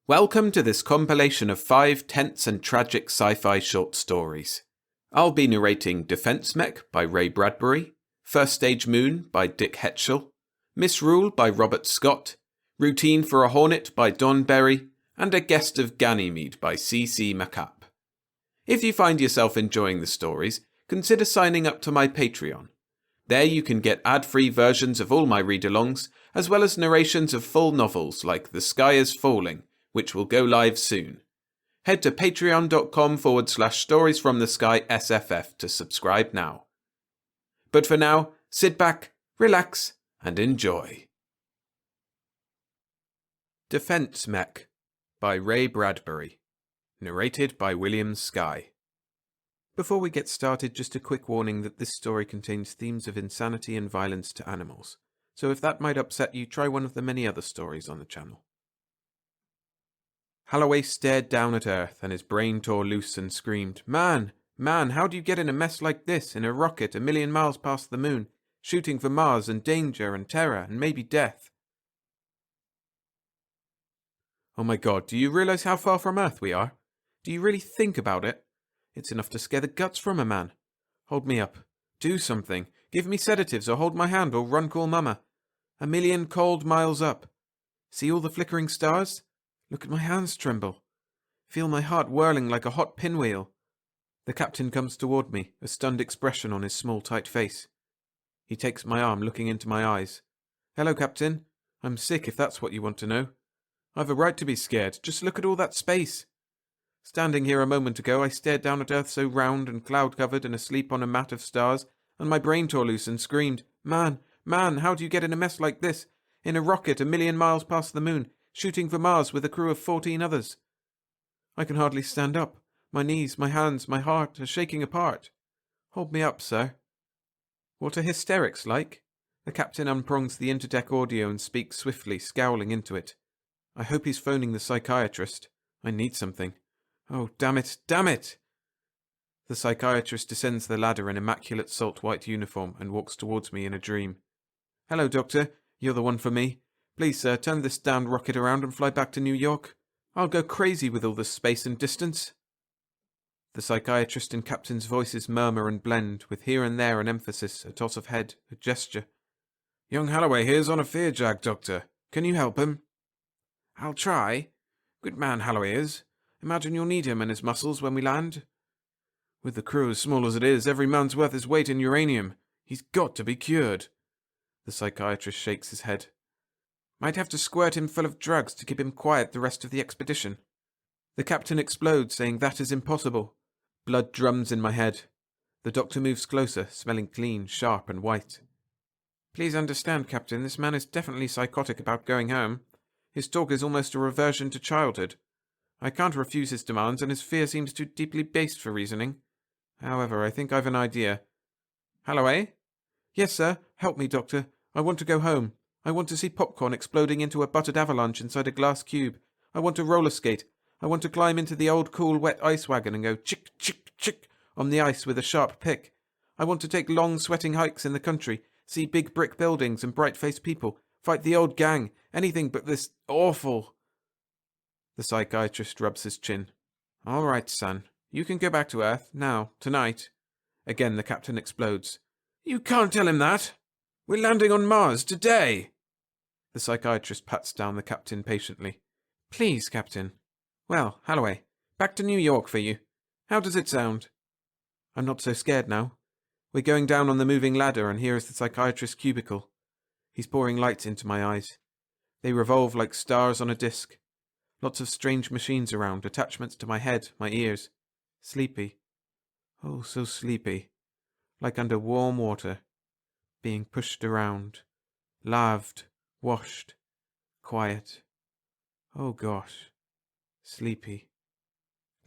Welcome to this compilation of 5 tense and tragic sci-fi short stories. I'll be narrating Defense Mech by Ray Bradbury, First Stage Moon by Dick Hetschel, Misrule by Robert Scott, Routine for a Hornet by Don Berry, and A Guest of Ganymede by C.C. MacApp. If you find yourself enjoying the stories, consider signing up to my Patreon. There you can get ad-free versions of all my read-alongs, as well as narrations of full novels like The Sky is Falling, which will go live soon. Head to patreon.com/storiesfromthesky_SFF to subscribe now. But for now, sit back, relax, and enjoy. Defense Mech by Ray Bradbury. Narrated by William Sky. Before we get started, just a quick warning that this story contains themes of insanity and violence to animals. So if that might upset you, try one of the many other stories on the channel. Holloway stared down at Earth, and his brain tore loose and screamed, Man, how do you get in a mess like this, in a rocket 1,000,000 miles past the moon, shooting for Mars and danger and terror and maybe death? Oh my God, do you realize how far from Earth we are? Do you really think about it? It's enough to scare the guts from a man. Hold me up. Do something. Give me sedatives or hold my hand or run call Mama. 1,000,000 cold miles up. See all the flickering stars? Look at my hands tremble. Feel my heart whirling like a hot pinwheel. The captain comes toward me, a stunned expression on his small, tight face. He takes my arm, looking into my eyes. Hello, Captain. I'm sick, if that's what you want to know. I've a right to be scared. Just look at all that space. Standing here a moment ago, I stared down at Earth so round and cloud-covered and asleep on a mat of stars, and my brain tore loose and screamed, Man, how do you get in a mess like this? In a rocket 1,000,000 miles past the moon, shooting for Mars with a crew of 14 others. I can hardly stand up. My knees, my hands, my heart are shaking apart. Hold me up, sir. What are hysterics like? The captain unprongs the interdeck audio and speaks swiftly, scowling into it. I hope he's phoning the psychiatrist. I need something. Oh, damn it! The psychiatrist descends the ladder in immaculate salt-white uniform and walks towards me in a dream. Hello, Doctor. You're the one for me. Please, sir, turn this damned rocket around and fly back to New York. I'll go crazy with all this space and distance. The psychiatrist and captain's voices murmur and blend, with here and there an emphasis, a toss of head, a gesture. Young Holloway here's on a fear jag, Doctor. Can you help him? I'll try. Good man Holloway is. Imagine you'll need him and his muscles when we land. With the crew as small as it is, every man's worth his weight in uranium. He's got to be cured. The psychiatrist shakes his head. Might have to squirt him full of drugs to keep him quiet the rest of the expedition. The captain explodes, saying that is impossible. Blood drums in my head. The doctor moves closer, smelling clean, sharp, and white. Please understand, Captain, this man is definitely psychotic about going home. His talk is almost a reversion to childhood. I can't refuse his demands, and his fear seems too deeply based for reasoning. However, I think I've an idea. Holloway? Yes, sir. Help me, Doctor. I want to go home. I want to see popcorn exploding into a buttered avalanche inside a glass cube. I want to roller skate. I want to climb into the old cool wet ice wagon and go chick, chick, chick on the ice with a sharp pick. I want to take long sweating hikes in the country, see big brick buildings and bright-faced people, fight the old gang, anything but this awful... The psychiatrist rubs his chin. All right, son. You can go back to Earth, now, tonight. Again the captain explodes. You can't tell him that. We're landing on Mars today. The psychiatrist pats down the captain patiently. Please, Captain. Well, Holloway, back to New York for you. How does it sound? I'm not so scared now. We're going down on the moving ladder, and here is the psychiatrist's cubicle. He's pouring light into my eyes. They revolve like stars on a disc. Lots of strange machines around, attachments to my head, my ears. Sleepy. Oh, so sleepy. Like under warm water. Being pushed around. Laved. Washed. Quiet. Oh gosh. Sleepy.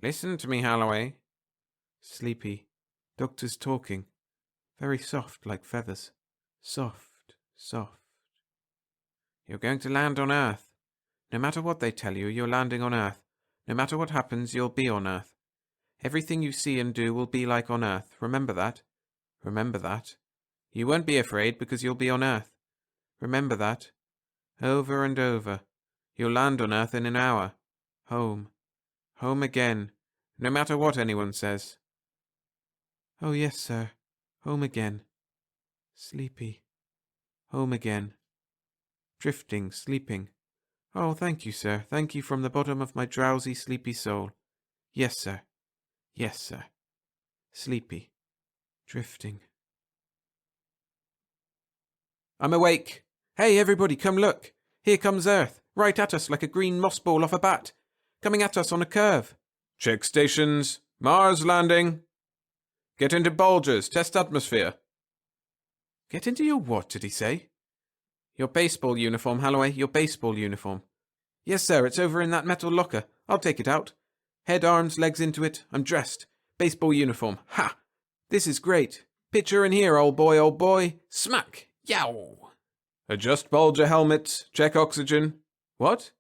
Listen to me, Holloway. Sleepy. Doctor's talking. Very soft, like feathers. Soft. You're going to land on Earth. No matter what they tell you, you're landing on Earth. No matter what happens, you'll be on Earth. Everything you see and do will be like on Earth. Remember that. Remember that. You won't be afraid because you'll be on Earth. Remember that. Over and over. You'll land on Earth in an hour. Home. Home again. No matter what anyone says. Oh, yes, sir. Home again. Sleepy. Home again. Drifting, sleeping. Oh, thank you, sir. Thank you from the bottom of my drowsy, sleepy soul. Yes, sir. Yes, sir. Sleepy. Drifting. I'm awake. Hey, everybody, come look. Here comes Earth, right at us like a green moss ball off a bat. Coming at us on a curve. Check stations. Mars landing. Get into bulges. Test atmosphere. Get into your what, did he say? Your baseball uniform, Holloway. Your baseball uniform. Yes, sir. It's over in that metal locker. I'll take it out. Head, arms, legs into it. I'm dressed. Baseball uniform. Ha! This is great. Pitcher in here, old boy, old boy. Smack! Yow! Adjust bulger helmet. Check oxygen. What?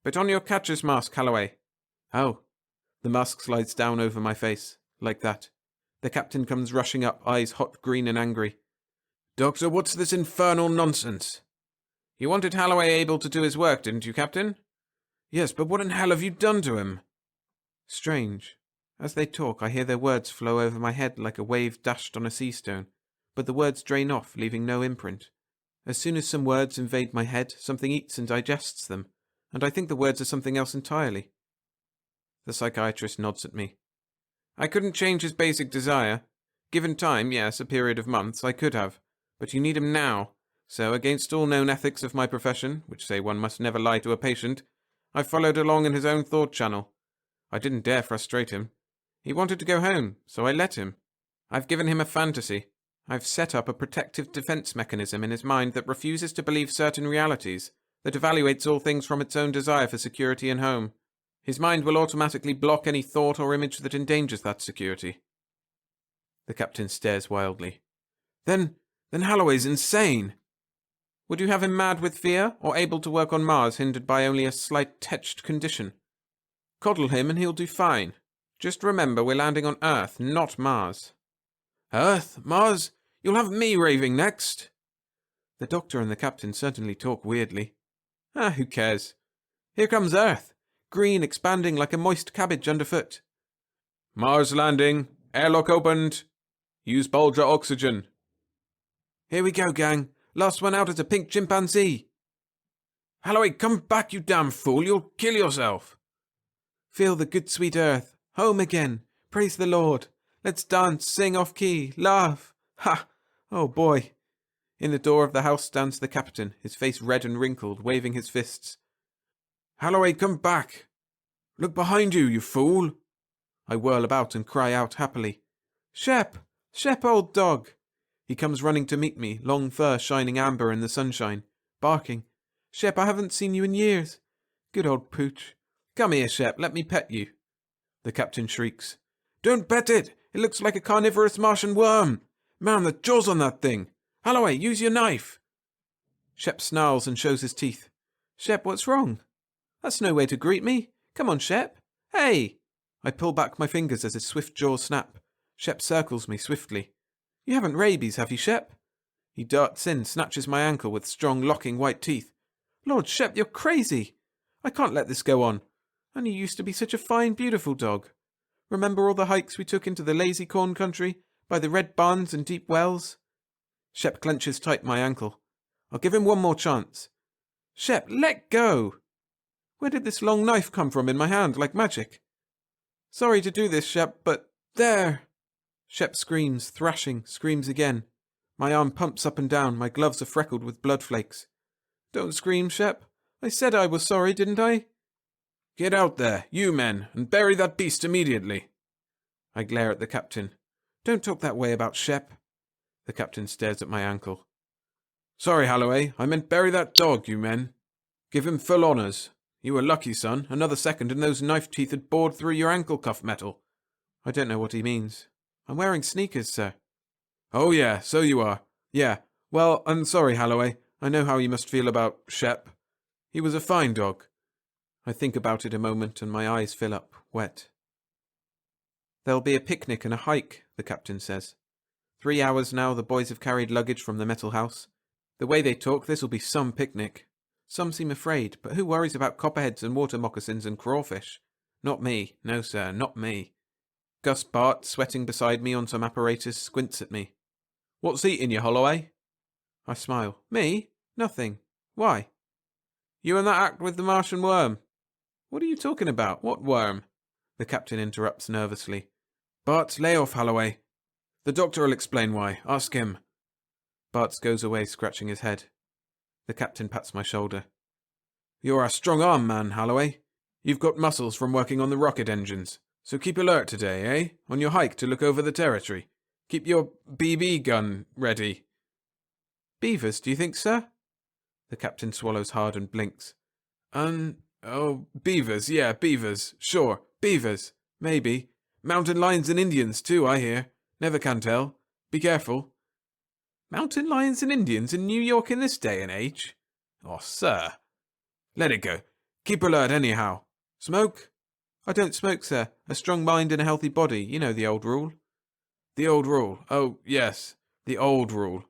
Put on your catcher's mask, Holloway. Oh. The mask slides down over my face. Like that. The captain comes rushing up, eyes hot green and angry. Doctor, what's this infernal nonsense? You wanted Holloway able to do his work, didn't you, Captain? Yes, but what in hell have you done to him? Strange. As they talk, I hear their words flow over my head like a wave dashed on a sea stone, but the words drain off, leaving no imprint. As soon as some words invade my head, something eats and digests them, and I think the words are something else entirely. The psychiatrist nods at me. I couldn't change his basic desire. Given time, yes, a period of months, I could have. But you need him now. So, against all known ethics of my profession, which say one must never lie to a patient, I followed along in his own thought channel. I didn't dare frustrate him. He wanted to go home, so I let him. I've given him a fantasy. I've set up a protective defense mechanism in his mind that refuses to believe certain realities, that evaluates all things from its own desire for security and home. His mind will automatically block any thought or image that endangers that security. The captain stares wildly. Then Holloway's insane. Would you have him mad with fear, or able to work on Mars hindered by only a slight tetched condition? Coddle him and he'll do fine. Just remember we're landing on Earth, not Mars. Earth? Mars? You'll have me raving next. The doctor and the captain certainly talk weirdly. Who cares? Here comes Earth. Green, expanding like a moist cabbage underfoot. Mars landing. Airlock opened. Use bulger oxygen. Here we go, gang. Last one out is a pink chimpanzee. Holloway, come back, you damn fool. You'll kill yourself. Feel the good sweet earth. Home again. Praise the Lord. Let's dance, sing off key, laugh. Ha! Oh boy. In the door of the house stands the captain, his face red and wrinkled, waving his fists. Holloway, come back. Look behind you, you fool. I whirl about and cry out happily. Shep! Shep, old dog! He comes running to meet me, long fur shining amber in the sunshine, barking. Shep, I haven't seen you in years. Good old pooch. Come here, Shep, let me pet you. The captain shrieks. Don't pet it! It looks like a carnivorous Martian worm! Man, the jaws on that thing! Holloway, use your knife! Shep snarls and shows his teeth. Shep, what's wrong? That's no way to greet me. Come on, Shep. Hey! I pull back my fingers as his swift jaws snap. Shep circles me swiftly. You haven't rabies, have you, Shep? He darts in, snatches my ankle with strong, locking white teeth. Lord, Shep, you're crazy! I can't let this go on. And you used to be such a fine, beautiful dog. Remember all the hikes we took into the lazy corn country, by the red barns and deep wells? Shep clenches tight my ankle. I'll give him one more chance. Shep, let go! Where did this long knife come from in my hand, like magic? Sorry to do this, Shep, but there! Shep screams, thrashing, screams again. My arm pumps up and down, my gloves are freckled with blood flakes. Don't scream, Shep. I said I was sorry, didn't I? Get out there, you men, and bury that beast immediately. I glare at the captain. Don't talk that way about Shep. The captain stares at my ankle. Sorry, Holloway, I meant bury that dog, you men. Give him full honours. You were lucky, son. Another second and those knife teeth had bored through your ankle cuff metal. I don't know what he means. I'm wearing sneakers, sir. Oh yeah, so you are. Yeah, well, I'm sorry, Holloway. I know how you must feel about Shep. He was a fine dog. I think about it a moment and my eyes fill up, wet. There'll be a picnic and a hike, the captain says. 3 hours now the boys have carried luggage from the metal house. The way they talk, this'll be some picnic. Some seem afraid, but who worries about copperheads and water moccasins and crawfish? Not me. No, sir, not me. Gus Bart, sweating beside me on some apparatus, squints at me. What's eating you, Holloway? I smile. Me? Nothing. Why? You and that act with the Martian worm. What are you talking about? What worm? The captain interrupts nervously. Bart, lay off, Holloway. The doctor will explain why. Ask him. Bart goes away, scratching his head. The captain pats my shoulder. You're a strong arm man, Holloway. You've got muscles from working on the rocket engines. So keep alert today, eh? On your hike to look over the territory. Keep your BB gun ready. Beavers, do you think, sir? The captain swallows hard and blinks. Oh, beavers, yeah, beavers. Sure, beavers. Maybe. Mountain lions and Indians, too, I hear. Never can tell. Be careful. Mountain lions and Indians in New York in this day and age? Oh, sir. Let it go. Keep alert anyhow. Smoke? I don't smoke, sir. A strong mind and a healthy body. You know the old rule. The old rule. Oh, yes. The old rule.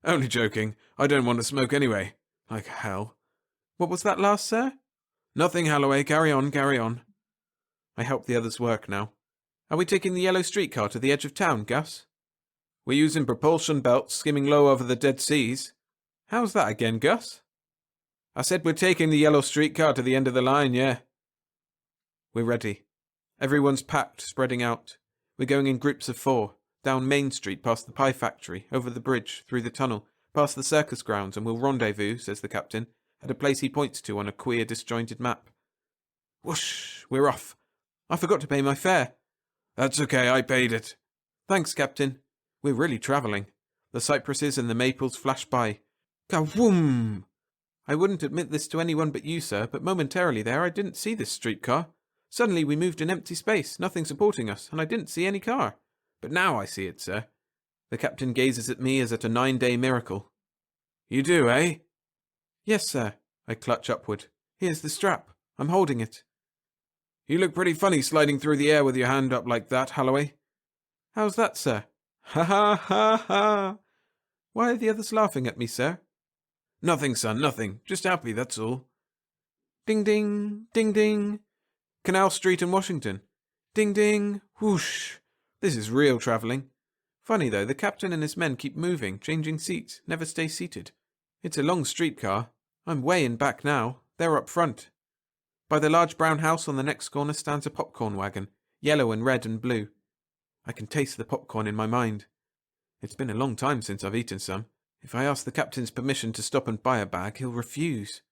Only joking. I don't want to smoke anyway. Like hell. What was that last, sir? Nothing, Holloway. Carry on, carry on. I help the others work now. Are we taking the yellow streetcar to the edge of town, Gus? We're using propulsion belts skimming low over the Dead Seas. How's that again, Gus? I said we're taking the yellow streetcar to the end of the line, yeah. We're ready. Everyone's packed, spreading out. We're going in groups of 4, down Main Street past the pie factory, over the bridge, through the tunnel, past the circus grounds, and we'll rendezvous, says the captain, at a place he points to on a queer, disjointed map. Whoosh! We're off. I forgot to pay my fare. That's okay, I paid it. Thanks, Captain. We're really travelling. The cypresses and the maples flash by. Ka-woom! I wouldn't admit this to anyone but you, sir, but momentarily there I didn't see this streetcar. Suddenly we moved in empty space, nothing supporting us, and I didn't see any car. But now I see it, sir. The captain gazes at me as at a 9-day miracle. You do, eh? Yes, sir. I clutch upward. Here's the strap. I'm holding it. You look pretty funny sliding through the air with your hand up like that, Holloway. How's that, sir? Ha ha ha ha! Why are the others laughing at me, sir? Nothing, son, nothing. Just happy, that's all. Ding ding, ding ding. Canal Street in Washington. Ding ding, whoosh. This is real travelling. Funny though, the captain and his men keep moving, changing seats, never stay seated. It's a long streetcar. I'm way in back now. They're up front. By the large brown house on the next corner stands a popcorn wagon, yellow and red and blue. I can taste the popcorn in my mind. It's been a long time since I've eaten some. If I ask the captain's permission to stop and buy a bag, he'll refuse.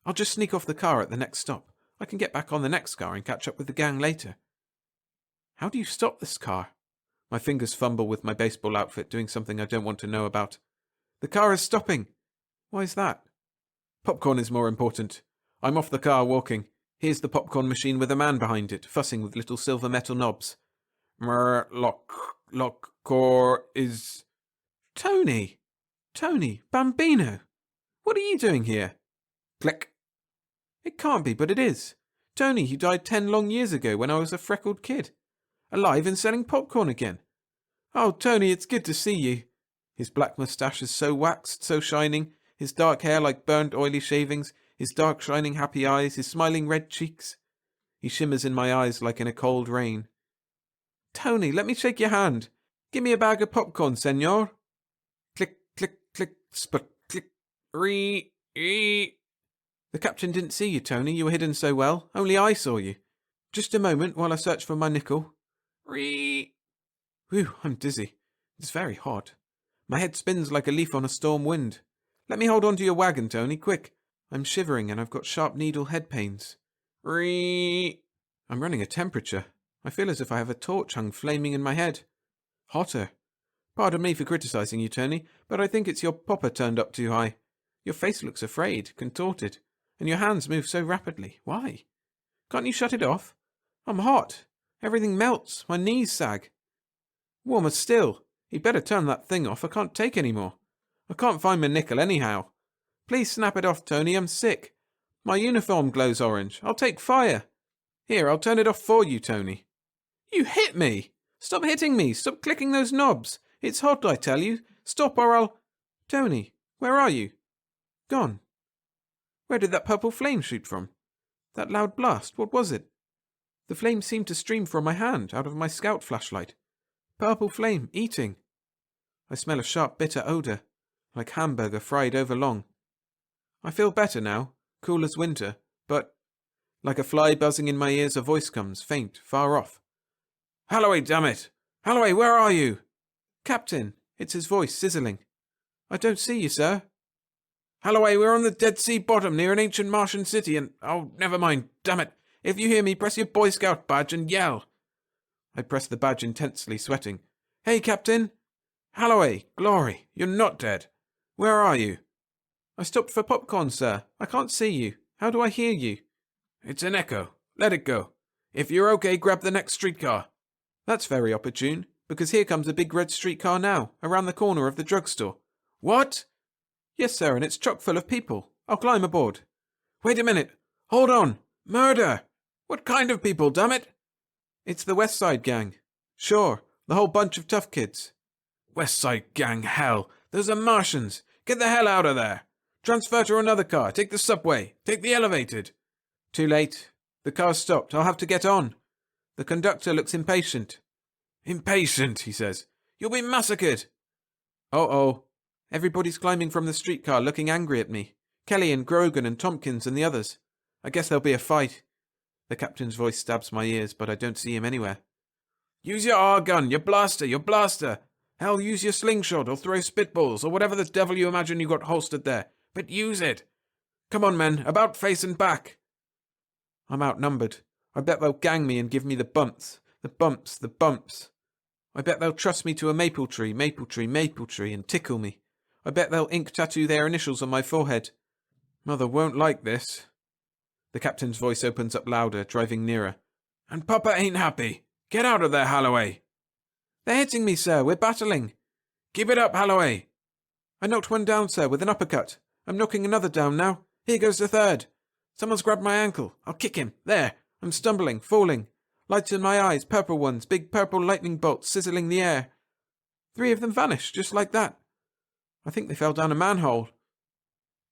I'll just sneak off the car at the next stop. I can get back on the next car and catch up with the gang later. How do you stop this car? My fingers fumble with my baseball outfit, doing something I don't want to know about. The car is stopping. Why is that? Popcorn is more important. I'm off the car, walking. Here's the popcorn machine with a man behind it, fussing with little silver metal knobs. Cor is... Tony! Tony! Bambino! What are you doing here? Click. It can't be, but it is. Tony, who died 10 long years ago when I was a freckled kid. Alive and selling popcorn again. Oh, Tony, it's good to see you. His black moustache is so waxed, so shining, his dark hair like burnt oily shavings, his dark shining happy eyes, his smiling red cheeks. He shimmers in my eyes like in a cold rain. Tony, let me shake your hand. Give me a bag of popcorn, senor. Click, click, click, sput, click, ree. The captain didn't see you, Tony. You were hidden so well. Only I saw you. Just a moment while I search for my nickel. Ree. Whew, I'm dizzy. It's very hot. My head spins like a leaf on a storm wind. Let me hold on to your wagon, Tony, quick. I'm shivering and I've got sharp needle head pains. Ree. I'm running a temperature. I feel as if I have a torch hung flaming in my head. Hotter. Pardon me for criticizing you, Tony, but I think it's your popper turned up too high. Your face looks afraid, contorted, and your hands move so rapidly. Why? Can't you shut it off? I'm hot. Everything melts. My knees sag. Warmer still. You'd better turn that thing off. I can't take any more. I can't find my nickel anyhow. Please snap it off, Tony. I'm sick. My uniform glows orange. I'll take fire. Here, I'll turn it off for you, Tony. You hit me! Stop hitting me! Stop clicking those knobs! It's hot, I tell you. Stop or I'll... Tony, where are you? Gone. Where did that purple flame shoot from? That loud blast, what was it? The flame seemed to stream from my hand, out of my scout flashlight. Purple flame, eating. I smell a sharp, bitter odour, like hamburger fried over long. I feel better now, cool as winter, but, like a fly buzzing in my ears, a voice comes, faint, far off. Holloway, damn it! Holloway, where are you? Captain, it's his voice, sizzling. I don't see you, sir. Holloway, we're on the Dead Sea bottom near an ancient Martian city and... Oh, never mind, damn it. If you hear me, press your Boy Scout badge and yell. I press the badge intensely, sweating. Hey, Captain! Holloway, glory, you're not dead. Where are you? I stopped for popcorn, sir. I can't see you. How do I hear you? It's an echo. Let it go. If you're okay, grab the next streetcar. That's very opportune, because here comes a big red streetcar now, around the corner of the drugstore. What? Yes, sir, and it's chock full of people. I'll climb aboard. Wait a minute. Hold on. Murder! What kind of people, damn it? It's the West Side Gang. Sure, the whole bunch of tough kids. West Side Gang, hell. Those are Martians. Get the hell out of there. Transfer to another car. Take the subway. Take the elevated. Too late. The car's stopped. I'll have to get on. The conductor looks impatient. Impatient, he says. You'll be massacred. Uh-oh. Everybody's climbing from the streetcar looking angry at me. Kelly and Grogan and Tompkins and the others. I guess there'll be a fight. The captain's voice stabs my ears, but I don't see him anywhere. Use your R-gun, your blaster. Hell, use your slingshot or throw spitballs or whatever the devil you imagine you got holstered there. But use it. Come on, men, about face and back. I'm outnumbered. I bet they'll gang me and give me the bumps. The bumps. I bet they'll truss me to a maple tree, and tickle me. I bet they'll ink tattoo their initials on my forehead. Mother won't like this. The captain's voice opens up louder, driving nearer. And Papa ain't happy. Get out of there, Holloway. They're hitting me, sir. We're battling. Keep it up, Holloway. I knocked one down, sir, with an uppercut. I'm knocking another down now. Here goes the third. Someone's grabbed my ankle. I'll kick him. There. I'm stumbling, falling. Lights in my eyes, purple ones, big purple lightning bolts sizzling the air. 3 of them vanished, just like that. I think they fell down a manhole.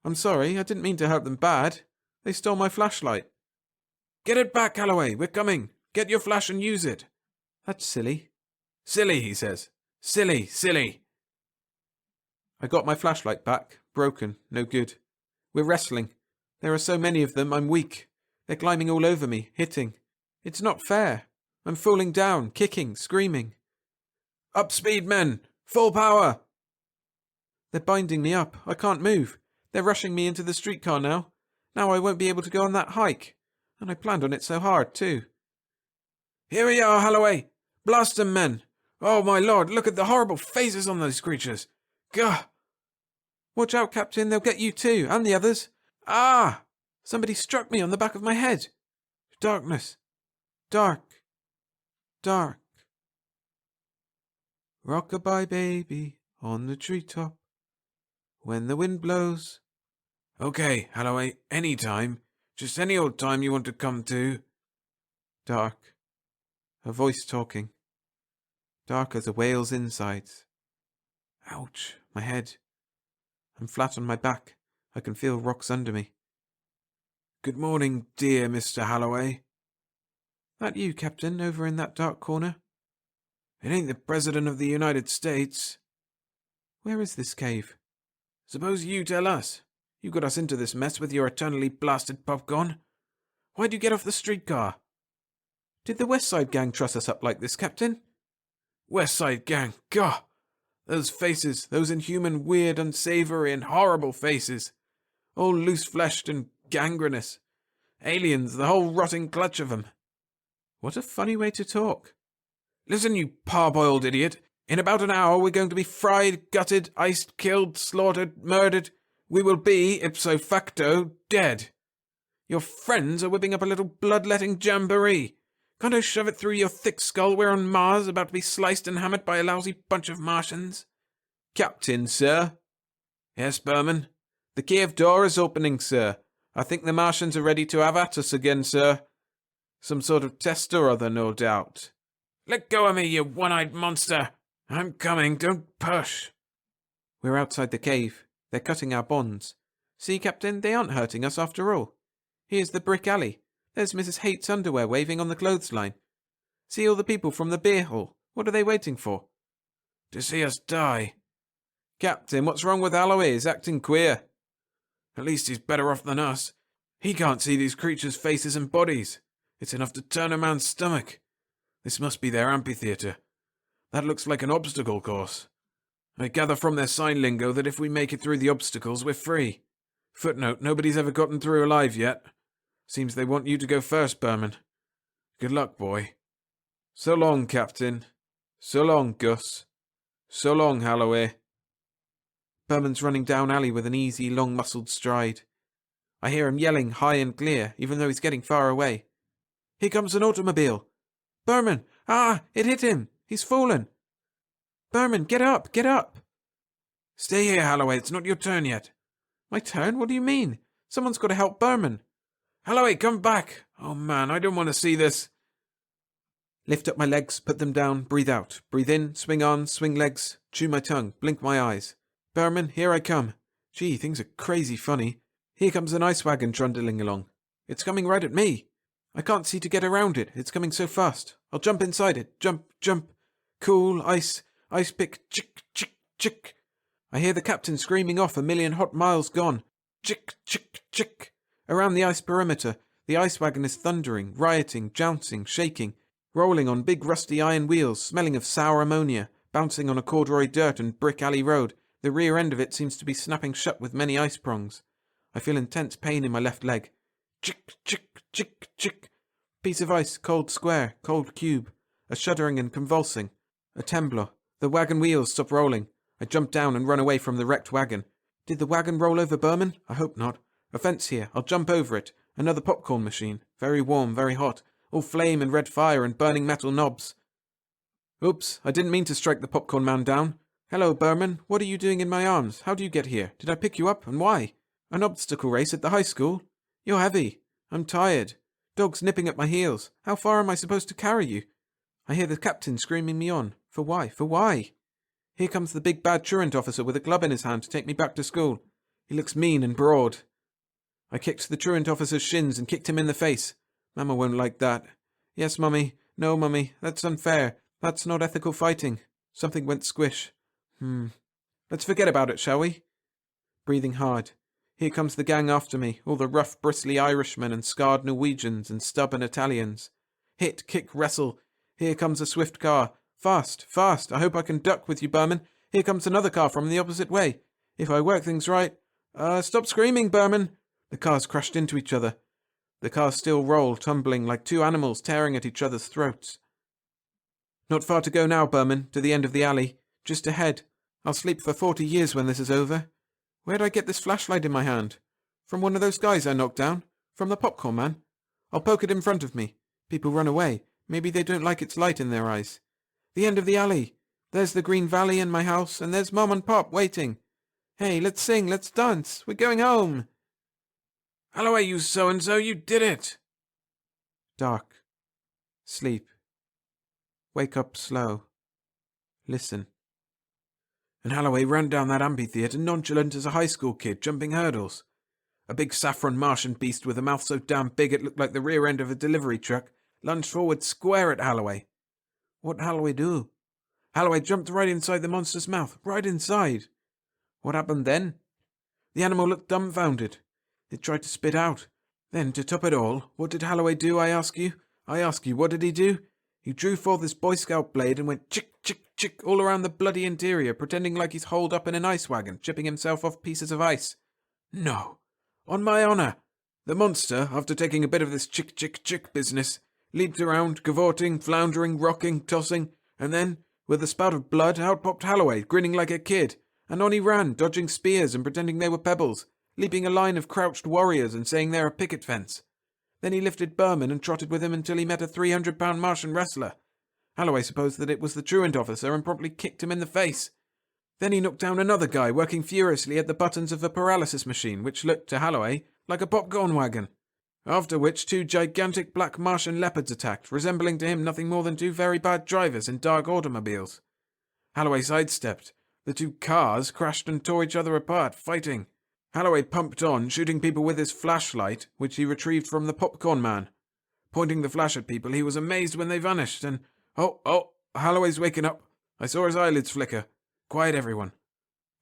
I'm sorry, I didn't mean to hurt them bad. They stole my flashlight. Get it back, Holloway. We're coming. Get your flash and use it. That's silly. Silly, he says. Silly. I got my flashlight back. Broken. No good. We're wrestling. There are so many of them, I'm weak. They're climbing all over me, hitting. It's not fair. I'm falling down, kicking, screaming. Up speed, men! Full power! They're binding me up. I can't move. They're rushing me into the streetcar now. Now I won't be able to go on that hike. And I planned on it so hard, too. Here we are, Holloway! Blast them, men! Oh, my lord, look at the horrible faces on those creatures! Gah! Watch out, Captain, they'll get you too, and the others. Ah! Somebody struck me on the back of my head. Darkness. Dark. Rock-a-bye, baby, on the treetop. When the wind blows. Okay, Holloway, any time. Just any old time you want to come to. Dark. A voice talking. Dark as a whale's insides. Ouch, my head. I'm flat on my back. I can feel rocks under me. Good morning, dear Mr. Holloway. That you, Captain, over in that dark corner? It ain't the President of the United States. Where is this cave? Suppose you tell us. You got us into this mess with your eternally blasted popcorn. Why'd you get off the streetcar? Did the West Side Gang truss us up like this, Captain? West Side Gang, gah! Those faces, those inhuman, weird, unsavory, and horrible faces. All loose-fleshed and gangrenous. Aliens, the whole rotting clutch of 'em. What a funny way to talk. Listen, you parboiled idiot. In about an hour we're going to be fried, gutted, iced, killed, slaughtered, murdered. We will be, ipso facto, dead. Your friends are whipping up a little bloodletting jamboree. Can't I shove it through your thick skull? We're on Mars, about to be sliced and hammered by a lousy bunch of Martians. Captain, sir. Yes, Berman. The cave door is opening, sir. I think the Martians are ready to have at us again, sir. Some sort of test or other, no doubt. Let go of me, you one-eyed monster. I'm coming, don't push. We're outside the cave. They're cutting our bonds. See, Captain, they aren't hurting us after all. Here's the brick alley. There's Mrs. Haight's underwear waving on the clothesline. See all the people from the beer hall. What are they waiting for? To see us die. Captain, what's wrong with Holloway? He's acting queer. At least he's better off than us. He can't see these creatures' faces and bodies. It's enough to turn a man's stomach. This must be their amphitheatre. That looks like an obstacle course. I gather from their sign lingo that if we make it through the obstacles, we're free. Footnote, nobody's ever gotten through alive yet. Seems they want you to go first, Berman. Good luck, boy. So long, Captain. So long, Gus. So long, Holloway. Berman's running down alley with an easy, long-muscled stride. I hear him yelling high and clear, even though he's getting far away. Here comes an automobile. Berman! Ah! It hit him! He's fallen! Berman, get up! Get up! Stay here, Holloway. It's not your turn yet. My turn? What do you mean? Someone's got to help Berman. Holloway, come back! Oh, man, I don't want to see this. Lift up my legs, put them down, breathe out. Breathe in, swing arms, swing legs, chew my tongue, blink my eyes. Berman, here I come. Gee, things are crazy funny. Here comes an ice wagon trundling along. It's coming right at me. I can't see to get around it. It's coming so fast. I'll jump inside it. Jump, jump. Cool, ice pick, chick, chick, chick. I hear the captain screaming off 1,000,000 hot miles gone. Chick, chick, chick. Around the ice perimeter, the ice wagon is thundering, rioting, jouncing, shaking, rolling on big rusty iron wheels, smelling of sour ammonia, bouncing on a corduroy dirt and brick alley road. The rear end of it seems to be snapping shut with many ice prongs. I feel intense pain in my left leg. Chick, chick, chick, chick. Piece of ice, cold square, cold cube. A shuddering and convulsing. A temblor. The wagon wheels stop rolling. I jump down and run away from the wrecked wagon. Did the wagon roll over Berman? I hope not. A fence here. I'll jump over it. Another popcorn machine. Very warm, very hot. All flame and red fire and burning metal knobs. Oops, I didn't mean to strike the popcorn man down. Hello, Berman. What are you doing in my arms? How do you get here? Did I pick you up, and why? An obstacle race at the high school? You're heavy. I'm tired. Dogs nipping at my heels. How far am I supposed to carry you? I hear the captain screaming me on. For why? For why? Here comes the big bad truant officer with a club in his hand to take me back to school. He looks mean and broad. I kicked the truant officer's shins and kicked him in the face. Mama won't like that. Yes, Mummy. No, Mummy. That's unfair. That's not ethical fighting. Something went squish. Let's forget about it, shall we? Breathing hard. Here comes the gang after me, all the rough, bristly Irishmen and scarred Norwegians and stubborn Italians. Hit, kick, wrestle. Here comes a swift car. Fast, fast. I hope I can duck with you, Berman. Here comes another car from the opposite way. If I work things right... stop screaming, Berman. The cars crashed into each other. The cars still roll, tumbling like two animals tearing at each other's throats. Not far to go now, Berman, to the end of the alley. Just ahead. I'll sleep for 40 years when this is over. Where'd I get this flashlight in my hand? From one of those guys I knocked down? From the popcorn man? I'll poke it in front of me. People run away. Maybe they don't like its light in their eyes. The end of the alley. There's the green valley and my house, and there's Mom and Pop waiting. Hey, let's sing, let's dance. We're going home. Holloway, you so-and-so, you did it. Dark. Sleep. Wake up slow. Listen. And Holloway ran down that amphitheatre nonchalant as a high school kid jumping hurdles. A big saffron Martian beast with a mouth so damn big it looked like the rear end of a delivery truck lunged forward square at Holloway. What'd Holloway do? Holloway jumped right inside the monster's mouth, right inside. What happened then? The animal looked dumbfounded. It tried to spit out. Then, to top it all, what did Holloway do, I ask you? What did he do? He drew forth his Boy Scout blade and went chick, chick, chick all around the bloody interior, pretending like he's holed up in an ice wagon, chipping himself off pieces of ice. No. On my honour. The monster, after taking a bit of this chick, chick, chick business, leaped around, cavorting, floundering, rocking, tossing, and then, with a spout of blood, out popped Holloway, grinning like a kid, and on he ran, dodging spears and pretending they were pebbles, leaping a line of crouched warriors and saying they're a picket fence. Then he lifted Berman and trotted with him until he met a 300-pound Martian wrestler. Holloway supposed that it was the truant officer and promptly kicked him in the face. Then he knocked down another guy working furiously at the buttons of a paralysis machine, which looked to Holloway like a popcorn wagon. After which 2 gigantic black Martian leopards attacked, resembling to him nothing more than 2 very bad drivers in dark automobiles. Holloway sidestepped. The 2 cars crashed and tore each other apart, fighting. Holloway pumped on, shooting people with his flashlight, which he retrieved from the popcorn man. Pointing the flash at people, he was amazed when they vanished, and... Oh, Holloway's waking up. I saw his eyelids flicker. Quiet, everyone.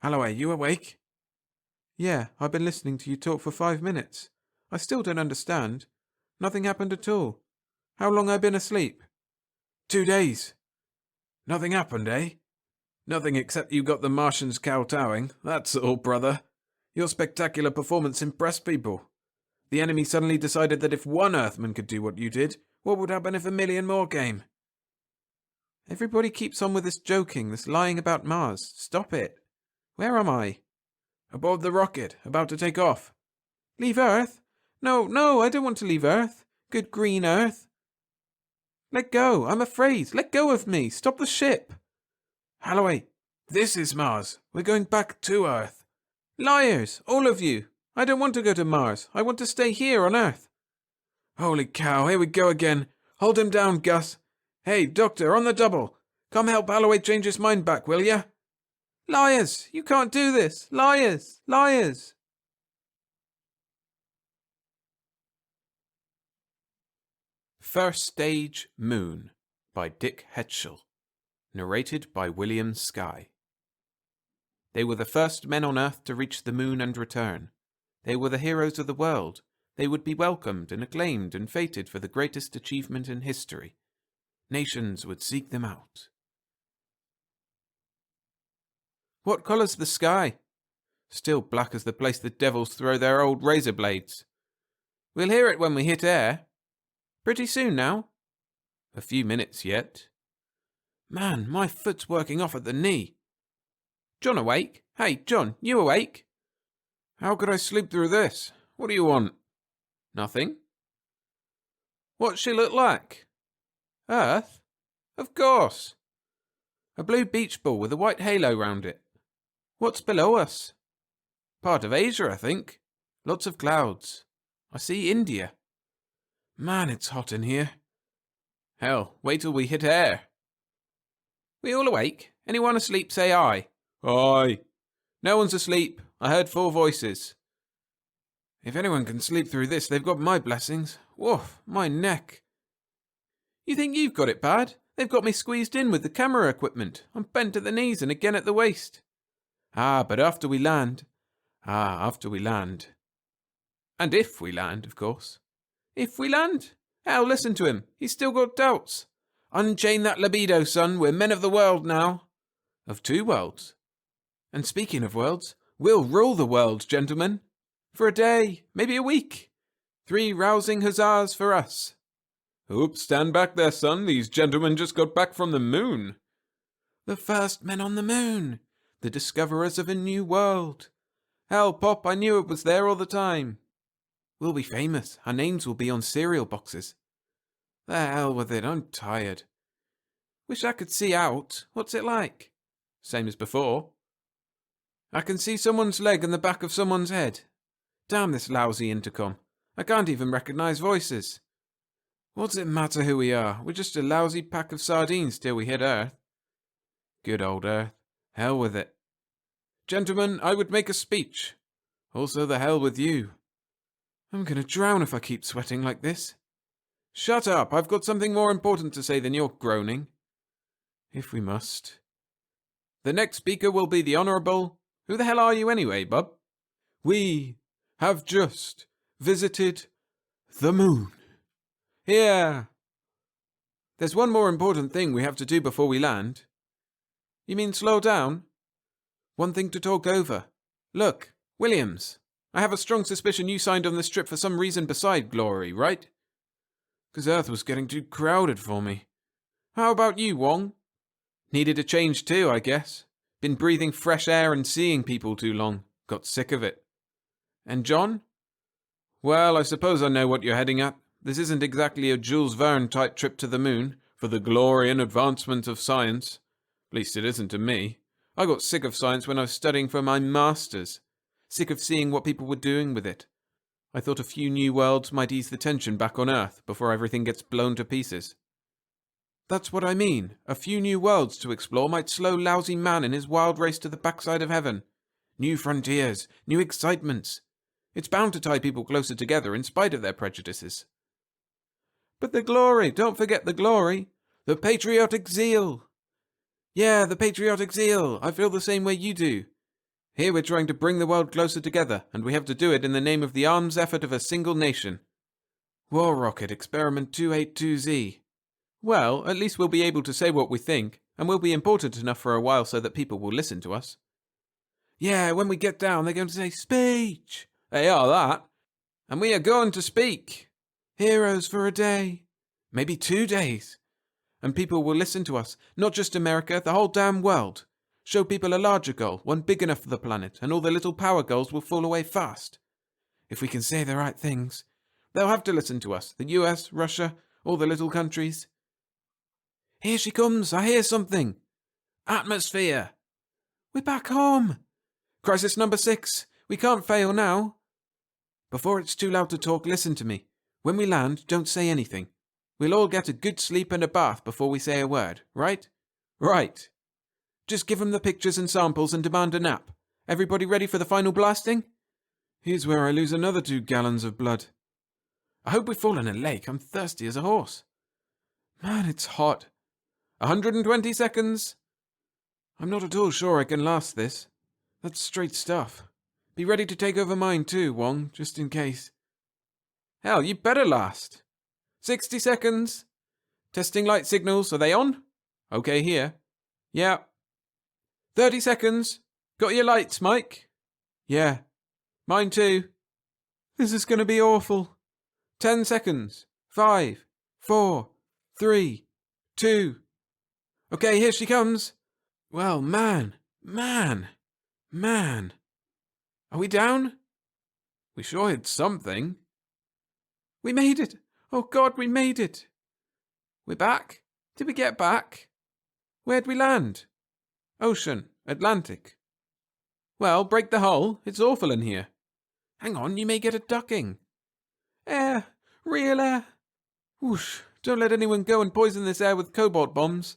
Holloway, you awake? Yeah, I've been listening to you talk for 5 minutes. I still don't understand. Nothing happened at all. How long I been asleep? 2 days. Nothing happened, eh? Nothing except you got the Martians kowtowing. That's all, brother. Your spectacular performance impressed people. The enemy suddenly decided that if one Earthman could do what you did, what would happen if a million more came? Everybody keeps on with this joking, this lying about Mars. Stop it. Where am I? Aboard the rocket, about to take off. Leave Earth? No, I don't want to leave Earth. Good green Earth. Let go, I'm afraid. Let go of me. Stop the ship. Holloway, this is Mars. We're going back to Earth. Liars, all of you. I don't want to go to Mars. I want to stay here on Earth. Holy cow, here we go again. Hold him down, Gus. Hey, Doctor, on the double. Come help Holloway change his mind back, will ya? Liars, you can't do this. Liars, liars. First Stage Moon by Dick Hetschel. Narrated by William Skye. They were the first men on Earth to reach the moon and return. They were the heroes of the world. They would be welcomed and acclaimed and feted for the greatest achievement in history. Nations would seek them out. What colour's the sky? Still black as the place the devils throw their old razor blades. We'll hear it when we hit air. Pretty soon now. A few minutes yet. Man, my foot's working off at the knee. John awake? Hey, John, you awake? How could I sleep through this? What do you want? Nothing. What's she look like? Earth? Of course. A blue beach ball with a white halo round it. What's below us? Part of Asia, I think. Lots of clouds. I see India. Man, it's hot in here. Hell, wait till we hit air. We all awake? Anyone asleep say aye. Aye. No one's asleep. I heard 4 voices. If anyone can sleep through this, they've got my blessings. Woof, my neck. You think you've got it bad? They've got me squeezed in with the camera equipment. I'm bent at the knees and again at the waist. But after we land. After we land. And if we land, of course. If we land? Hell, listen to him. He's still got doubts. Unchain that libido, son. We're men of the world now. Of 2 worlds. And speaking of worlds, we'll rule the world, gentlemen. For a day, maybe a week. 3 rousing huzzas for us. Oops, stand back there, son. These gentlemen just got back from the moon. The first men on the moon. The discoverers of a new world. Hell, Pop, I knew it was there all the time. We'll be famous. Our names will be on cereal boxes. The hell with it, I'm tired. Wish I could see out. What's it like? Same as before. I can see someone's leg and the back of someone's head. Damn this lousy intercom. I can't even recognize voices. What's it matter who we are? We're just a lousy pack of sardines till we hit Earth. Good old Earth. Hell with it. Gentlemen, I would make a speech. Also the hell with you. I'm gonna drown if I keep sweating like this. Shut up, I've got something more important to say than your groaning. If we must. The next speaker will be the Honourable... Who the hell are you anyway, bub? We have just visited the moon. Here. There's one more important thing we have to do before we land. You mean slow down? One thing to talk over. Look, Williams, I have a strong suspicion you signed on this trip for some reason beside glory, right? 'Cause Earth was getting too crowded for me. How about you, Wong? Needed a change too, I guess. Been breathing fresh air and seeing people too long. Got sick of it. And John? Well, I suppose I know what you're heading at. This isn't exactly a Jules Verne type trip to the moon for the glory and advancement of science. At least it isn't to me. I got sick of science when I was studying for my master's. Sick of seeing what people were doing with it. I thought a few new worlds might ease the tension back on Earth before everything gets blown to pieces. That's what I mean. A few new worlds to explore might slow lousy man in his wild race to the backside of heaven. New frontiers, new excitements. It's bound to tie people closer together in spite of their prejudices. But the glory, don't forget the glory. The patriotic zeal. Yeah, the patriotic zeal. I feel the same way you do. Here we're trying to bring the world closer together, and we have to do it in the name of the arms effort of a single nation. War Rocket Experiment 282Z. Well, at least we'll be able to say what we think, and we'll be important enough for a while so that people will listen to us. Yeah, when we get down, they're going to say, speech. They are that. And we are going to speak. Heroes for a day. Maybe 2 days. And people will listen to us, not just America, the whole damn world. Show people a larger goal, one big enough for the planet, and all the little power goals will fall away fast. If we can say the right things, they'll have to listen to us, the US, Russia, all the little countries. Here she comes, I hear something. Atmosphere. We're back home. Crisis number 6. We can't fail now. Before it's too loud to talk, listen to me. When we land, don't say anything. We'll all get a good sleep and a bath before we say a word, right? Right. Just give them the pictures and samples and demand a nap. Everybody ready for the final blasting? Here's where I lose another 2 gallons of blood. I hope we fall in a lake. I'm thirsty as a horse. Man, it's hot. 120 seconds. I'm not at all sure I can last this. That's straight stuff. Be ready to take over mine too, Wong, just in case. Hell, you better last. 60 seconds. Testing light signals. Are they on? Okay, here. Yeah. 30 seconds. Got your lights, Mike? Yeah. Mine too. This is going to be awful. 10 seconds. 5, 4, 3, 2. Okay, here she comes. Well, man. Are we down? We sure hit something. We made it. Oh God, we made it. We're back? Did we get back? Where'd we land? Ocean, Atlantic. Well, break the hull. It's awful in here. Hang on, you may get a ducking. Air. Real air. Whoosh. Don't let anyone go and poison this air with cobalt bombs.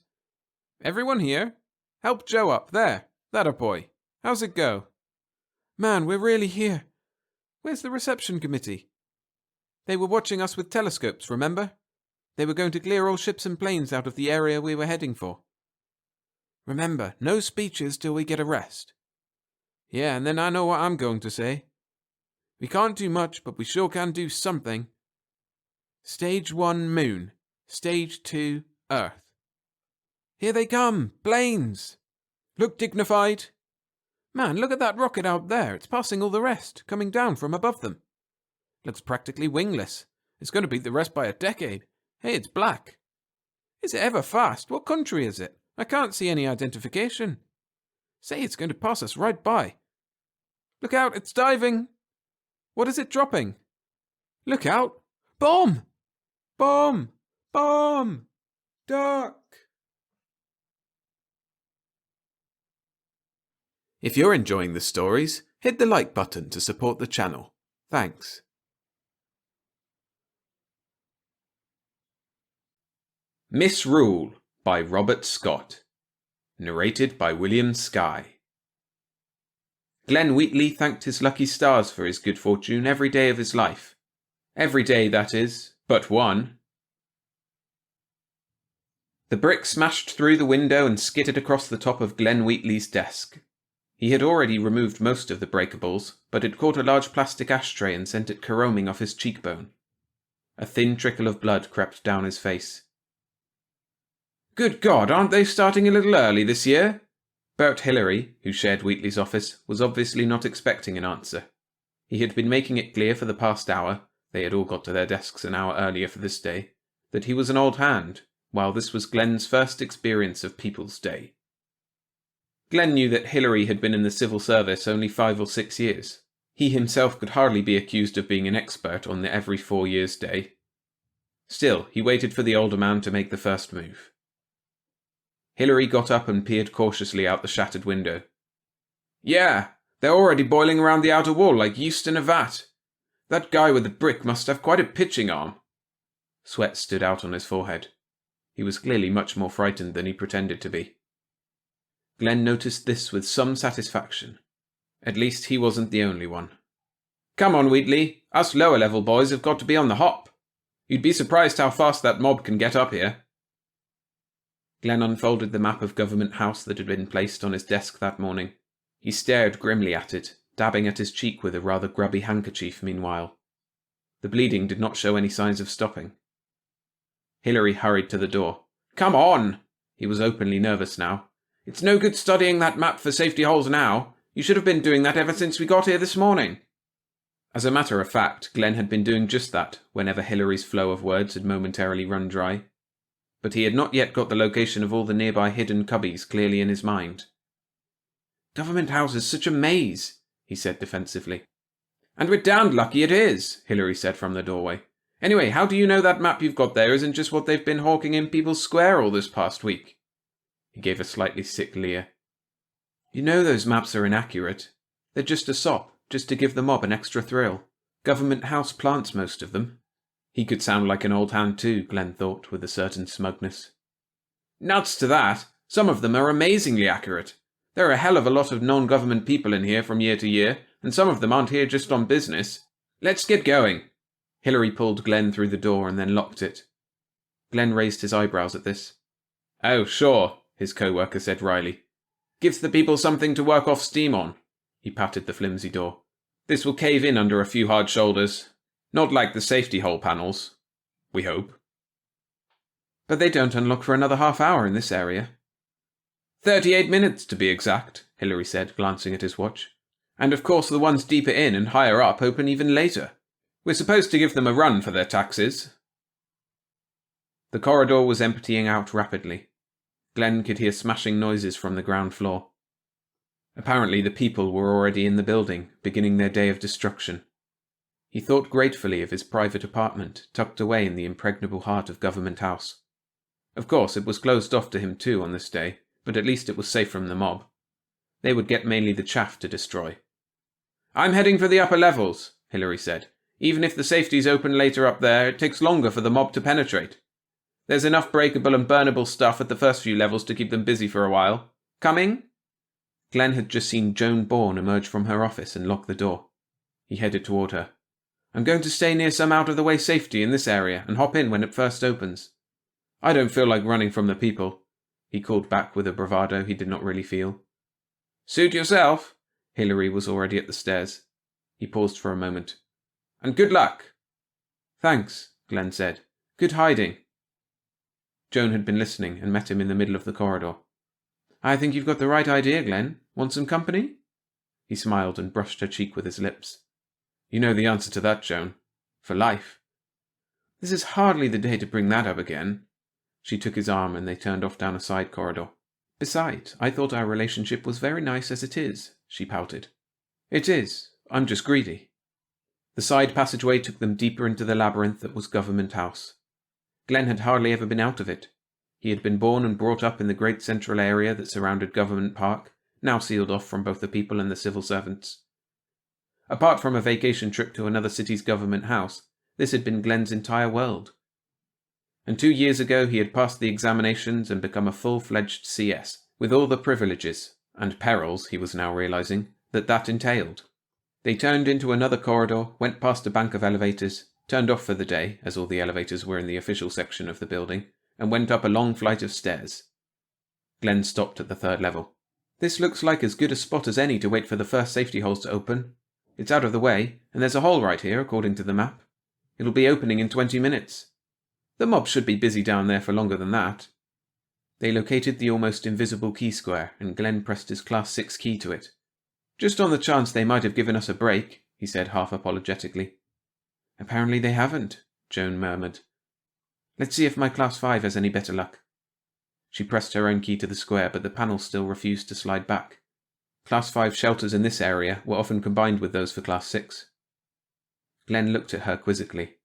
Everyone here? Help Joe up. There. That boy. How's it go? Man, we're really here. Where's the reception committee? They were watching us with telescopes, remember? They were going to clear all ships and planes out of the area we were heading for. Remember, no speeches till we get a rest. Yeah, and then I know what I'm going to say. We can't do much, but we sure can do something. Stage 1, Moon. Stage 2, Earth. Here they come! Planes! Look dignified. Man, look at that rocket out there. It's passing all the rest, coming down from above them. Looks practically wingless. It's going to beat the rest by a decade. Hey, it's black. Is it ever fast? What country is it? I can't see any identification. Say, it's going to pass us right by. Look out, it's diving. What is it dropping? Look out. Bomb! Bomb! Bomb! Duck! If you're enjoying the stories, hit the like button to support the channel. Thanks. Misrule by Robert Scott. Narrated by William Skye. Glenn Wheatley thanked his lucky stars for his good fortune every day of his life. Every day, that is, but one. The brick smashed through the window and skidded across the top of Glenn Wheatley's desk. He had already removed most of the breakables, but it caught a large plastic ashtray and sent it caroming off his cheekbone. A thin trickle of blood crept down his face. Good God, aren't they starting a little early this year? Bert Hillary, who shared Wheatley's office, was obviously not expecting an answer. He had been making it clear for the past hour, they had all got to their desks an hour earlier for this day, that he was an old hand, while this was Glenn's first experience of People's Day. Glenn knew that Hillary had been in the civil service only 5 or 6 years. He himself could hardly be accused of being an expert on the every 4 years day. Still, he waited for the older man to make the first move. Hillary got up and peered cautiously out the shattered window. Yeah, they're already boiling around the outer wall like yeast in a vat. That guy with the brick must have quite a pitching arm. Sweat stood out on his forehead. He was clearly much more frightened than he pretended to be. Glenn noticed this with some satisfaction. At least he wasn't the only one. "Come on, Wheatley. Us lower-level boys have got to be on the hop. You'd be surprised how fast that mob can get up here." Glenn unfolded the map of Government House that had been placed on his desk that morning. He stared grimly at it, dabbing at his cheek with a rather grubby handkerchief meanwhile. The bleeding did not show any signs of stopping. Hilary hurried to the door. "Come on!" He was openly nervous now. "It's no good studying that map for safety holes now. You should have been doing that ever since we got here this morning." As a matter of fact, Glenn had been doing just that whenever Hilary's flow of words had momentarily run dry. But he had not yet got the location of all the nearby hidden cubbies clearly in his mind. "Government House is such a maze," he said defensively. "And we're damned lucky it is," Hilary said from the doorway. "Anyway, how do you know that map you've got there isn't just what they've been hawking in People's Square all this past week?" He gave a slightly sick leer. "You know those maps are inaccurate. They're just a sop, just to give the mob an extra thrill. Government House plants most of them." He could sound like an old hand too, Glenn thought, with a certain smugness. "Nuts to that. Some of them are amazingly accurate. There are a hell of a lot of non-government people in here from year to year, and some of them aren't here just on business. Let's get going." Hilary pulled Glenn through the door and then locked it. Glenn raised his eyebrows at this. "Oh, sure," his co-worker said wryly. "Gives the people something to work off steam on." He patted the flimsy door. "This will cave in under a few hard shoulders. Not like the safety hole panels. We hope." "But they don't unlock for another half hour in this area." 38 minutes to be exact, Hilary said, glancing at his watch. "And of course the ones deeper in and higher up open even later. We're supposed to give them a run for their taxes." The corridor was emptying out rapidly. Glenn could hear smashing noises from the ground floor. Apparently the people were already in the building, beginning their day of destruction. He thought gratefully of his private apartment, tucked away in the impregnable heart of Government House. Of course, it was closed off to him too on this day, but at least it was safe from the mob. They would get mainly the chaff to destroy. "I'm heading for the upper levels," Hilary said. "Even if the safety's open later up there, it takes longer for the mob to penetrate. There's enough breakable and burnable stuff at the first few levels to keep them busy for a while. Coming?" Glenn had just seen Joan Bourne emerge from her office and lock the door. He headed toward her. "I'm going to stay near some out-of-the-way safety in this area and hop in when it first opens. I don't feel like running from the people," he called back with a bravado he did not really feel. "Suit yourself." Hilary was already at the stairs. He paused for a moment. "And good luck." "Thanks," Glenn said. "Good hiding." Joan had been listening and met him in the middle of the corridor. "I think you've got the right idea, Glenn. Want some company?" He smiled and brushed her cheek with his lips. "You know the answer to that, Joan. For life." "This is hardly the day to bring that up again." She took his arm and they turned off down a side corridor. "Besides, I thought our relationship was very nice as it is," she pouted. "It is. I'm just greedy." The side passageway took them deeper into the labyrinth that was Government House. Glenn had hardly ever been out of it. He had been born and brought up in the great central area that surrounded Government Park, now sealed off from both the people and the civil servants. Apart from a vacation trip to another city's government house, this had been Glenn's entire world. And 2 years ago he had passed the examinations and become a full-fledged CS, with all the privileges, and perils, he was now realizing, that entailed. They turned into another corridor, went past a bank of elevators, turned off for the day, as all the elevators were in the official section of the building, and went up a long flight of stairs. Glenn stopped at the 3rd level. "This looks like as good a spot as any to wait for the first safety holes to open. It's out of the way, and there's a hole right here, according to the map. It'll be opening in 20 minutes. The mob should be busy down there for longer than that." They located the almost invisible key square, and Glenn pressed his Class 6 key to it. "Just on the chance they might have given us a break," he said half apologetically. "Apparently they haven't," Joan murmured. "Let's see if my Class 5 has any better luck." She pressed her own key to the square, but the panel still refused to slide back. Class 5 shelters in this area were often combined with those for Class 6. Glenn looked at her quizzically.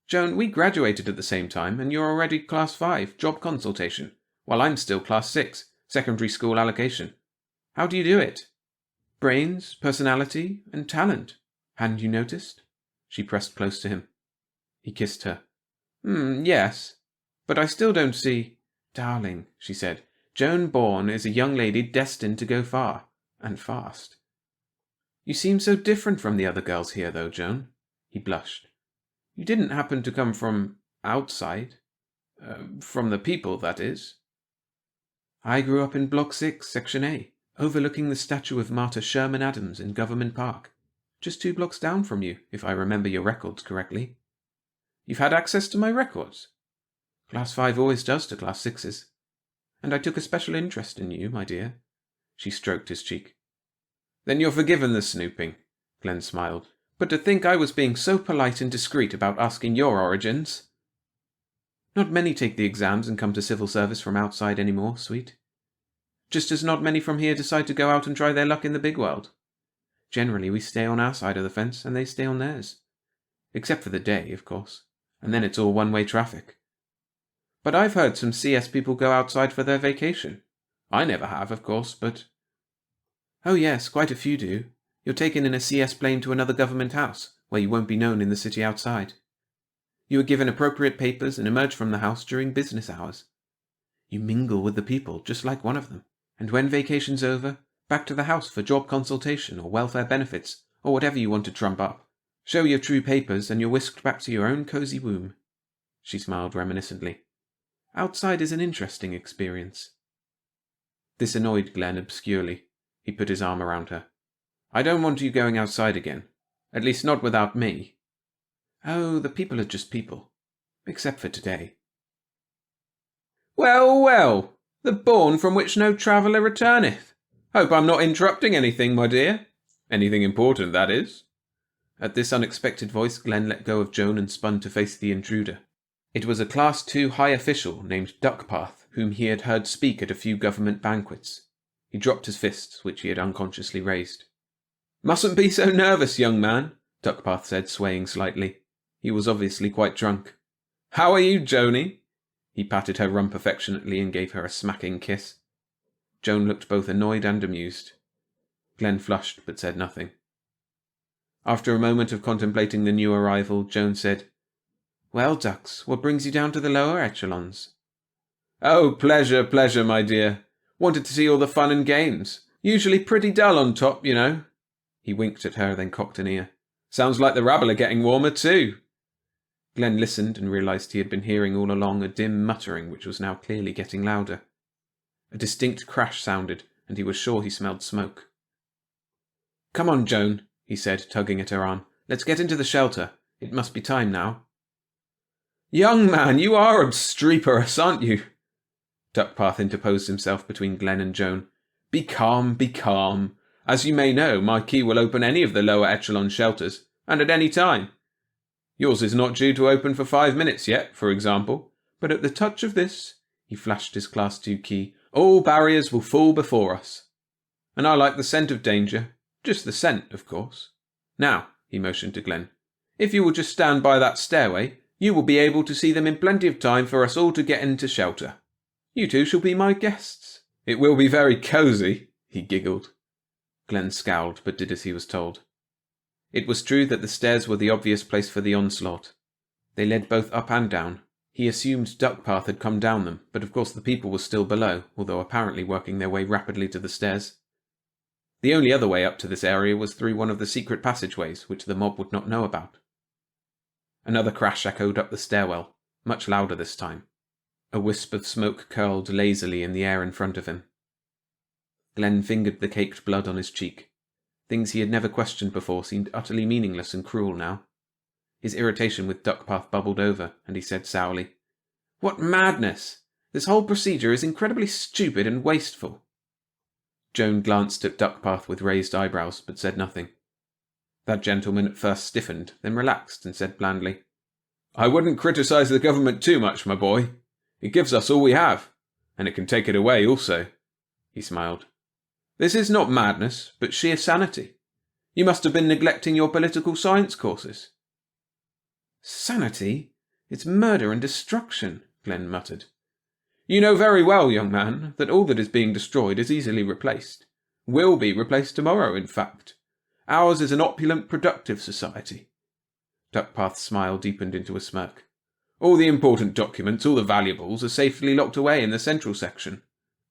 "Joan, we graduated at the same time, and you're already Class 5, job consultation, while I'm still Class 6, secondary school allocation. How do you do it?" "Brains, personality, and talent. Hadn't you noticed?" She pressed close to him. He kissed her. Yes. But I still don't see—" "Darling," she said, "Joan Bourne is a young lady destined to go far. And fast." You seem so different from the other girls here, though, Joan. He blushed. You didn't happen to come from outside? From the people, that is. I grew up in Block 6, Section A, overlooking the statue of Martyr Sherman Adams in Government Park. Just 2 blocks down from you, if I remember your records correctly. You've had access to my records? Class 5 always does to Class 6s. And I took a special interest in you, my dear. She stroked his cheek. Then you're forgiven the snooping, Glenn smiled. But to think I was being so polite and discreet about asking your origins. Not many take the exams and come to civil service from outside anymore, sweet. Just as not many from here decide to go out and try their luck in the big world. Generally, we stay on our side of the fence and they stay on theirs. Except for the day, of course. And then it's all one-way traffic. But I've heard some CS people go outside for their vacation. I never have, of course, but... Oh yes, quite a few do. You're taken in a CS plane to another government house, where you won't be known in the city outside. You are given appropriate papers and emerge from the house during business hours. You mingle with the people, just like one of them. And when vacation's over, back to the house for job consultation or welfare benefits, or whatever you want to trump up. Show your true papers and you're whisked back to your own cosy womb. She smiled reminiscently. Outside is an interesting experience. This annoyed Glenn obscurely. He put his arm around her. I don't want you going outside again. At least not without me. Oh, the people are just people. Except for today. Well, well, the bourne from which no traveller returneth. Hope I'm not interrupting anything, my dear. Anything important, that is. At this unexpected voice, Glenn let go of Joan and spun to face the intruder. It was a Class 2 high official named Duckpath, whom he had heard speak at a few government banquets. He dropped his fists, which he had unconsciously raised. Mustn't be so nervous, young man, Duckpath said, swaying slightly. He was obviously quite drunk. How are you, Joni? He patted her rump affectionately and gave her a smacking kiss. Joan looked both annoyed and amused. Glenn flushed, but said nothing. After a moment of contemplating the new arrival, Joan said, Well, Dux, what brings you down to the lower echelons? Oh, pleasure, my dear. Wanted to see all the fun and games. Usually pretty dull on top, you know. He winked at her, then cocked an ear. Sounds like the rabble are getting warmer too. Glenn listened and realised he had been hearing all along a dim muttering which was now clearly getting louder. A distinct crash sounded, and he was sure he smelled smoke. Come on, Joan, he said, tugging at her arm. Let's get into the shelter. It must be time now. Young man, you are obstreperous, aren't you? Duckpath interposed himself between Glenn and Joan. Be calm, be calm. As you may know, my key will open any of the lower echelon shelters, and at any time. Yours is not due to open for 5 minutes yet, for example, but at the touch of this, he flashed his Class 2 key, all barriers will fall before us. And I like the scent of danger. Just the scent, of course. Now, he motioned to Glenn, if you will just stand by that stairway, you will be able to see them in plenty of time for us all to get into shelter. You two shall be my guests. It will be very cosy, he giggled. Glenn scowled, but did as he was told. It was true that the stairs were the obvious place for the onslaught. They led both up and down. He assumed Duckpath had come down them, but of course the people were still below, although apparently working their way rapidly to the stairs. The only other way up to this area was through one of the secret passageways, which the mob would not know about. Another crash echoed up the stairwell, much louder this time. A wisp of smoke curled lazily in the air in front of him. Glenn fingered the caked blood on his cheek. Things he had never questioned before seemed utterly meaningless and cruel now. His irritation with Duckpath bubbled over, and he said sourly, What madness! This whole procedure is incredibly stupid and wasteful. Joan glanced at Duckpath with raised eyebrows, but said nothing. That gentleman at first stiffened, then relaxed and said blandly, I wouldn't criticize the government too much, my boy. It gives us all we have, and it can take it away also. He smiled. This is not madness, but sheer sanity. You must have been neglecting your political science courses. Sanity? It's murder and destruction, Glenn muttered. You know very well, young man, that all that is being destroyed is easily replaced. Will be replaced tomorrow, in fact. Ours is an opulent, productive society. Duckpath's smile deepened into a smirk. All the important documents, all the valuables, are safely locked away in the central section.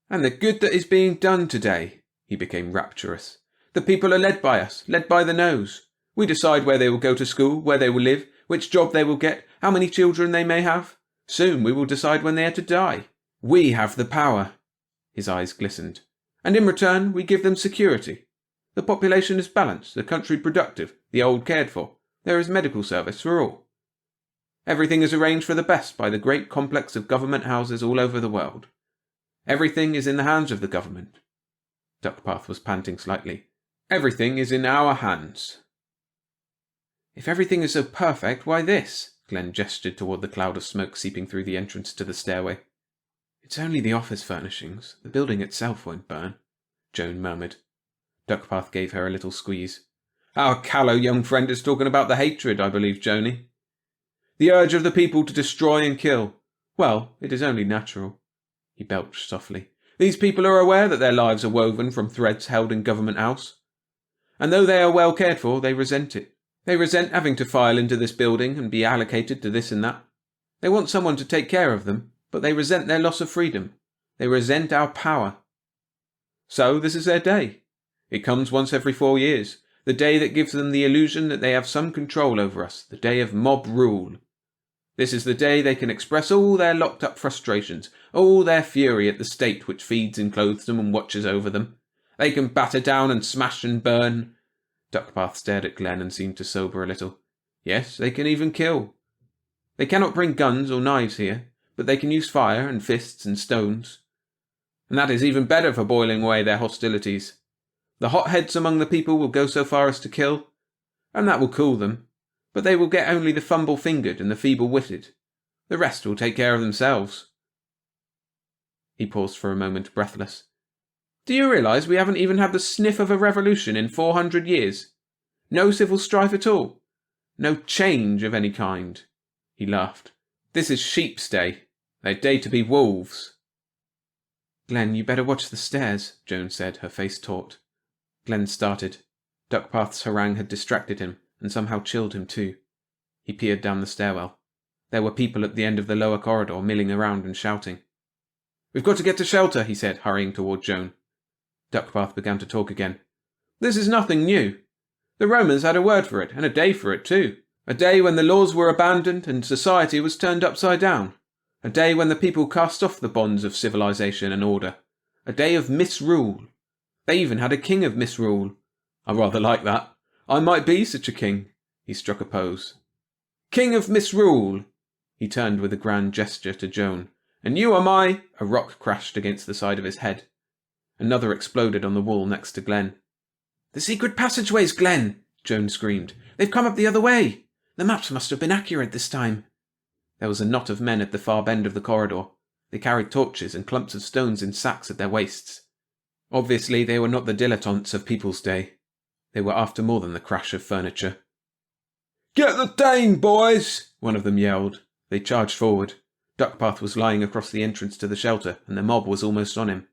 And the good that is being done today, he became rapturous. The people are led by us, led by the nose. We decide where they will go to school, where they will live, which job they will get, how many children they may have. Soon we will decide when they are to die. We have the power." His eyes glistened. "And in return we give them security. The population is balanced, the country productive, the old cared for. There is medical service for all. Everything is arranged for the best by the great complex of government houses all over the world. Everything is in the hands of the government." Duckpath was panting slightly. "Everything is in our hands." "If everything is so perfect, why this?" Glenn gestured toward the cloud of smoke seeping through the entrance to the stairway. "It's only the office furnishings. The building itself won't burn," Joan murmured. Duckpath gave her a little squeeze. "Our callow young friend is talking about the hatred, I believe, Joni. The urge of the people to destroy and kill. Well, it is only natural." He belched softly. "These people are aware that their lives are woven from threads held in Government House. And though they are well cared for, they resent it. They resent having to file into this building and be allocated to this and that. They want someone to take care of them, but they resent their loss of freedom. They resent our power. So this is their day. It comes once every 4 years, the day that gives them the illusion that they have some control over us, the day of mob rule. This is the day they can express all their locked-up frustrations, all their fury at the state which feeds and clothes them and watches over them. They can batter down and smash and burn." Duckpath stared at Glenn and seemed to sober a little. "Yes, they can even kill. They cannot bring guns or knives here, but they can use fire and fists and stones. And that is even better for boiling away their hostilities. The hotheads among the people will go so far as to kill, and that will cool them, but they will get only the fumble-fingered and the feeble-witted. The rest will take care of themselves." He paused for a moment, breathless. "Do you realize we haven't even had the sniff of a revolution in 400 years? No civil strife at all? No change of any kind?" He laughed. "This is sheep's day. Their day to be wolves." "Glenn, you better watch the stairs," Joan said, her face taut. Glenn started. Duckpath's harangue had distracted him, and somehow chilled him too. He peered down the stairwell. There were people at the end of the lower corridor milling around and shouting. "We've got to get to shelter," he said, hurrying toward Joan. Duckpath began to talk again. "This is nothing new. The Romans had a word for it, and a day for it too. A day when the laws were abandoned and society was turned upside down. A day when the people cast off the bonds of civilization and order. A day of misrule. They even had a king of misrule. I rather like that. I might be such a king." He struck a pose. "King of misrule!" He turned with a grand gesture to Joan. "And you are my—" A rock crashed against the side of his head. Another exploded on the wall next to Glenn. "The secret passageways, Glenn!" Joan screamed. "They've come up the other way! The maps must have been accurate this time." There was a knot of men at the far bend of the corridor. They carried torches and clumps of stones in sacks at their waists. Obviously they were not the dilettantes of People's Day. They were after more than the crash of furniture. "Get the Dane, boys!" one of them yelled. They charged forward. Duckpath was lying across the entrance to the shelter, and the mob was almost on him.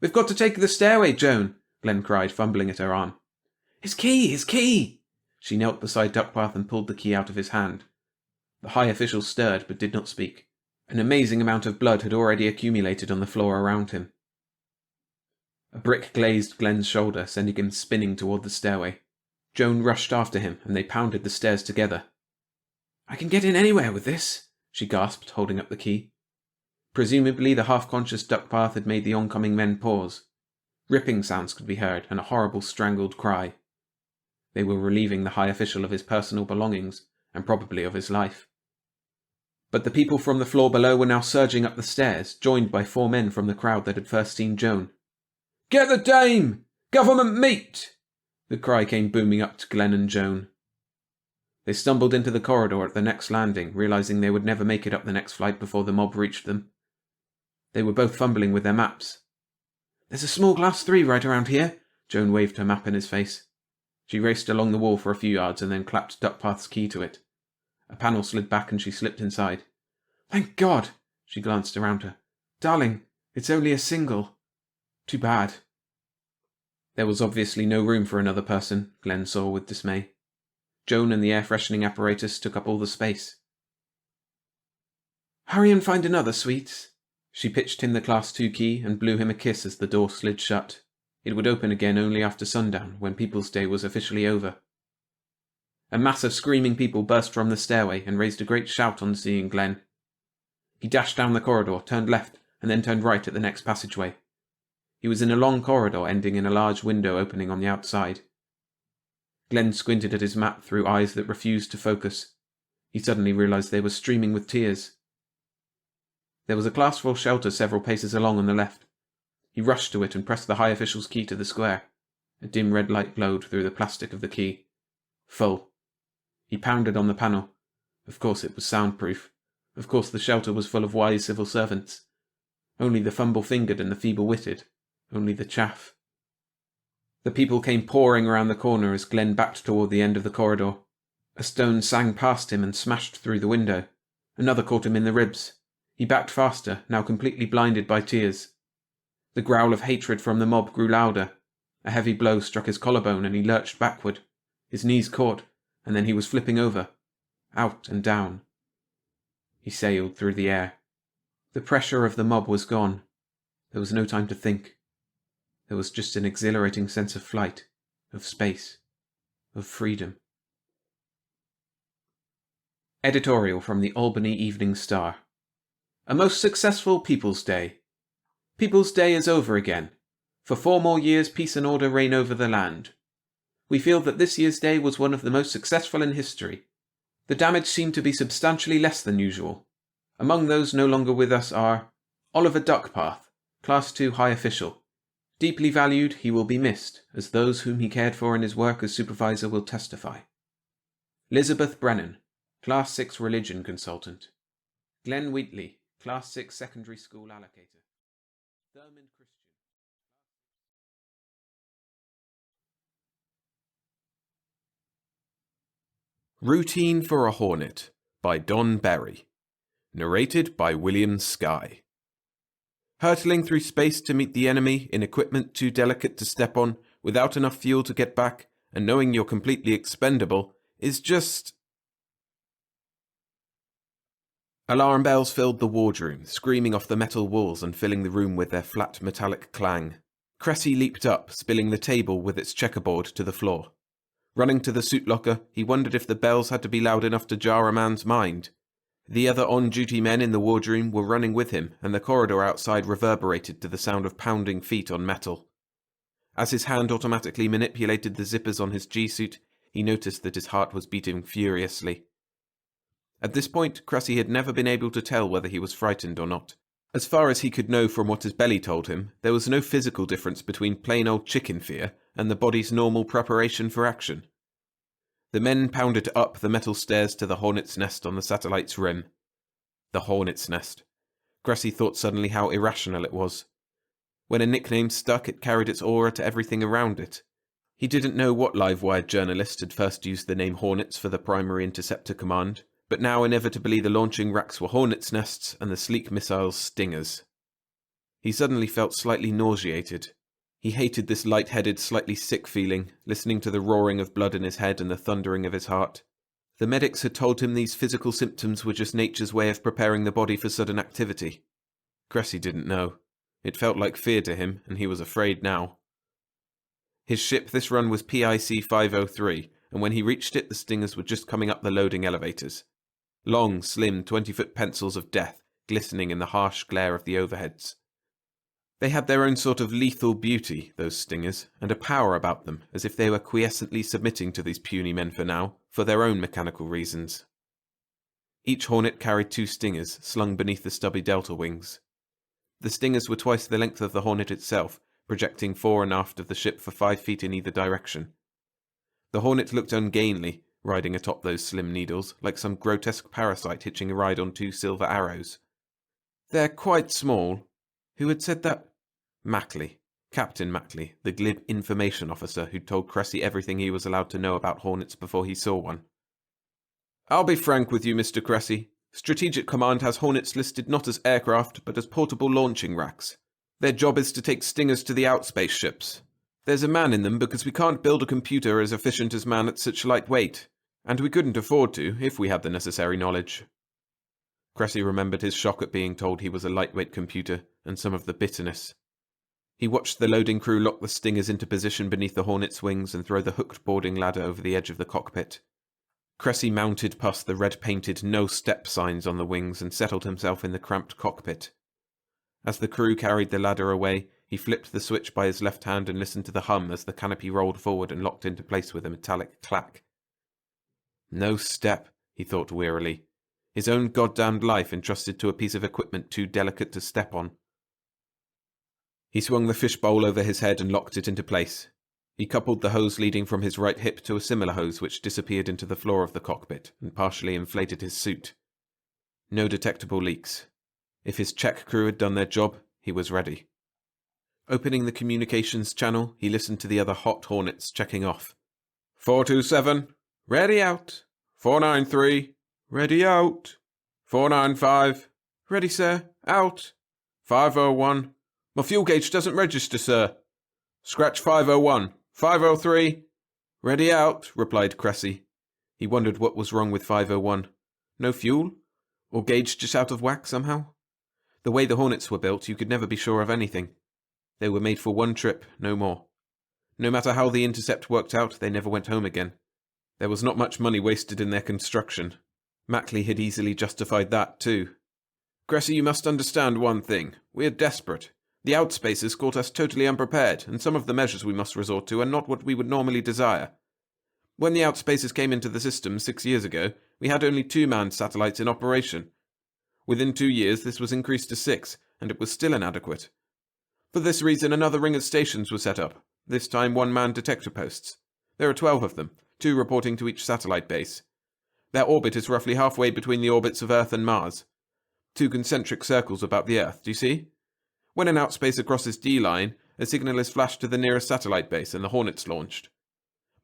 "We've got to take the stairway, Joan," Glenn cried, fumbling at her arm. His key! His key!" She knelt beside Duckpath and pulled the key out of his hand. The high official stirred, but did not speak. An amazing amount of blood had already accumulated on the floor around him. A brick glazed Glenn's shoulder, sending him spinning toward the stairway. Joan rushed after him, and they pounded the stairs together. "I can get in anywhere with this," she gasped, holding up the key. Presumably the half-conscious Duckpath had made the oncoming men pause. Ripping sounds could be heard, and a horrible strangled cry. They were relieving the high official of his personal belongings, and probably of his life. But the people from the floor below were now surging up the stairs, joined by 4 men from the crowd that had first seen Joan. "Get the dame! Government meet!" The cry came booming up to Glenn and Joan. They stumbled into the corridor at the next landing, realizing they would never make it up the next flight before the mob reached them. They were both fumbling with their maps. "There's a small glass 3 right around here," Joan waved her map in his face. She raced along the wall for a few yards and then clapped Duckpath's key to it. A panel slid back and she slipped inside. "Thank God!" She glanced around her. "Darling, it's only a single. Too bad." There was obviously no room for another person, Glenn saw with dismay. Joan and the air-freshening apparatus took up all the space. "Hurry and find another, sweets." She pitched him the Class 2 key and blew him a kiss as the door slid shut. It would open again only after sundown, when People's Day was officially over. A mass of screaming people burst from the stairway and raised a great shout on seeing Glenn. He dashed down the corridor, turned left, and then turned right at the next passageway. He was in a long corridor ending in a large window opening on the outside. Glenn squinted at his map through eyes that refused to focus. He suddenly realized they were streaming with tears. There was a class 4 shelter several paces along on the left. He rushed to it and pressed the high official's key to the square. A dim red light glowed through the plastic of the key. Full. He pounded on the panel. Of course it was soundproof. Of course the shelter was full of wise civil servants. Only the fumble-fingered and the feeble-witted. Only the chaff. The people came pouring around the corner as Glenn backed toward the end of the corridor. A stone sang past him and smashed through the window. Another caught him in the ribs. He backed faster, now completely blinded by tears. The growl of hatred from the mob grew louder. A heavy blow struck his collarbone and he lurched backward. His knees caught, and then he was flipping over. Out and down. He sailed through the air. The pressure of the mob was gone. There was no time to think. There was just an exhilarating sense of flight, of space, of freedom. Editorial from the Albany Evening Star. A most successful People's Day. People's Day is over again. For 4 more years peace and order reign over the land. We feel that this year's day was one of the most successful in history. The damage seemed to be substantially less than usual. Among those no longer with us are Oliver Duckpath, Class 2 High Official. Deeply valued, he will be missed, as those whom he cared for in his work as supervisor will testify. Elizabeth Brennan, Class 6 Religion Consultant. Glenn Wheatley, Class 6 Secondary School Allocator. Thurman Christian. Routine for a Hornet by Don Berry. Narrated by William Skye. Hurtling through space to meet the enemy in equipment too delicate to step on, without enough fuel to get back, and knowing you're completely expendable, is just... Alarm bells filled the wardroom, screaming off the metal walls and filling the room with their flat metallic clang. Cressy leaped up, spilling the table with its checkerboard to the floor. Running to the suit locker, he wondered if the bells had to be loud enough to jar a man's mind. The other on-duty men in the wardroom were running with him, and the corridor outside reverberated to the sound of pounding feet on metal. As his hand automatically manipulated the zippers on his G-suit, he noticed that his heart was beating furiously. At this point, Cressy had never been able to tell whether he was frightened or not. As far as he could know from what his belly told him, there was no physical difference between plain old chicken fear and the body's normal preparation for action. The men pounded up the metal stairs to the Hornet's nest on the satellite's rim. The Hornet's nest. Cressy thought suddenly how irrational it was. When a nickname stuck, it carried its aura to everything around it. He didn't know what live-wired journalist had first used the name Hornets for the primary interceptor command, but now inevitably the launching racks were Hornet's nests and the sleek missiles stingers. He suddenly felt slightly nauseated. He hated this light-headed, slightly sick feeling, listening to the roaring of blood in his head and the thundering of his heart. The medics had told him these physical symptoms were just nature's way of preparing the body for sudden activity. Cressy didn't know. It felt like fear to him, and he was afraid now. His ship this run was PIC 503, and when he reached it the stingers were just coming up the loading elevators. Long, slim, 20-foot pencils of death, glistening in the harsh glare of the overheads. They had their own sort of lethal beauty, those stingers, and a power about them, as if they were quiescently submitting to these puny men for now, for their own mechanical reasons. Each Hornet carried 2 stingers, slung beneath the stubby delta wings. The stingers were twice the length of the Hornet itself, projecting fore and aft of the ship for 5 feet in either direction. The Hornet looked ungainly, riding atop those slim needles, like some grotesque parasite hitching a ride on 2 silver arrows. "They're quite small." Who had said that? Mackley. Captain Mackley, the glib information officer who'd told Cressy everything he was allowed to know about Hornets before he saw one. "I'll be frank with you, Mr. Cressy. Strategic Command has Hornets listed not as aircraft, but as portable launching racks. Their job is to take stingers to the outspace ships. There's a man in them because we can't build a computer as efficient as man at such light weight, and we couldn't afford to if we had the necessary knowledge." Cressy remembered his shock at being told he was a lightweight computer, and some of the bitterness. He watched the loading crew lock the stingers into position beneath the Hornet's wings and throw the hooked boarding ladder over the edge of the cockpit. Cressy mounted past the red-painted no-step signs on the wings and settled himself in the cramped cockpit. As the crew carried the ladder away, he flipped the switch by his left hand and listened to the hum as the canopy rolled forward and locked into place with a metallic clack. No step, he thought wearily. His own goddamned life entrusted to a piece of equipment too delicate to step on. He swung the fishbowl over his head and locked it into place. He coupled the hose leading from his right hip to a similar hose which disappeared into the floor of the cockpit and partially inflated his suit. No detectable leaks. If his check crew had done their job, he was ready. Opening the communications channel, he listened to the other hot Hornets checking off. 427, ready out. 493, ready out. 495, ready sir, out. 501, my fuel gauge doesn't register, sir. Scratch 501, 503, ready out, replied Cressy. He wondered what was wrong with 501. No fuel? Or gauge just out of whack somehow? The way the Hornets were built, you could never be sure of anything. They were made for one trip, no more. No matter how the intercept worked out, they never went home again. There was not much money wasted in their construction. Mackley had easily justified that, too. Cressy, you must understand one thing. We're desperate. The outspaces caught us totally unprepared, and some of the measures we must resort to are not what we would normally desire. When the outspaces came into the system 6 years ago, we had only 2 manned satellites in operation. Within 2 years, this was increased to 6, and it was still inadequate. For this reason, another ring of stations was set up, this time 1-man detector posts. There are 12 of them, 2 reporting to each satellite base. Their orbit is roughly halfway between the orbits of Earth and Mars. 2 concentric circles about the Earth, do you see? When an outspacer crosses D-line, a signal is flashed to the nearest satellite base and the Hornet's launched.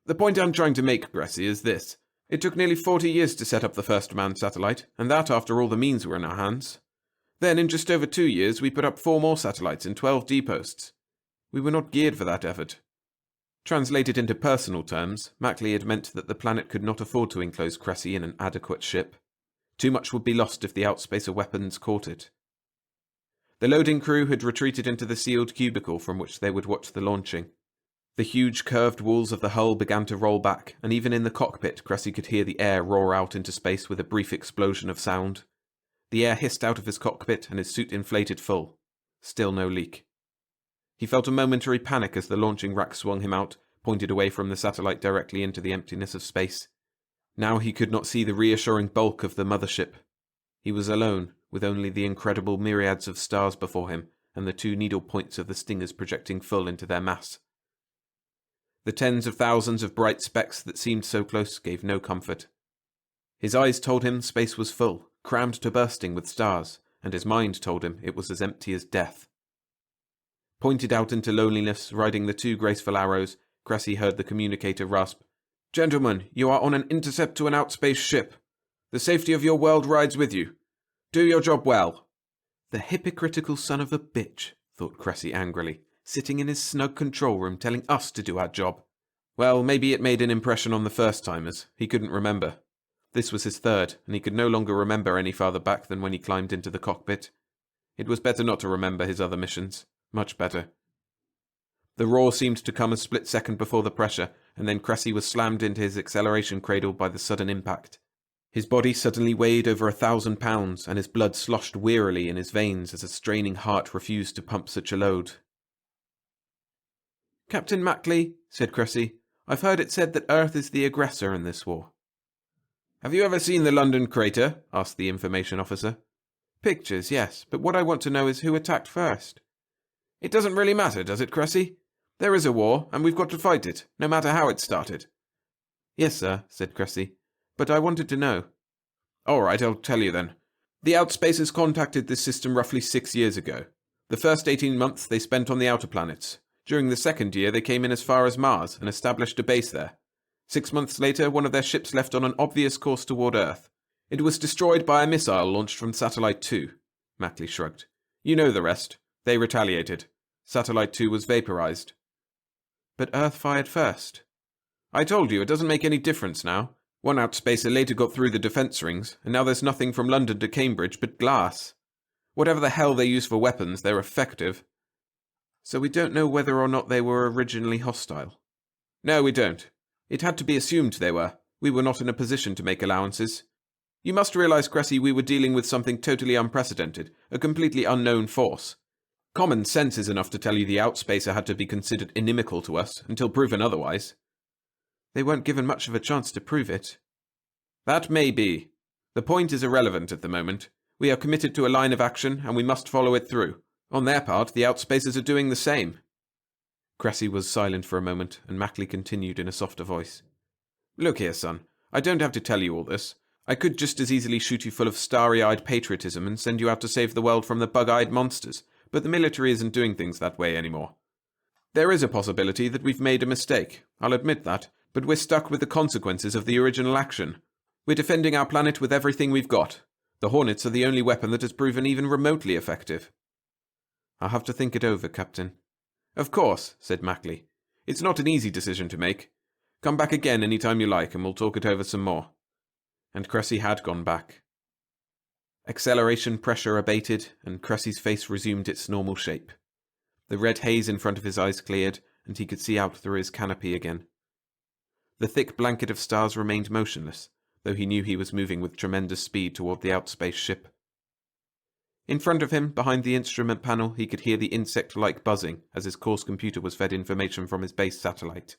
The point I'm trying to make, Cressy, is this. It took nearly 40 years to set up the first manned satellite, and that after all the means were in our hands. Then, in just over 2 years, we put up 4 more satellites and 12 D-posts. We were not geared for that effort. Translated into personal terms, Mackley had meant that the planet could not afford to enclose Cressy in an adequate ship. Too much would be lost if the outspacer weapons caught it. The loading crew had retreated into the sealed cubicle from which they would watch the launching. The huge curved walls of the hull began to roll back, and even in the cockpit Cressy could hear the air roar out into space with a brief explosion of sound. The air hissed out of his cockpit and his suit inflated full. Still no leak. He felt a momentary panic as the launching rack swung him out, pointed away from the satellite directly into the emptiness of space. Now he could not see the reassuring bulk of the mothership. He was alone, with only the incredible myriads of stars before him and the 2 needle points of the stingers projecting full into their mass. The tens of thousands of bright specks that seemed so close gave no comfort. His eyes told him space was full, crammed to bursting with stars, and his mind told him it was as empty as death. Pointed out into loneliness, riding the 2 graceful arrows, Cressy heard the communicator rasp, "Gentlemen, you are on an intercept to an outspace ship. The safety of your world rides with you. Do your job well." The hypocritical son of a bitch, thought Cressy angrily, sitting in his snug control room telling us to do our job. Well, maybe it made an impression on the first-timers. He couldn't remember. This was his 3rd, and he could no longer remember any farther back than when he climbed into the cockpit. It was better not to remember his other missions. Much better. The roar seemed to come a split second before the pressure, and then Cressy was slammed into his acceleration cradle by the sudden impact. His body suddenly weighed over 1,000 pounds, and his blood sloshed wearily in his veins as a straining heart refused to pump such a load. "Captain Mackley," said Cressy, "I've heard it said that Earth is the aggressor in this war." "Have you ever seen the London crater?" asked the information officer. "Pictures, yes, but what I want to know is who attacked first." "It doesn't really matter, does it, Cressy? There is a war, and we've got to fight it, no matter how it started." "Yes, sir," said Cressy, "but I wanted to know." "All right, I'll tell you then. The outspacers contacted this system roughly 6 years ago. The first 18 months they spent on the outer planets. During the second year, they came in as far as Mars and established a base there. 6 months later, one of their ships left on an obvious course toward Earth. It was destroyed by a missile launched from Satellite 2. Mackley shrugged. "You know the rest. They retaliated. Satellite 2 was vaporized." "But Earth fired first." "I told you, it doesn't make any difference now. One outspacer later got through the defense rings, and now there's nothing from London to Cambridge but glass. Whatever the hell they use for weapons, they're effective." So we don't know whether or not they were originally hostile? No, we don't. It had to be assumed they were. We were not in a position to make allowances. You must realize, Cressy, we were dealing with something totally unprecedented, a completely unknown force. Common sense is enough to tell you the outspacer had to be considered inimical to us, until proven otherwise. They weren't given much of a chance to prove it. That may be. The point is irrelevant at the moment. We are committed to a line of action, and we must follow it through. On their part, the outspacers are doing the same. Cressy was silent for a moment, and Mackley continued in a softer voice. Look here, son. I don't have to tell you all this. I could just as easily shoot you full of starry-eyed patriotism and send you out to save the world from the bug-eyed monsters, but the military isn't doing things that way anymore. There is a possibility that we've made a mistake, I'll admit that, but we're stuck with the consequences of the original action. We're defending our planet with everything we've got. The Hornets are the only weapon that has proven even remotely effective. I'll have to think it over, Captain. Of course, said Mackley. It's not an easy decision to make. Come back again any time you like and we'll talk it over some more. And Cressy had gone back. Acceleration pressure abated and Cressy's face resumed its normal shape. The red haze in front of his eyes cleared and he could see out through his canopy again. The thick blanket of stars remained motionless, though he knew he was moving with tremendous speed toward the outspace ship. In front of him, behind the instrument panel, he could hear the insect-like buzzing as his course computer was fed information from his base satellite.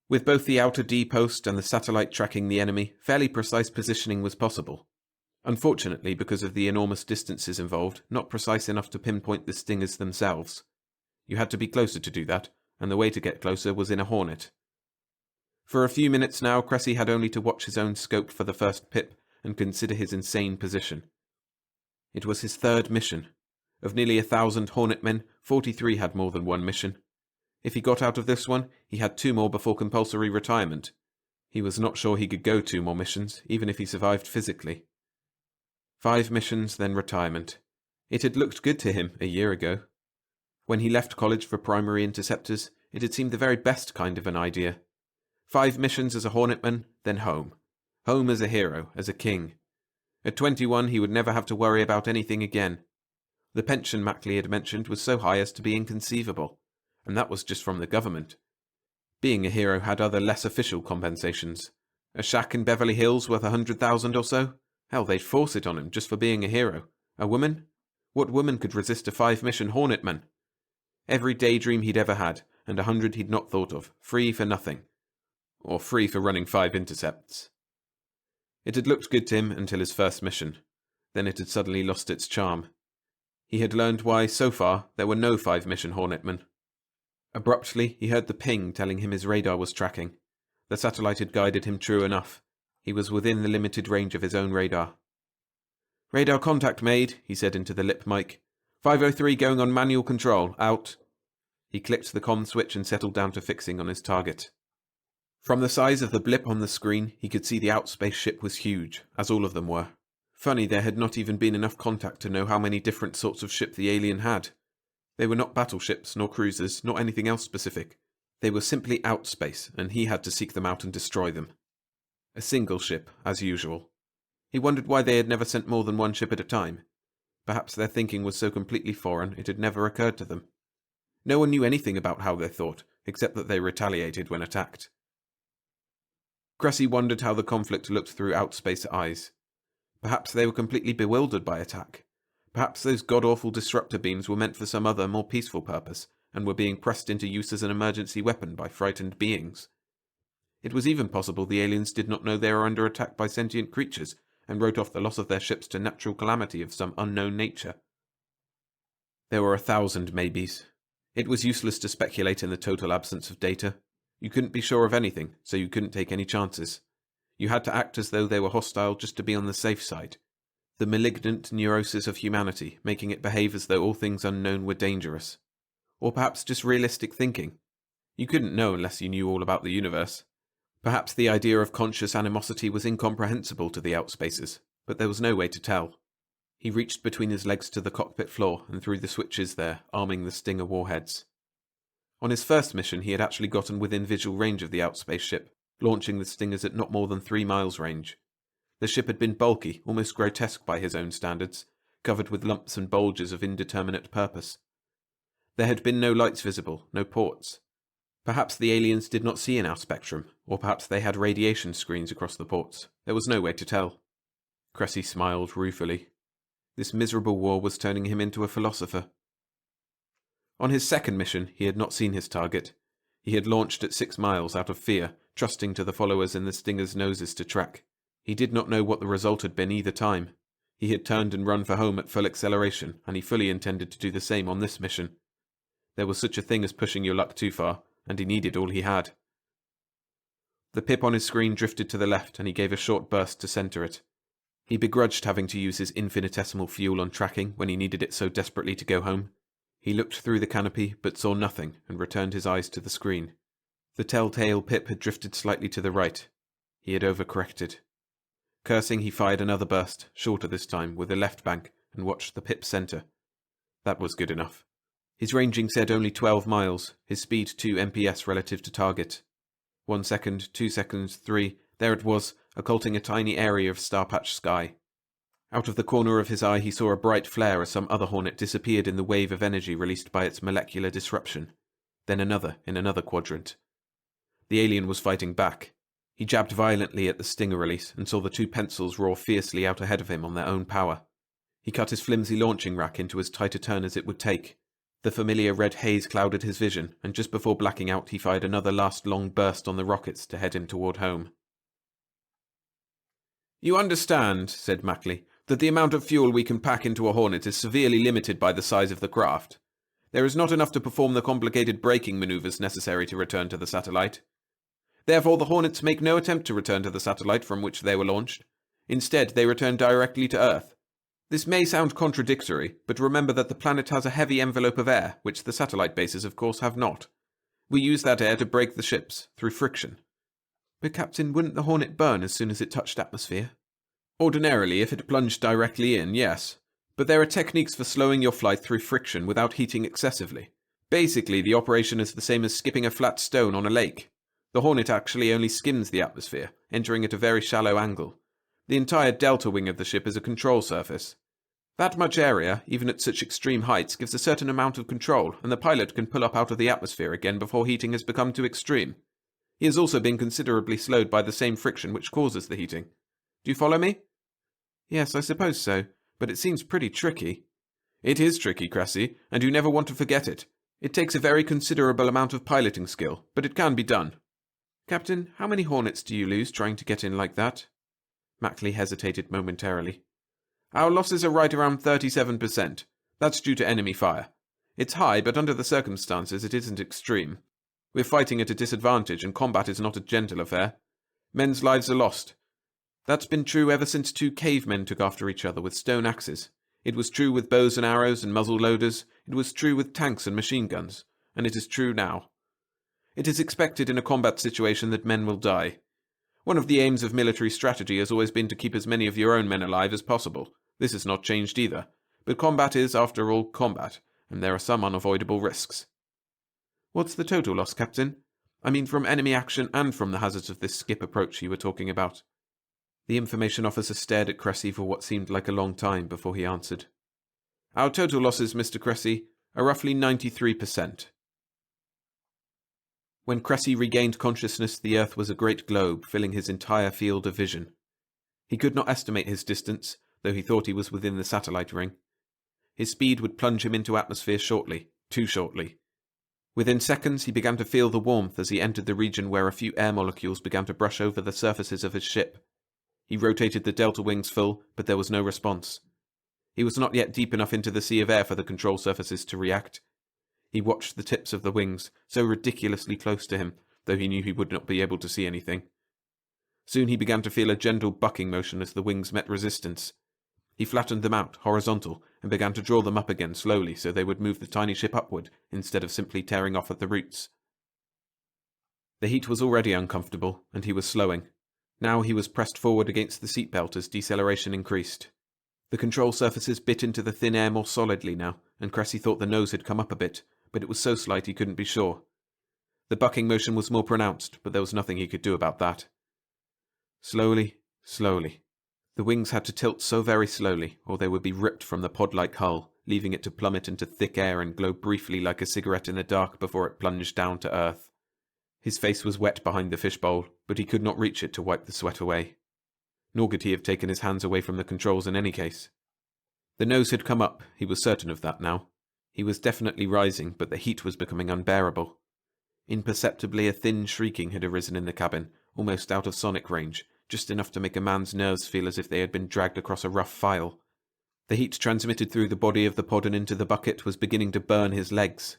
With both the outer D-post and the satellite tracking the enemy, fairly precise positioning was possible. Unfortunately, because of the enormous distances involved, not precise enough to pinpoint the stingers themselves. You had to be closer to do that, and the way to get closer was in a Hornet. For a few minutes now, Cressy had only to watch his own scope for the first pip and consider his insane position. It was his third mission. Of nearly 1,000 Hornet men, 43 had more than one mission. If he got out of this one, he had 2 more before compulsory retirement. He was not sure he could go 2 more missions, even if he survived physically. 5 missions, then retirement. It had looked good to him a year ago. When he left college for primary interceptors, it had seemed the very best kind of an idea. 5 missions as a Hornetman, then home. Home as a hero, as a king. At 21, he would never have to worry about anything again. The pension Mackley had mentioned was so high as to be inconceivable, and that was just from the government. Being a hero had other less official compensations. A shack in Beverly Hills worth 100,000 or so? Hell, they'd force it on him just for being a hero. A woman? What woman could resist a 5-mission Hornetman? Every daydream he'd ever had, and 100 he'd not thought of, free for nothing. Or free for running 5 intercepts. It had looked good to him until his first mission. Then it had suddenly lost its charm. He had learned why, so far, there were no 5-mission Hornetmen. Abruptly, he heard the ping telling him his radar was tracking. The satellite had guided him true enough. He was within the limited range of his own radar. "Radar contact made," he said into the lip mic. 503 going on manual control, out. He clicked the comm switch and settled down to fixing on his target. From the size of the blip on the screen, he could see the outspace ship was huge, as all of them were. Funny there had not even been enough contact to know how many different sorts of ship the alien had. They were not battleships, nor cruisers, nor anything else specific. They were simply outspace, and he had to seek them out and destroy them. A single ship, as usual. He wondered why they had never sent more than one ship at a time. Perhaps their thinking was so completely foreign it had never occurred to them. No one knew anything about how they thought, except that they retaliated when attacked. Cressy wondered how the conflict looked through outspace eyes. Perhaps they were completely bewildered by attack. Perhaps those god-awful disruptor beams were meant for some other, more peaceful purpose, and were being pressed into use as an emergency weapon by frightened beings. It was even possible the aliens did not know they were under attack by sentient creatures, and wrote off the loss of their ships to natural calamity of some unknown nature. There were 1,000 maybes. It was useless to speculate in the total absence of data. You couldn't be sure of anything, so you couldn't take any chances. You had to act as though they were hostile just to be on the safe side. The malignant neurosis of humanity, making it behave as though all things unknown were dangerous. Or perhaps just realistic thinking. You couldn't know unless you knew all about the universe. Perhaps the idea of conscious animosity was incomprehensible to the outspacers, but there was no way to tell. He reached between his legs to the cockpit floor and threw the switches there, arming the Stinger warheads. On his first mission, he had actually gotten within visual range of the outspace ship, launching the Stingers at not more than 3 miles range. The ship had been bulky, almost grotesque by his own standards, covered with lumps and bulges of indeterminate purpose. There had been no lights visible, no ports. Perhaps the aliens did not see in our spectrum, or perhaps they had radiation screens across the ports. There was no way to tell. Cressy smiled ruefully. This miserable war was turning him into a philosopher. On his second mission, he had not seen his target. He had launched at 6 miles out of fear, trusting to the followers in the Stinger's noses to track. He did not know what the result had been either time. He had turned and run for home at full acceleration, and he fully intended to do the same on this mission. There was such a thing as pushing your luck too far, and he needed all he had. The pip on his screen drifted to the left, and he gave a short burst to center it. He begrudged having to use his infinitesimal fuel on tracking when he needed it so desperately to go home. He looked through the canopy, but saw nothing, and returned his eyes to the screen. The telltale pip had drifted slightly to the right. He had overcorrected. Cursing, he fired another burst, shorter this time, with a left bank, and watched the pip center. That was good enough. His ranging said only 12 miles, his speed 2 MPS relative to target. 1 second, 2 seconds, 3, there it was, occulting a tiny area of star-patched sky. Out of the corner of his eye he saw a bright flare as some other Hornet disappeared in the wave of energy released by its molecular disruption. Then another, in another quadrant. The alien was fighting back. He jabbed violently at the Stinger release and saw the 2 pencils roar fiercely out ahead of him on their own power. He cut his flimsy launching rack into as tight a turn as it would take. The familiar red haze clouded his vision, and just before blacking out he fired another last long burst on the rockets to head him toward home. "You understand," said Mackley, "that the amount of fuel we can pack into a Hornet is severely limited by the size of the craft. There is not enough to perform the complicated braking maneuvers necessary to return to the satellite. Therefore, the Hornets make no attempt to return to the satellite from which they were launched. Instead, they return directly to Earth. This may sound contradictory, but remember that the planet has a heavy envelope of air, which the satellite bases, of course, have not. We use that air to brake the ships, through friction." "But, Captain, wouldn't the Hornet burn as soon as it touched atmosphere?" "Ordinarily, if it plunged directly in, yes. But there are techniques for slowing your flight through friction without heating excessively. Basically, the operation is the same as skipping a flat stone on a lake. The Hornet actually only skims the atmosphere, entering at a very shallow angle. The entire delta wing of the ship is a control surface. That much area, even at such extreme heights, gives a certain amount of control, and the pilot can pull up out of the atmosphere again before heating has become too extreme. He has also been considerably slowed by the same friction which causes the heating. Do you follow me?" "Yes, I suppose so, but it seems pretty tricky." "It is tricky, Cressy, and you never want to forget it. It takes a very considerable amount of piloting skill, but it can be done." "Captain, how many Hornets do you lose trying to get in like that?" Mackley hesitated momentarily. "Our losses are right around 37%. That's due to enemy fire. It's high, but under the circumstances it isn't extreme. We're fighting at a disadvantage, and combat is not a gentle affair. Men's lives are lost. That's been true ever since 2 cavemen took after each other with stone axes. It was true with bows and arrows and muzzle loaders. It was true with tanks and machine guns. And it is true now. It is expected in a combat situation that men will die. One of the aims of military strategy has always been to keep as many of your own men alive as possible. This has not changed either. But combat is, after all, combat, and there are some unavoidable risks." "What's the total loss, Captain? I mean from enemy action and from the hazards of this skip approach you were talking about." The information officer stared at Cressy for what seemed like a long time before he answered. "Our total losses, Mr. Cressy, are roughly 93%. When Cressy regained consciousness, the Earth was a great globe, filling his entire field of vision. He could not estimate his distance, though he thought he was within the satellite ring. His speed would plunge him into atmosphere shortly, too shortly. Within seconds, he began to feel the warmth as he entered the region where a few air molecules began to brush over the surfaces of his ship. He rotated the delta wings full, but there was no response. He was not yet deep enough into the sea of air for the control surfaces to react. He watched the tips of the wings, so ridiculously close to him, though he knew he would not be able to see anything. Soon he began to feel a gentle bucking motion as the wings met resistance. He flattened them out, horizontal, and began to draw them up again slowly so they would move the tiny ship upward, instead of simply tearing off at the roots. The heat was already uncomfortable, and he was slowing. Now he was pressed forward against the seatbelt as deceleration increased. The control surfaces bit into the thin air more solidly now, and Cressy thought the nose had come up a bit, but it was so slight he couldn't be sure. The bucking motion was more pronounced, but there was nothing he could do about that. Slowly, slowly. The wings had to tilt so very slowly, or they would be ripped from the pod-like hull, leaving it to plummet into thick air and glow briefly like a cigarette in the dark before it plunged down to earth. His face was wet behind the fishbowl, but he could not reach it to wipe the sweat away. Nor could he have taken his hands away from the controls in any case. The nose had come up, he was certain of that now. He was definitely rising, but the heat was becoming unbearable. Imperceptibly a thin shrieking had arisen in the cabin, almost out of sonic range, just enough to make a man's nerves feel as if they had been dragged across a rough file. The heat transmitted through the body of the pod and into the bucket was beginning to burn his legs.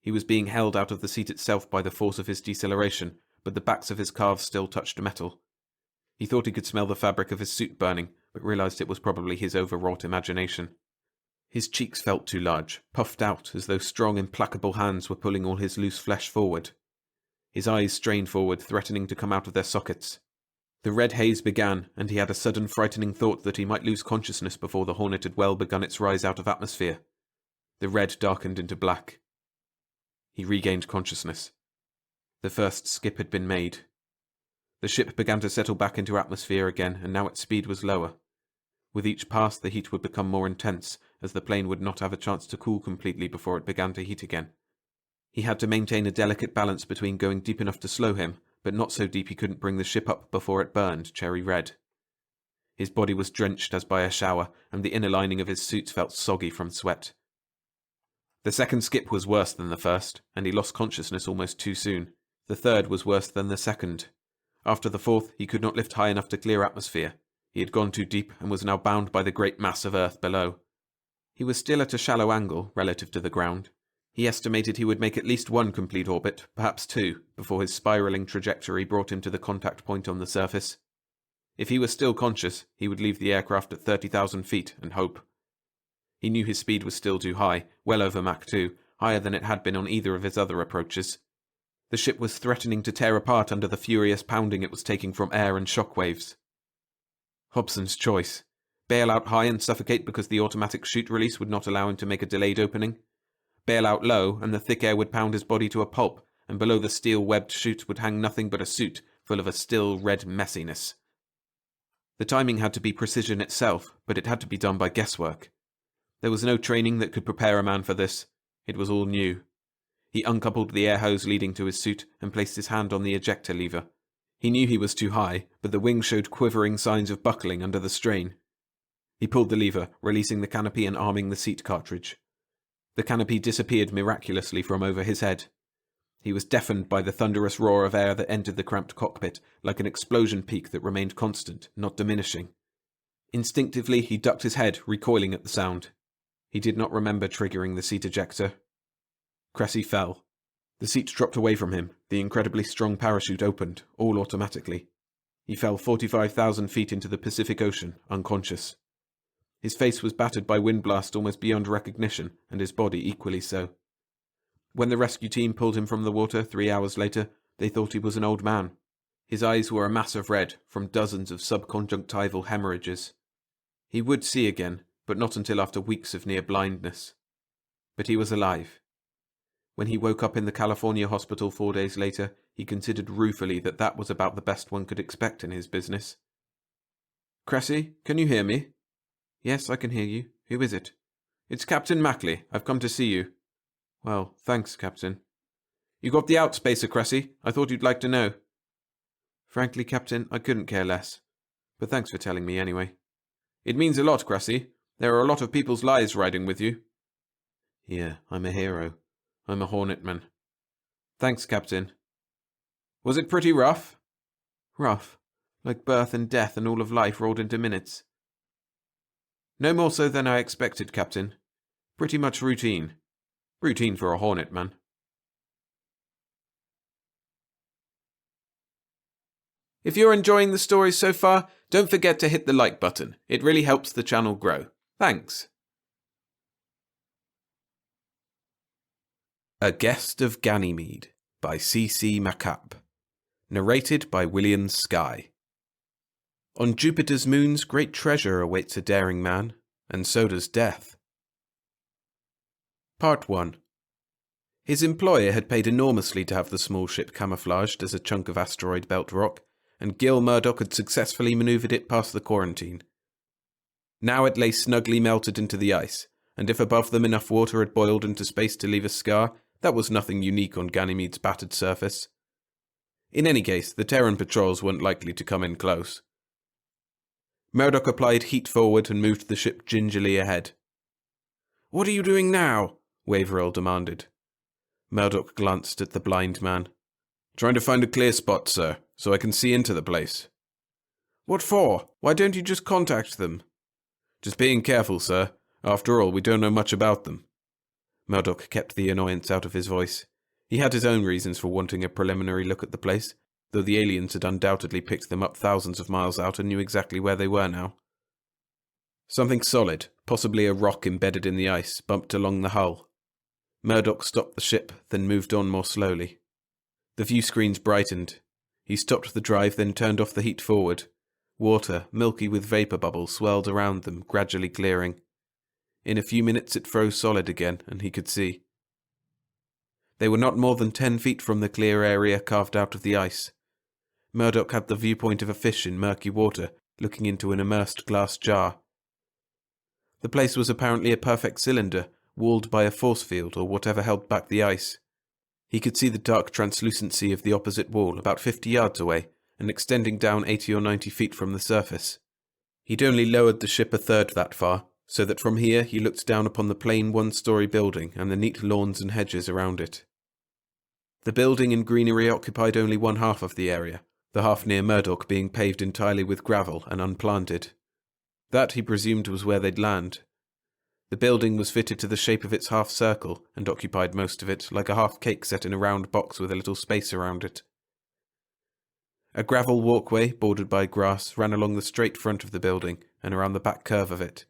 He was being held out of the seat itself by the force of his deceleration, but the backs of his calves still touched metal. He thought he could smell the fabric of his suit burning, but realized it was probably his overwrought imagination. His cheeks felt too large, puffed out as though strong, implacable hands were pulling all his loose flesh forward. His eyes strained forward, threatening to come out of their sockets. The red haze began, and he had a sudden frightening thought that he might lose consciousness before the Hornet had well begun its rise out of atmosphere. The red darkened into black. He regained consciousness. The first skip had been made. The ship began to settle back into atmosphere again, and now its speed was lower. With each pass, the heat would become more intense, as the plane would not have a chance to cool completely before it began to heat again. He had to maintain a delicate balance between going deep enough to slow him, but not so deep he couldn't bring the ship up before it burned cherry red. His body was drenched as by a shower, and the inner lining of his suit felt soggy from sweat. The second skip was worse than the first, and he lost consciousness almost too soon. The third was worse than the second. After the fourth, he could not lift high enough to clear atmosphere. He had gone too deep and was now bound by the great mass of earth below. He was still at a shallow angle relative to the ground. He estimated he would make at least one complete orbit, perhaps two, before his spiraling trajectory brought him to the contact point on the surface. If he was still conscious, he would leave the aircraft at 30,000 feet and hope. He knew his speed was still too high, well over Mach 2, higher than it had been on either of his other approaches. The ship was threatening to tear apart under the furious pounding it was taking from air and shock waves. Hobson's choice. Bail out high and suffocate because the automatic chute release would not allow him to make a delayed opening. Bail out low, and the thick air would pound his body to a pulp, and below the steel-webbed chute would hang nothing but a suit full of a still red messiness. The timing had to be precision itself, but it had to be done by guesswork. There was no training that could prepare a man for this. It was all new. He uncoupled the air hose leading to his suit and placed his hand on the ejector lever. He knew he was too high, but the wings showed quivering signs of buckling under the strain. He pulled the lever, releasing the canopy and arming the seat cartridge. The canopy disappeared miraculously from over his head. He was deafened by the thunderous roar of air that entered the cramped cockpit, like an explosion peak that remained constant, not diminishing. Instinctively, he ducked his head, recoiling at the sound. He did not remember triggering the seat ejector. Cressy fell. The seat dropped away from him, the incredibly strong parachute opened, all automatically. He fell 45,000 feet into the Pacific Ocean, unconscious. His face was battered by windblast almost beyond recognition, and his body equally so. When the rescue team pulled him from the water 3 hours later, they thought he was an old man. His eyes were a mass of red, from dozens of subconjunctival hemorrhages. He would see again, but not until after weeks of near blindness. But he was alive. When he woke up in the California hospital 4 days later, he considered ruefully that that was about the best one could expect in his business. "Cressy, can you hear me?" "Yes, I can hear you. Who is it?" "It's Captain Mackley. I've come to see you." "Well, thanks, Captain." "You got the outspacer, Cressy. I thought you'd like to know." "Frankly, Captain, I couldn't care less. But thanks for telling me anyway." "It means a lot, Cressy. There are a lot of people's lives riding with you." "Yeah, I'm a hero. I'm a Hornetman." "Thanks, Captain." "Was it pretty rough?" "Rough. Like birth and death and all of life rolled into minutes." "No more so than I expected, Captain. Pretty much routine. Routine for a Hornetman." If you're enjoying the story so far, don't forget to hit the like button. It really helps the channel grow. Thanks. A Guest of Ganymede by C.C. MacApp. Narrated by William Skye. On Jupiter's moons, great treasure awaits a daring man, and so does death. Part 1. His employer had paid enormously to have the small ship camouflaged as a chunk of asteroid belt rock, and Gil Murdoch had successfully manoeuvred it past the quarantine. Now it lay snugly melted into the ice, and if above them enough water had boiled into space to leave a scar, that was nothing unique on Ganymede's battered surface. In any case, the Terran patrols weren't likely to come in close. Murdoch applied heat forward and moved the ship gingerly ahead. "What are you doing now?" Waverill demanded. Murdoch glanced at the blind man. "Trying to find a clear spot, sir, so I can see into the place." "What for? Why don't you just contact them?" "Just being careful, sir. After all, we don't know much about them." Murdoch kept the annoyance out of his voice. He had his own reasons for wanting a preliminary look at the place, though the aliens had undoubtedly picked them up thousands of miles out and knew exactly where they were now. Something solid, possibly a rock embedded in the ice, bumped along the hull. Murdoch stopped the ship, then moved on more slowly. The view screens brightened. He stopped the drive, then turned off the heat forward. Water, milky with vapor bubbles, swirled around them, gradually clearing. In a few minutes it froze solid again, and he could see. They were not more than 10 feet from the clear area carved out of the ice. Murdoch had the viewpoint of a fish in murky water, looking into an immersed glass jar. The place was apparently a perfect cylinder, walled by a force field or whatever held back the ice. He could see the dark translucency of the opposite wall about 50 yards away, and extending down 80 or 90 feet from the surface. He'd only lowered the ship a third that far, so that from here he looked down upon the plain one-story building and the neat lawns and hedges around it. The building and greenery occupied only one half of the area, the half near Murdoch being paved entirely with gravel and unplanted. That, he presumed, was where they'd land. The building was fitted to the shape of its half-circle, and occupied most of it, like a half-cake set in a round box with a little space around it. A gravel walkway, bordered by grass, ran along the straight front of the building, and around the back curve of it.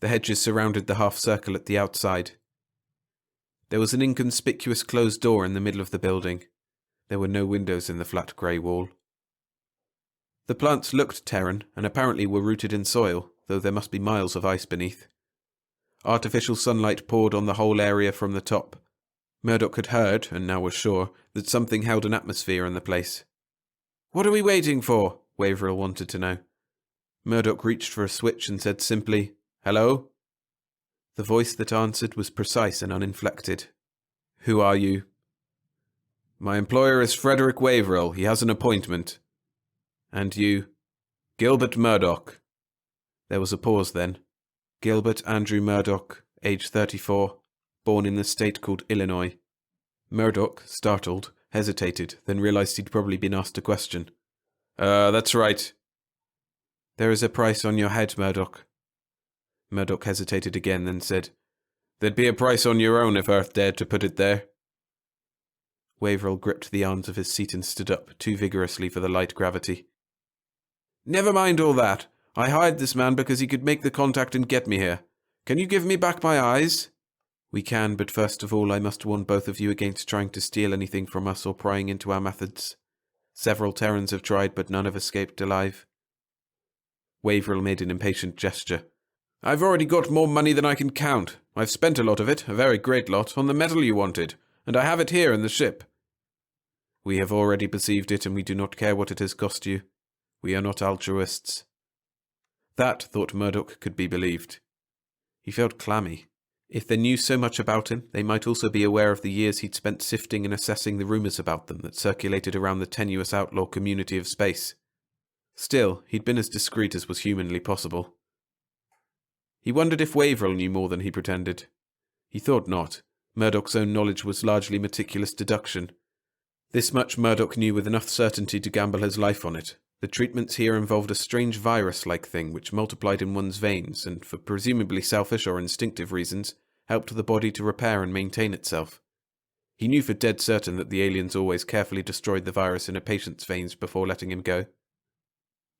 The hedges surrounded the half-circle at the outside. There was an inconspicuous closed door in the middle of the building. There were no windows in the flat grey wall. The plants looked Terran, and apparently were rooted in soil, though there must be miles of ice beneath. Artificial sunlight poured on the whole area from the top. Murdoch had heard, and now was sure, that something held an atmosphere in the place. "What are we waiting for?" Waverill wanted to know. Murdoch reached for a switch and said simply, "Hello?" The voice that answered was precise and uninflected. "Who are you?" "My employer is Frederick Waverill. He has an appointment." "And you?" "Gilbert Murdoch." There was a pause then. Gilbert Andrew Murdoch, age 34, born in the state called Illinois. Murdoch, startled, hesitated, then realized he'd probably been asked a question. That's right." "There is a price on your head, Murdoch." Murdoch hesitated again, then said, "There'd be a price on your own if Earth dared to put it there." Waverill gripped the arms of his seat and stood up, too vigorously for the light gravity. "Never mind all that. I hired this man because he could make the contact and get me here. Can you give me back my eyes?" "We can, but first of all I must warn both of you against trying to steal anything from us or prying into our methods. Several Terrans have tried, but none have escaped alive." Waverill made an impatient gesture. "I've already got more money than I can count. I've spent a lot of it, a very great lot, on the metal you wanted, and I have it here in the ship." "We have already perceived it, and we do not care what it has cost you. We are not altruists." That, thought Murdoch, could be believed. He felt clammy. If they knew so much about him, they might also be aware of the years he'd spent sifting and assessing the rumours about them that circulated around the tenuous outlaw community of space. Still, he'd been as discreet as was humanly possible. He wondered if Waverill knew more than he pretended. He thought not. Murdoch's own knowledge was largely meticulous deduction. This much Murdoch knew with enough certainty to gamble his life on it. The treatments here involved a strange virus-like thing which multiplied in one's veins and, for presumably selfish or instinctive reasons, helped the body to repair and maintain itself. He knew for dead certain that the aliens always carefully destroyed the virus in a patient's veins before letting him go.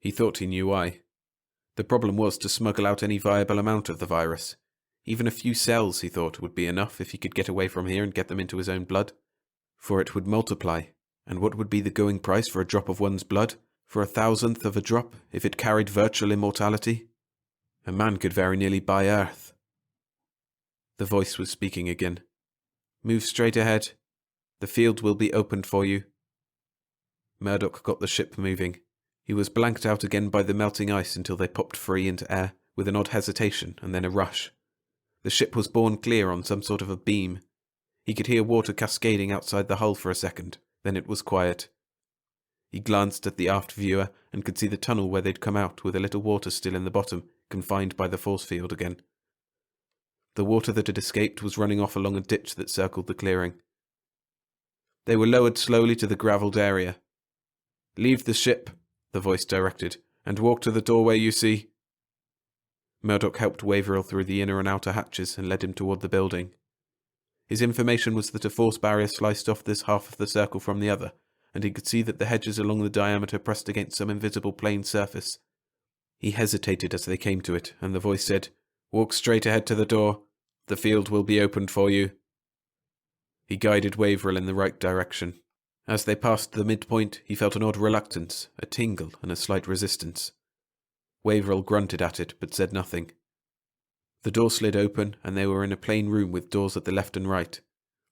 He thought he knew why. The problem was to smuggle out any viable amount of the virus. Even a few cells, he thought, would be enough if he could get away from here and get them into his own blood. For it would multiply, and what would be the going price for a drop of one's blood? For 1,000th of a drop, if it carried virtual immortality? A man could very nearly buy Earth. The voice was speaking again. "Move straight ahead. The field will be opened for you." Murdoch got the ship moving. He was blanked out again by the melting ice until they popped free into air, with an odd hesitation and then a rush. The ship was borne clear on some sort of a beam. He could hear water cascading outside the hull for a second, then it was quiet. He glanced at the aft viewer and could see the tunnel where they'd come out with a little water still in the bottom, confined by the force field again. The water that had escaped was running off along a ditch that circled the clearing. They were lowered slowly to the gravelled area. "Leave the ship," the voice directed, "and walk to the doorway you see." Murdoch helped Waverill through the inner and outer hatches and led him toward the building. His information was that a force barrier sliced off this half of the circle from the other, and he could see that the hedges along the diameter pressed against some invisible plane surface. He hesitated as they came to it, and the voice said, "Walk straight ahead to the door. The field will be opened for you." He guided Waverill in the right direction. As they passed the midpoint, he felt an odd reluctance, a tingle, and a slight resistance. Waverill grunted at it, but said nothing. The door slid open, and they were in a plain room with doors at the left and right.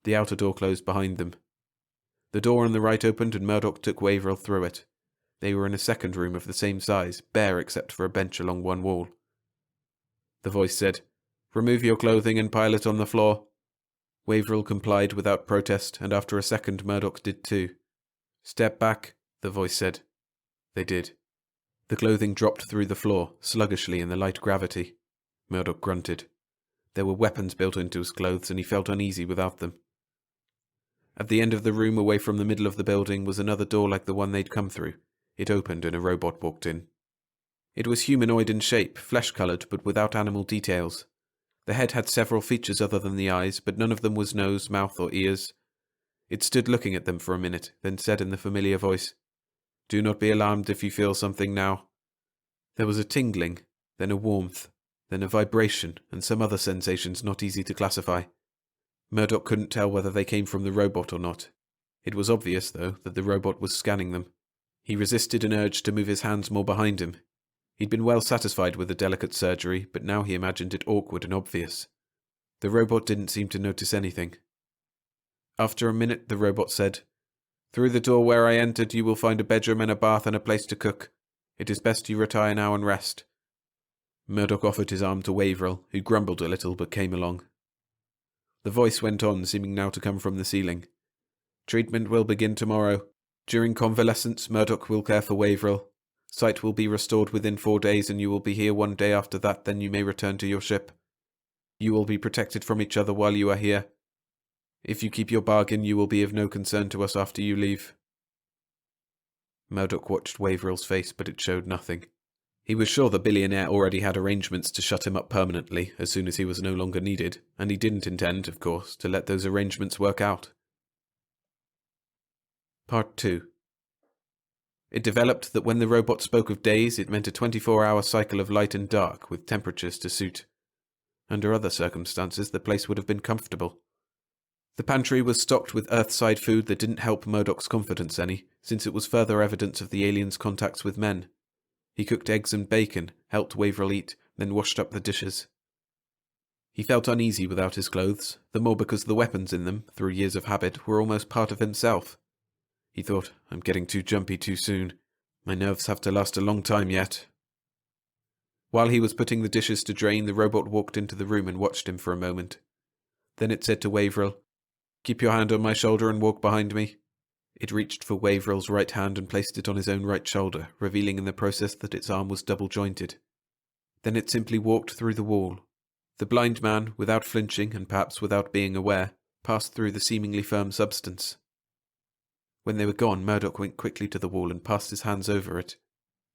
The outer door closed behind them. The door on the right opened, and Murdoch took Waverill through it. They were in a second room of the same size, bare except for a bench along one wall. The voice said, "Remove your clothing and pile it on the floor." Waverill complied without protest, and after a second Murdoch did too. "Step back," the voice said. They did. The clothing dropped through the floor, sluggishly in the light gravity. Murdoch grunted. There were weapons built into his clothes, and he felt uneasy without them. At the end of the room, away from the middle of the building, was another door like the one they'd come through. It opened, and a robot walked in. It was humanoid in shape, flesh-coloured, but without animal details. The head had several features other than the eyes, but none of them was nose, mouth, or ears. It stood looking at them for a minute, then said in the familiar voice, "Do not be alarmed if you feel something now." There was a tingling, then a warmth, then a vibration, and some other sensations not easy to classify. Murdoch couldn't tell whether they came from the robot or not. It was obvious, though, that the robot was scanning them. He resisted an urge to move his hands more behind him. He'd been well satisfied with the delicate surgery, but now he imagined it awkward and obvious. The robot didn't seem to notice anything. After a minute, the robot said, "Through the door where I entered you will find a bedroom and a bath and a place to cook. It is best you retire now and rest." Murdoch offered his arm to Waverill, who grumbled a little but came along. The voice went on, seeming now to come from the ceiling. "Treatment will begin tomorrow. During convalescence, Murdoch will care for Waverill. Sight will be restored within 4 days, and you will be here 1 day after that, then you may return to your ship. You will be protected from each other while you are here. If you keep your bargain, you will be of no concern to us after you leave." Murdoch watched Waverill's face, but it showed nothing. He was sure the billionaire already had arrangements to shut him up permanently as soon as he was no longer needed, and he didn't intend, of course, to let those arrangements work out. Part 2. It developed that when the robot spoke of days, it meant a 24-hour cycle of light and dark, with temperatures to suit. Under other circumstances, the place would have been comfortable. The pantry was stocked with Earthside food that didn't help Murdoch's confidence any, since it was further evidence of the aliens' contacts with men. He cooked eggs and bacon, helped Waverill eat, then washed up the dishes. He felt uneasy without his clothes, the more because the weapons in them, through years of habit, were almost part of himself. He thought, "I'm getting too jumpy too soon. My nerves have to last a long time yet." While he was putting the dishes to drain, the robot walked into the room and watched him for a moment. Then it said to Waverill, "Keep your hand on my shoulder and walk behind me." It reached for Waverill's right hand and placed it on his own right shoulder, revealing in the process that its arm was double-jointed. Then it simply walked through the wall. The blind man, without flinching and perhaps without being aware, passed through the seemingly firm substance. When they were gone, Murdoch went quickly to the wall and passed his hands over it.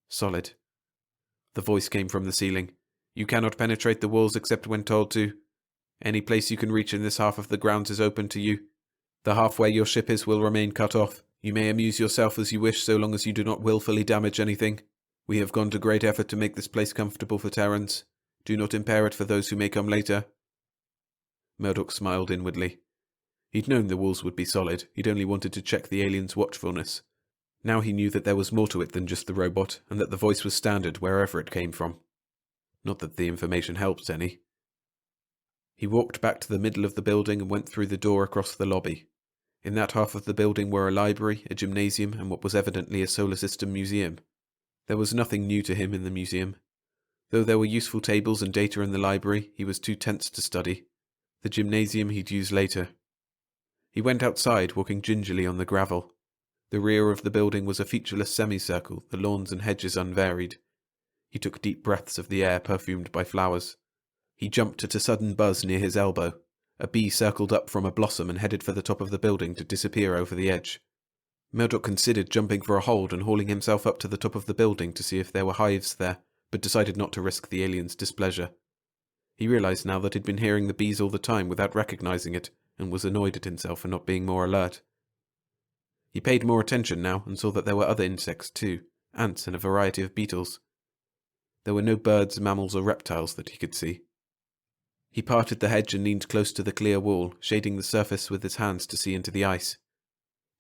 Solid. The voice came from the ceiling. "You cannot penetrate the walls except when told to. Any place you can reach in this half of the grounds is open to you. The half where your ship is will remain cut off. You may amuse yourself as you wish so long as you do not willfully damage anything. We have gone to great effort to make this place comfortable for Terrans. Do not impair it for those who may come later." Murdoch smiled inwardly. He'd known the walls would be solid, he'd only wanted to check the aliens' watchfulness. Now he knew that there was more to it than just the robot, and that the voice was standard wherever it came from. Not that the information helped any. He walked back to the middle of the building and went through the door across the lobby. In that half of the building were a library, a gymnasium, and what was evidently a solar system museum. There was nothing new to him in the museum. Though there were useful tables and data in the library, he was too tense to study. The gymnasium he'd use later. He went outside, walking gingerly on the gravel. The rear of the building was a featureless semicircle, the lawns and hedges unvaried. He took deep breaths of the air perfumed by flowers. He jumped at a sudden buzz near his elbow. A bee circled up from a blossom and headed for the top of the building to disappear over the edge. Murdoch considered jumping for a hold and hauling himself up to the top of the building to see if there were hives there, but decided not to risk the alien's displeasure. He realized now that he'd been hearing the bees all the time without recognizing it, and was annoyed at himself for not being more alert. He paid more attention now and saw that there were other insects too, ants and a variety of beetles. There were no birds, mammals or reptiles that he could see. He parted the hedge and leaned close to the clear wall, shading the surface with his hands to see into the ice.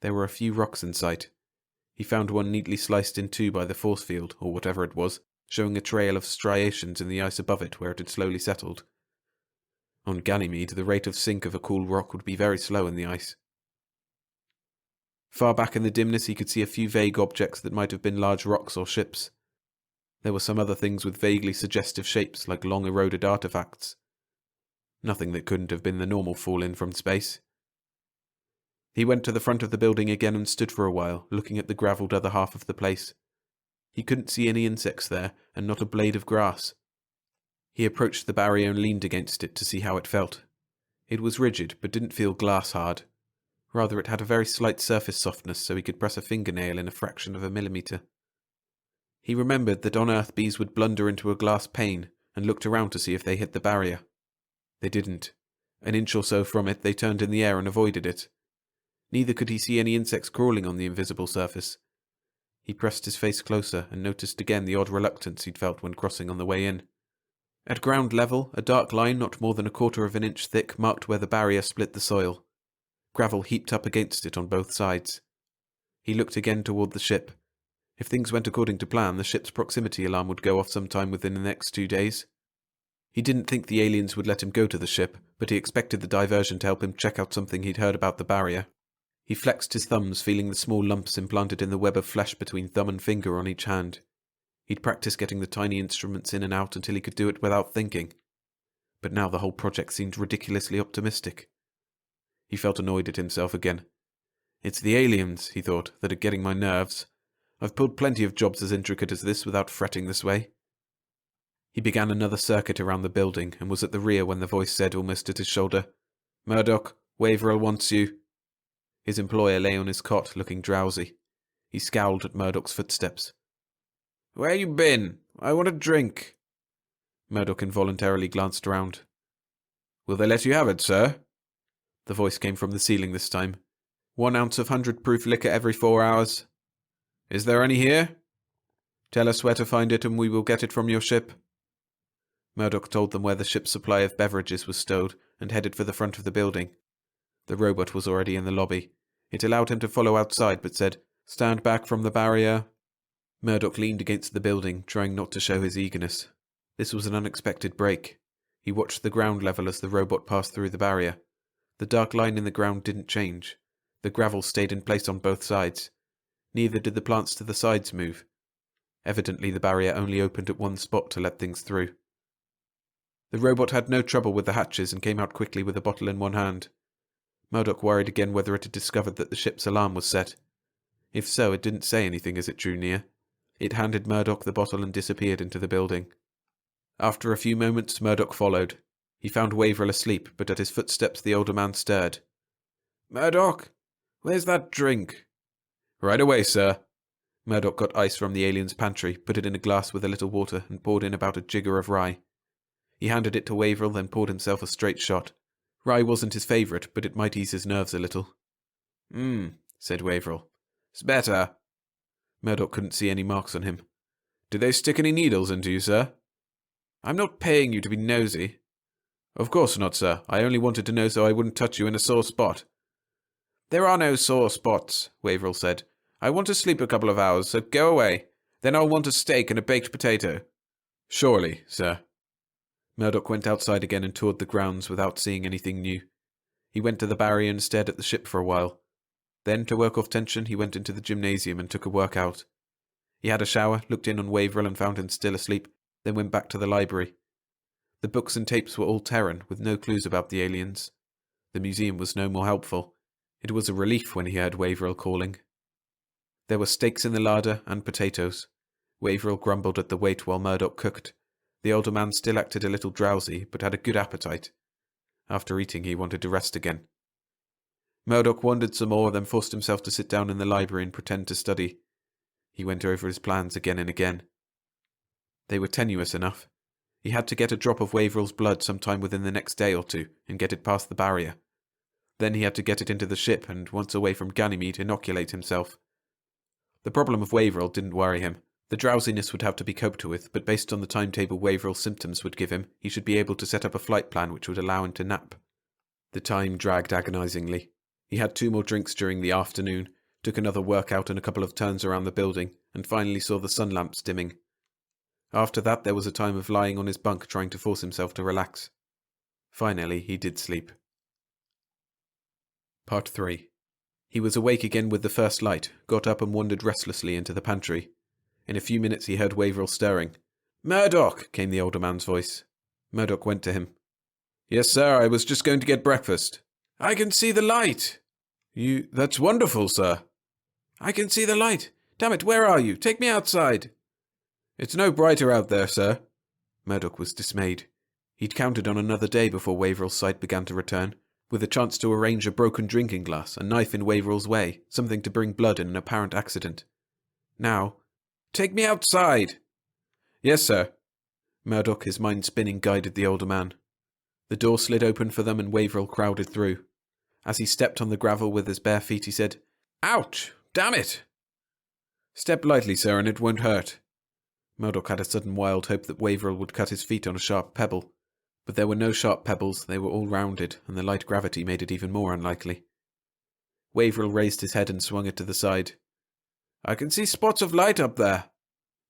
There were a few rocks in sight. He found one neatly sliced in two by the force field, or whatever it was, showing a trail of striations in the ice above it where it had slowly settled. On Ganymede, the rate of sink of a cool rock would be very slow in the ice. Far back in the dimness he could see a few vague objects that might have been large rocks or ships. There were some other things with vaguely suggestive shapes like long eroded artifacts. Nothing that couldn't have been the normal fall-in from space. He went to the front of the building again and stood for a while, looking at the gravelled other half of the place. He couldn't see any insects there, and not a blade of grass. He approached the barrier and leaned against it to see how it felt. It was rigid, but didn't feel glass-hard. Rather, it had a very slight surface softness, so he could press a fingernail in a fraction of a millimetre. He remembered that on Earth bees would blunder into a glass pane, and looked around to see if they hit the barrier. They didn't. An inch or so from it, they turned in the air and avoided it. Neither could he see any insects crawling on the invisible surface. He pressed his face closer and noticed again the odd reluctance he'd felt when crossing on the way in. At ground level, a dark line not more than 1/4 of an inch thick marked where the barrier split the soil. Gravel heaped up against it on both sides. He looked again toward the ship. If things went according to plan, the ship's proximity alarm would go off sometime within the next 2 days. He didn't think the aliens would let him go to the ship, but he expected the diversion to help him check out something he'd heard about the barrier. He flexed his thumbs, feeling the small lumps implanted in the web of flesh between thumb and finger on each hand. He'd practiced getting the tiny instruments in and out until he could do it without thinking. But now the whole project seemed ridiculously optimistic. He felt annoyed at himself again. It's the aliens, he thought, that are getting my nerves. I've pulled plenty of jobs as intricate as this without fretting this way. He began another circuit around the building and was at the rear when the voice said almost at his shoulder, "Murdoch, Waverill wants you." His employer lay on his cot, looking drowsy. He scowled at Murdoch's footsteps. "Where you been? I want a drink." Murdoch involuntarily glanced round. "Will they let you have it, sir?" The voice came from the ceiling this time. 1 ounce of 100-proof liquor every 4 hours. "Is there any here?" "Tell us where to find it and we will get it from your ship." Murdoch told them where the ship's supply of beverages was stowed and headed for the front of the building. The robot was already in the lobby. It allowed him to follow outside but said, "Stand back from the barrier." Murdoch leaned against the building, trying not to show his eagerness. This was an unexpected break. He watched the ground level as the robot passed through the barrier. The dark line in the ground didn't change. The gravel stayed in place on both sides. Neither did the plants to the sides move. Evidently the barrier only opened at one spot to let things through. The robot had no trouble with the hatches and came out quickly with a bottle in one hand. Murdoch worried again whether it had discovered that the ship's alarm was set. If so, it didn't say anything as it drew near. It handed Murdoch the bottle and disappeared into the building. After a few moments, Murdoch followed. He found Waverill asleep, but at his footsteps the older man stirred. "Murdoch, where's that drink?" "Right away, sir." Murdoch got ice from the alien's pantry, put it in a glass with a little water, and poured in about a jigger of rye. He handed it to Waverill, then poured himself a straight shot. Rye wasn't his favourite, but it might ease his nerves a little. Said Waverill. "It's better." Murdoch couldn't see any marks on him. "Do they stick any needles into you, sir?" "I'm not paying you to be nosy." "Of course not, sir. I only wanted to know so I wouldn't touch you in a sore spot." "There are no sore spots," Waverill said. "I want to sleep a couple of hours, so go away. Then I'll want a steak and a baked potato." "Surely, sir." Murdoch went outside again and toured the grounds without seeing anything new. He went to the barrier and stared at the ship for a while. Then, to work off tension, he went into the gymnasium and took a workout. He had a shower, looked in on Waverill and found him still asleep, then went back to the library. The books and tapes were all Terran, with no clues about the aliens. The museum was no more helpful. It was a relief when he heard Waverill calling. There were steaks in the larder and potatoes. Waverill grumbled at the wait while Murdoch cooked. The older man still acted a little drowsy, but had a good appetite. After eating, he wanted to rest again. Murdoch wondered some more, then forced himself to sit down in the library and pretend to study. He went over his plans again and again. They were tenuous enough. He had to get a drop of Waverill's blood sometime within the next day or two, and get it past the barrier. Then he had to get it into the ship, and once away from Ganymede, inoculate himself. The problem of Waverill didn't worry him. The drowsiness would have to be coped with, but based on the timetable Waverill's symptoms would give him, he should be able to set up a flight plan which would allow him to nap. The time dragged agonizingly. He had 2 more drinks during the afternoon, took another workout and a couple of turns around the building, and finally saw the sun lamps dimming. After that there was a time of lying on his bunk trying to force himself to relax. Finally he did sleep. Part 3. He was awake again with the first light, got up and wandered restlessly into the pantry. In a few minutes he heard Waverill stirring. "Murdoch!" came the older man's voice. Murdoch went to him. "Yes, sir, I was just going to get breakfast." "I can see the light!" That's wonderful, sir." "I can see the light! Damn it, where are you? Take me outside!" "It's no brighter out there, sir." Murdoch was dismayed. He'd counted on another day before Waverill's sight began to return, with a chance to arrange a broken drinking glass, a knife in Waverill's way, something to bring blood in an apparent accident. Now, "Take me outside!" "Yes, sir." Murdoch, his mind spinning, guided the older man. The door slid open for them and Waverill crowded through. As he stepped on the gravel with his bare feet, he said, "Ouch! Damn it!" "Step lightly, sir, and it won't hurt." Murdoch had a sudden wild hope that Waverill would cut his feet on a sharp pebble. But there were no sharp pebbles, they were all rounded, and the light gravity made it even more unlikely. Waverill raised his head and swung it to the side. "I can see spots of light up there."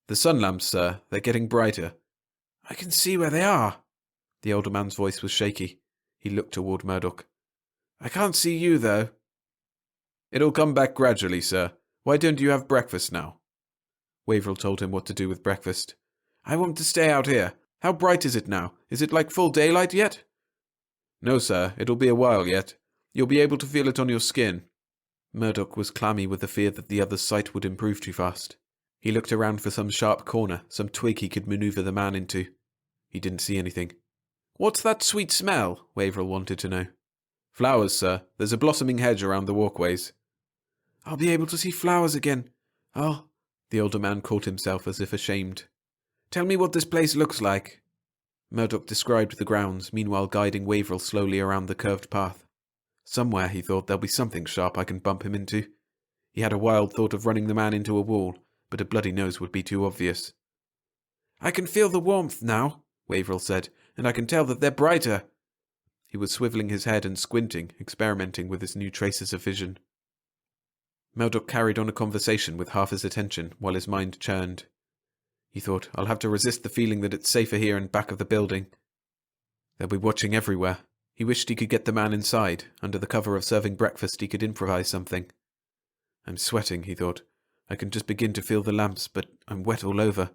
"The sun lamps, sir. They're getting brighter." "I can see where they are." The older man's voice was shaky. He looked toward Murdoch. "I can't see you, though." "It'll come back gradually, sir. Why don't you have breakfast now?" Waverill told him what to do with breakfast. "I want to stay out here. How bright is it now? Is it like full daylight yet?" "No, sir. It'll be a while yet. You'll be able to feel it on your skin." Murdoch was clammy with the fear that the other's sight would improve too fast. He looked around for some sharp corner, some twig he could maneuver the man into. He didn't see anything. "What's that sweet smell?" Waverill wanted to know. "Flowers, sir. There's a blossoming hedge around the walkways." "I'll be able to see flowers again. Oh," the older man caught himself as if ashamed. "Tell me what this place looks like." Murdoch described the grounds, meanwhile guiding Waverill slowly around the curved path. Somewhere, he thought, there'll be something sharp I can bump him into. He had a wild thought of running the man into a wall, but a bloody nose would be too obvious. "I can feel the warmth now," Waverill said, "and I can tell that they're brighter." He was swiveling his head and squinting, experimenting with his new traces of vision. Murdoch carried on a conversation with half his attention, while his mind churned. He thought, I'll have to resist the feeling that it's safer here in back of the building. They'll be watching everywhere. He wished he could get the man inside. Under the cover of serving breakfast, he could improvise something. I'm sweating, he thought. I can just begin to feel the lamps, but I'm wet all over.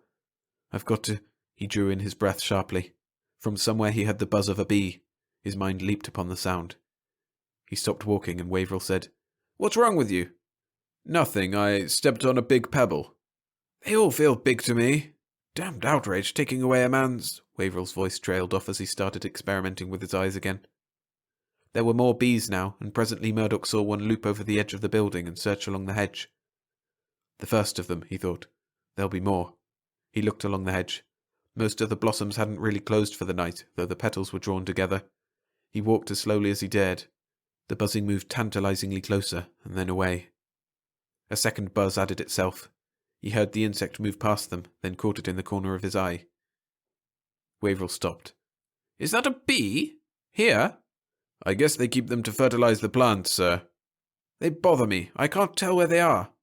I've got to... He drew in his breath sharply. From somewhere he heard the buzz of a bee. His mind leaped upon the sound. He stopped walking, and Waverill said, "What's wrong with you?" "Nothing. I stepped on a big pebble." "They all feel big to me. Damned outrage taking away a man's..." Waverill's voice trailed off as he started experimenting with his eyes again. There were more bees now, and presently Murdoch saw one loop over the edge of the building and search along the hedge. The first of them, he thought. There'll be more. He looked along the hedge. Most of the blossoms hadn't really closed for the night, though the petals were drawn together. He walked as slowly as he dared. The buzzing moved tantalizingly closer, and then away. A second buzz added itself. He heard the insect move past them, then caught it in the corner of his eye. Waverill stopped. "Is that a bee? Here?" "I guess they keep them to fertilize the plants, sir." "They bother me. I can't tell where they are."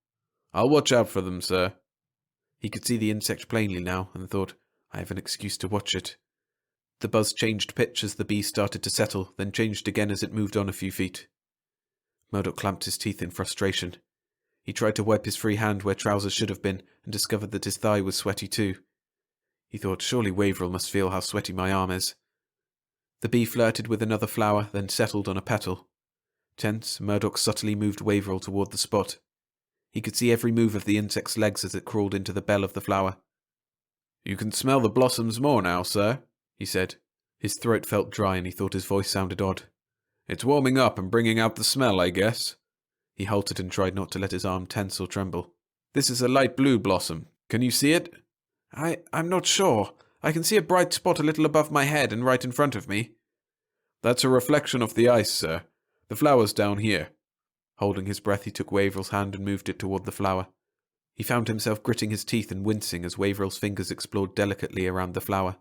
"I'll watch out for them, sir." He could see the insect plainly now, and thought, I have an excuse to watch it. The buzz changed pitch as the bee started to settle, then changed again as it moved on a few feet. Murdoch clamped his teeth in frustration. He tried to wipe his free hand where trousers should have been, and discovered that his thigh was sweaty too. He thought, surely Waverill must feel how sweaty my arm is. The bee flirted with another flower, then settled on a petal. Tense, Murdoch subtly moved Waverill toward the spot. He could see every move of the insect's legs as it crawled into the bell of the flower. "You can smell the blossoms more now, sir," he said. His throat felt dry and he thought his voice sounded odd. "It's warming up and bringing out the smell, I guess." He halted and tried not to let his arm tense or tremble. "This is a light blue blossom. Can you see it?" I'm not sure. I can see a bright spot a little above my head and right in front of me." "That's a reflection of the ice, sir. The flower's down here." Holding his breath, he took Waverill's hand and moved it toward the flower. He found himself gritting his teeth and wincing as Waverill's fingers explored delicately around the flower.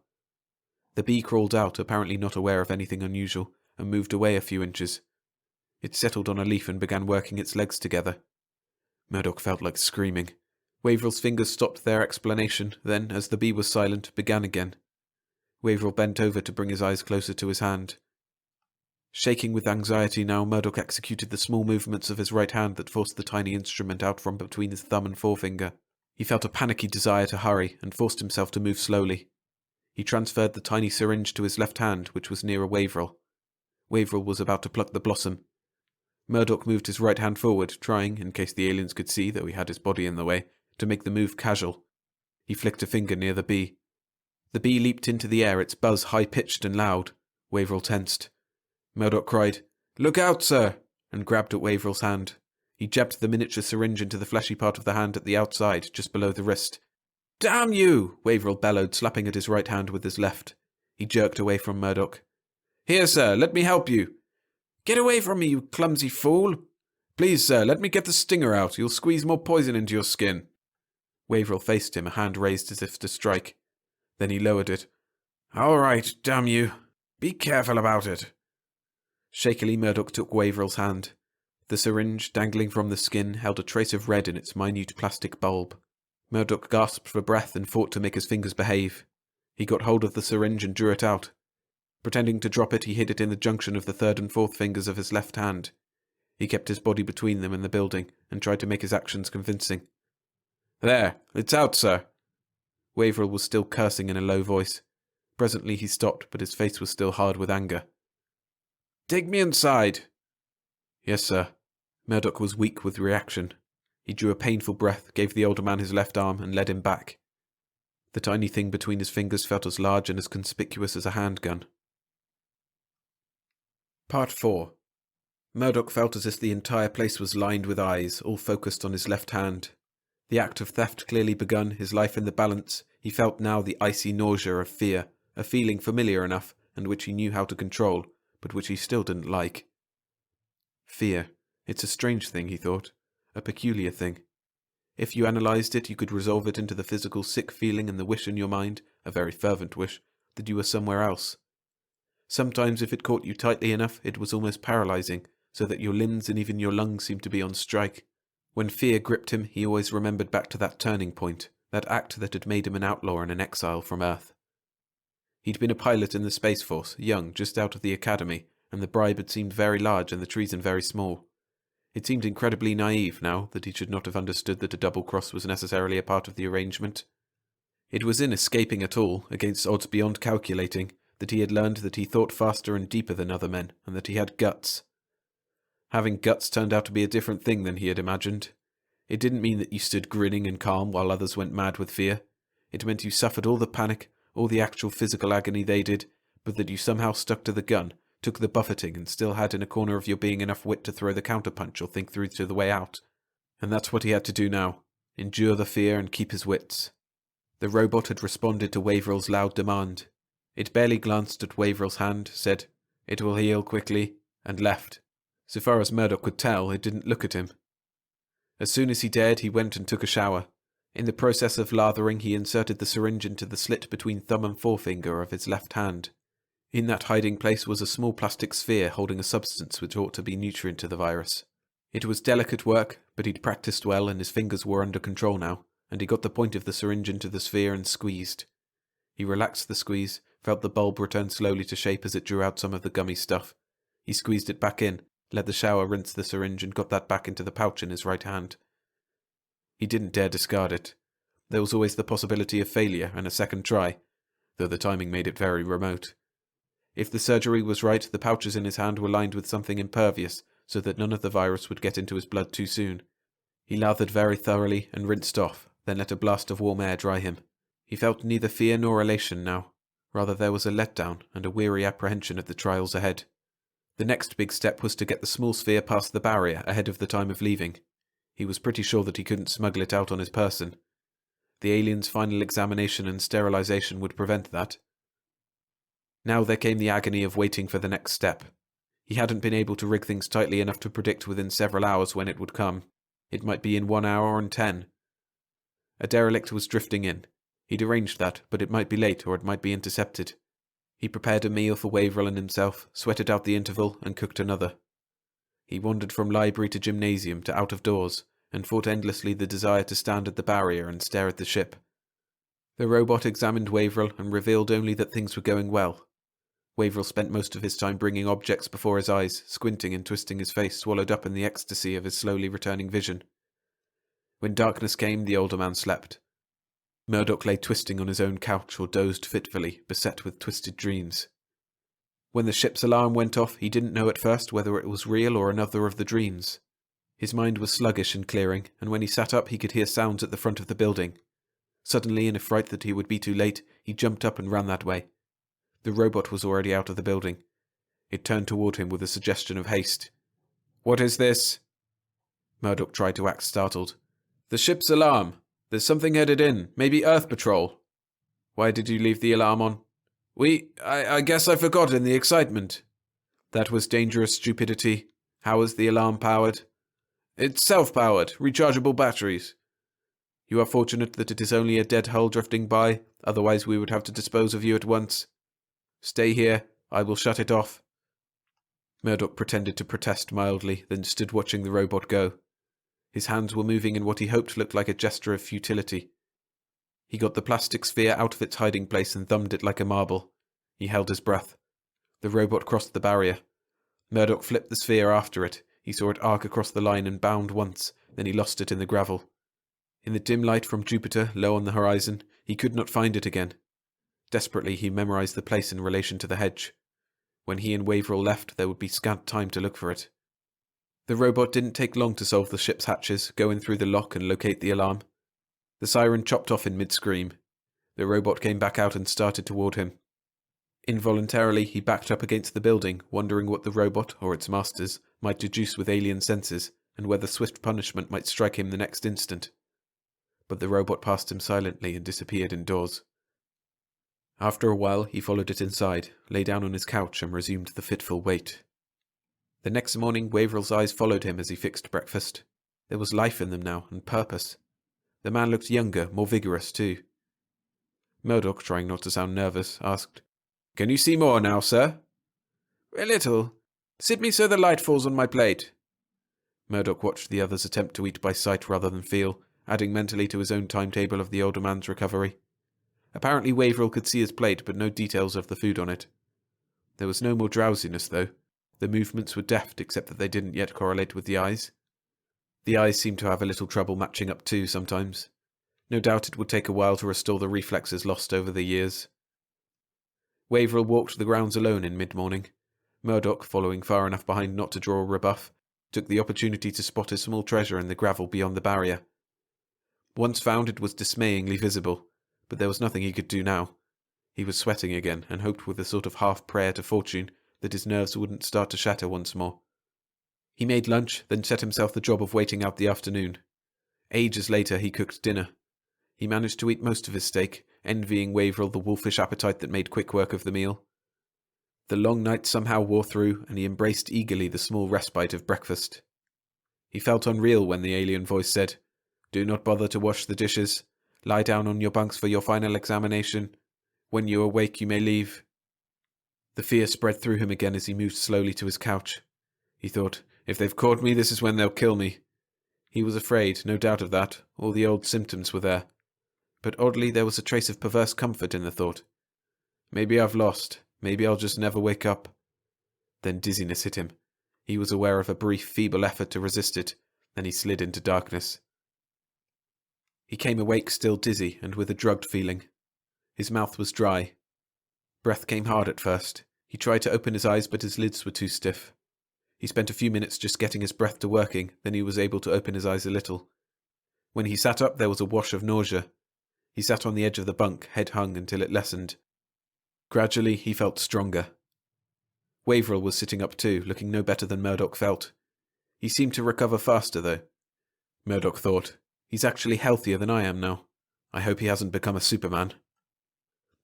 The bee crawled out, apparently not aware of anything unusual, and moved away a few inches. It settled on a leaf and began working its legs together. Murdoch felt like screaming. Waverill's fingers stopped their explanation, then, as the bee was silent, began again. Waverill bent over to bring his eyes closer to his hand. Shaking with anxiety now, Murdoch executed the small movements of his right hand that forced the tiny instrument out from between his thumb and forefinger. He felt a panicky desire to hurry, and forced himself to move slowly. He transferred the tiny syringe to his left hand, which was nearer Waverill. Waverill was about to pluck the blossom. Murdoch moved his right hand forward, trying, in case the aliens could see, though he had his body in the way, to make the move casual. He flicked a finger near the bee. The bee leaped into the air, its buzz high-pitched and loud. Waverill tensed. Murdoch cried, "Look out, sir!" and grabbed at Waverill's hand. He jabbed the miniature syringe into the fleshy part of the hand at the outside, just below the wrist. "Damn you!" Waverill bellowed, slapping at his right hand with his left. He jerked away from Murdoch. "Here, sir, let me help you." "Get away from me, you clumsy fool!" "Please, sir, let me get the stinger out. You'll squeeze more poison into your skin." Waverill faced him, a hand raised as if to strike. Then he lowered it. "All right, damn you. Be careful about it." Shakily, Murdoch took Waverill's hand. The syringe, dangling from the skin, held a trace of red in its minute plastic bulb. Murdoch gasped for breath and fought to make his fingers behave. He got hold of the syringe and drew it out. Pretending to drop it, he hid it in the junction of the third and fourth fingers of his left hand. He kept his body between them and the building, and tried to make his actions convincing. "There, it's out, sir." Waverill was still cursing in a low voice. Presently he stopped, but his face was still hard with anger. "Take me inside." "Yes, sir." Murdoch was weak with reaction. He drew a painful breath, gave the older man his left arm, and led him back. The tiny thing between his fingers felt as large and as conspicuous as a handgun. Part 4. Murdoch felt as if the entire place was lined with eyes, all focused on his left hand. The act of theft clearly begun, his life in the balance. He felt now the icy nausea of fear, a feeling familiar enough, and which he knew how to control, but which he still didn't like. Fear. It's a strange thing, he thought. A peculiar thing. If you analysed it, you could resolve it into the physical sick feeling and the wish in your mind, a very fervent wish, that you were somewhere else. Sometimes, if it caught you tightly enough, it was almost paralysing, so that your limbs and even your lungs seemed to be on strike. When fear gripped him, he always remembered back to that turning point, that act that had made him an outlaw and an exile from Earth. He'd been a pilot in the Space Force, young, just out of the academy, and the bribe had seemed very large and the treason very small. It seemed incredibly naive now that he should not have understood that a double cross was necessarily a part of the arrangement. It was in escaping at all, against odds beyond calculating, that he had learned that he thought faster and deeper than other men, and that he had guts. Having guts turned out to be a different thing than he had imagined. It didn't mean that you stood grinning and calm while others went mad with fear. It meant you suffered all the panic, all the actual physical agony they did, but that you somehow stuck to the gun, took the buffeting, and still had in a corner of your being enough wit to throw the counterpunch or think through to the way out. And that's what he had to do now. Endure the fear and keep his wits. The robot had responded to Waverill's loud demand. It barely glanced at Waverill's hand, said, "It will heal quickly," and left. So far as Murdoch could tell, it didn't look at him. As soon as he dared, he went and took a shower. In the process of lathering, he inserted the syringe into the slit between thumb and forefinger of his left hand. In that hiding place was a small plastic sphere holding a substance which ought to be nutrient to the virus. It was delicate work, but he'd practiced well and his fingers were under control now, and he got the point of the syringe into the sphere and squeezed. He relaxed the squeeze, felt the bulb return slowly to shape as it drew out some of the gummy stuff. He squeezed it back in, let the shower rinse the syringe and got that back into the pouch in his right hand. He didn't dare discard it. there was always the possibility of failure and a second try, though the timing made it very remote. If the surgery was right, the pouches in his hand were lined with something impervious, so that none of the virus would get into his blood too soon. He lathered very thoroughly and rinsed off, then let a blast of warm air dry him. He felt neither fear nor elation now. Rather, there was a letdown and a weary apprehension at the trials ahead. The next big step was to get the small sphere past the barrier ahead of the time of leaving. He was pretty sure that he couldn't smuggle it out on his person. The alien's final examination and sterilization would prevent that. Now there came the agony of waiting for the next step. He hadn't been able to rig things tightly enough to predict within several hours when it would come. It might be in 1 hour or in 10. A derelict was drifting in. He'd arranged that, but it might be late or it might be intercepted. He prepared a meal for Waverell and himself, sweated out the interval, and cooked another. He wandered from library to gymnasium to out of doors, and fought endlessly the desire to stand at the barrier and stare at the ship. The robot examined Waverell and revealed only that things were going well. Waverell spent most of his time bringing objects before his eyes, squinting and twisting his face, swallowed up in the ecstasy of his slowly returning vision. When darkness came, the older man slept. Murdoch lay twisting on his own couch or dozed fitfully, beset with twisted dreams. When the ship's alarm went off, he didn't know at first whether it was real or another of the dreams. His mind was sluggish and clearing, and when he sat up he could hear sounds at the front of the building. Suddenly, in a fright that he would be too late, he jumped up and ran that way. The robot was already out of the building. It turned toward him with a suggestion of haste. "What is this?" Murdoch tried to act startled. "The ship's alarm. There's something headed in. Maybe Earth Patrol." "Why did you leave the alarm on?" I guess I forgot in the excitement." "That was dangerous stupidity. How is the alarm powered?" "It's self-powered. Rechargeable batteries." "You are fortunate that it is only a dead hull drifting by, otherwise we would have to dispose of you at once. Stay here. I will shut it off." Murdoch pretended to protest mildly, then stood watching the robot go. His hands were moving in what he hoped looked like a gesture of futility. He got the plastic sphere out of its hiding place and thumbed it like a marble. He held his breath. The robot crossed the barrier. Murdoch flipped the sphere after it. He saw it arc across the line and bound once, then he lost it in the gravel. In the dim light from Jupiter, low on the horizon, he could not find it again. Desperately, he memorized the place in relation to the hedge. When he and Waverell left, there would be scant time to look for it. The robot didn't take long to solve the ship's hatches, go in through the lock and locate the alarm. The siren chopped off in mid-scream. The robot came back out and started toward him. Involuntarily, he backed up against the building, wondering what the robot, or its masters, might deduce with alien senses, and whether swift punishment might strike him the next instant. But the robot passed him silently and disappeared indoors. After a while, he followed it inside, lay down on his couch and resumed the fitful wait. The next morning, Waverell's eyes followed him as he fixed breakfast. There was life in them now, and purpose. The man looked younger, more vigorous too. Murdoch, trying not to sound nervous, asked, "Can you see more now, sir?" "A little. Sit me so the light falls on my plate." Murdoch watched the others attempt to eat by sight rather than feel, adding mentally to his own timetable of the older man's recovery. Apparently Waverell could see his plate, but no details of the food on it. There was no more drowsiness, though. The movements were deft, except that they didn't yet correlate with the eyes. The eyes seemed to have a little trouble matching up too, sometimes. No doubt it would take a while to restore the reflexes lost over the years. Waverell walked the grounds alone in mid-morning. Murdoch, following far enough behind not to draw a rebuff, took the opportunity to spot a small treasure in the gravel beyond the barrier. Once found, it was dismayingly visible, but there was nothing he could do now. He was sweating again, and hoped with a sort of half-prayer to fortune that his nerves wouldn't start to shatter once more. He made lunch, then set himself the job of waiting out the afternoon. Ages later he cooked dinner. He managed to eat most of his steak, envying Waverell the wolfish appetite that made quick work of the meal. The long night somehow wore through, and he embraced eagerly the small respite of breakfast. He felt unreal when the alien voice said, "Do not bother to wash the dishes. Lie down on your bunks for your final examination. When you awake, you may leave." The fear spread through him again as he moved slowly to his couch. He thought, "If they've caught me, this is when they'll kill me." He was afraid, no doubt of that. All the old symptoms were there. But oddly, there was a trace of perverse comfort in the thought. Maybe I've lost. Maybe I'll just never wake up. Then dizziness hit him. He was aware of a brief, feeble effort to resist it. Then he slid into darkness. He came awake still dizzy and with a drugged feeling. His mouth was dry. Breath came hard at first. He tried to open his eyes, but his lids were too stiff. He spent a few minutes just getting his breath to working, then he was able to open his eyes a little. When he sat up, there was a wash of nausea. He sat on the edge of the bunk, head hung, until it lessened. Gradually, he felt stronger. Waverill was sitting up too, looking no better than Murdoch felt. He seemed to recover faster, though. Murdoch thought, he's actually healthier than I am now. I hope he hasn't become a Superman.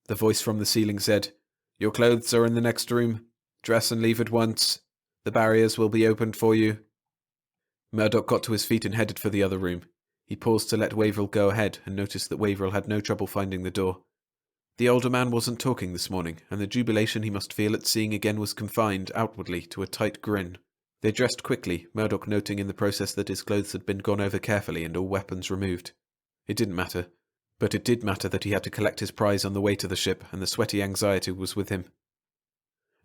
The voice from the ceiling said, "Your clothes are in the next room. Dress and leave at once. The barriers will be opened for you." Murdoch got to his feet and headed for the other room. He paused to let Waverill go ahead and noticed that Waverill had no trouble finding the door. The older man wasn't talking this morning, and the jubilation he must feel at seeing again was confined, outwardly, to a tight grin. They dressed quickly, Murdoch noting in the process that his clothes had been gone over carefully and all weapons removed. It didn't matter. But it did matter that he had to collect his prize on the way to the ship, and the sweaty anxiety was with him.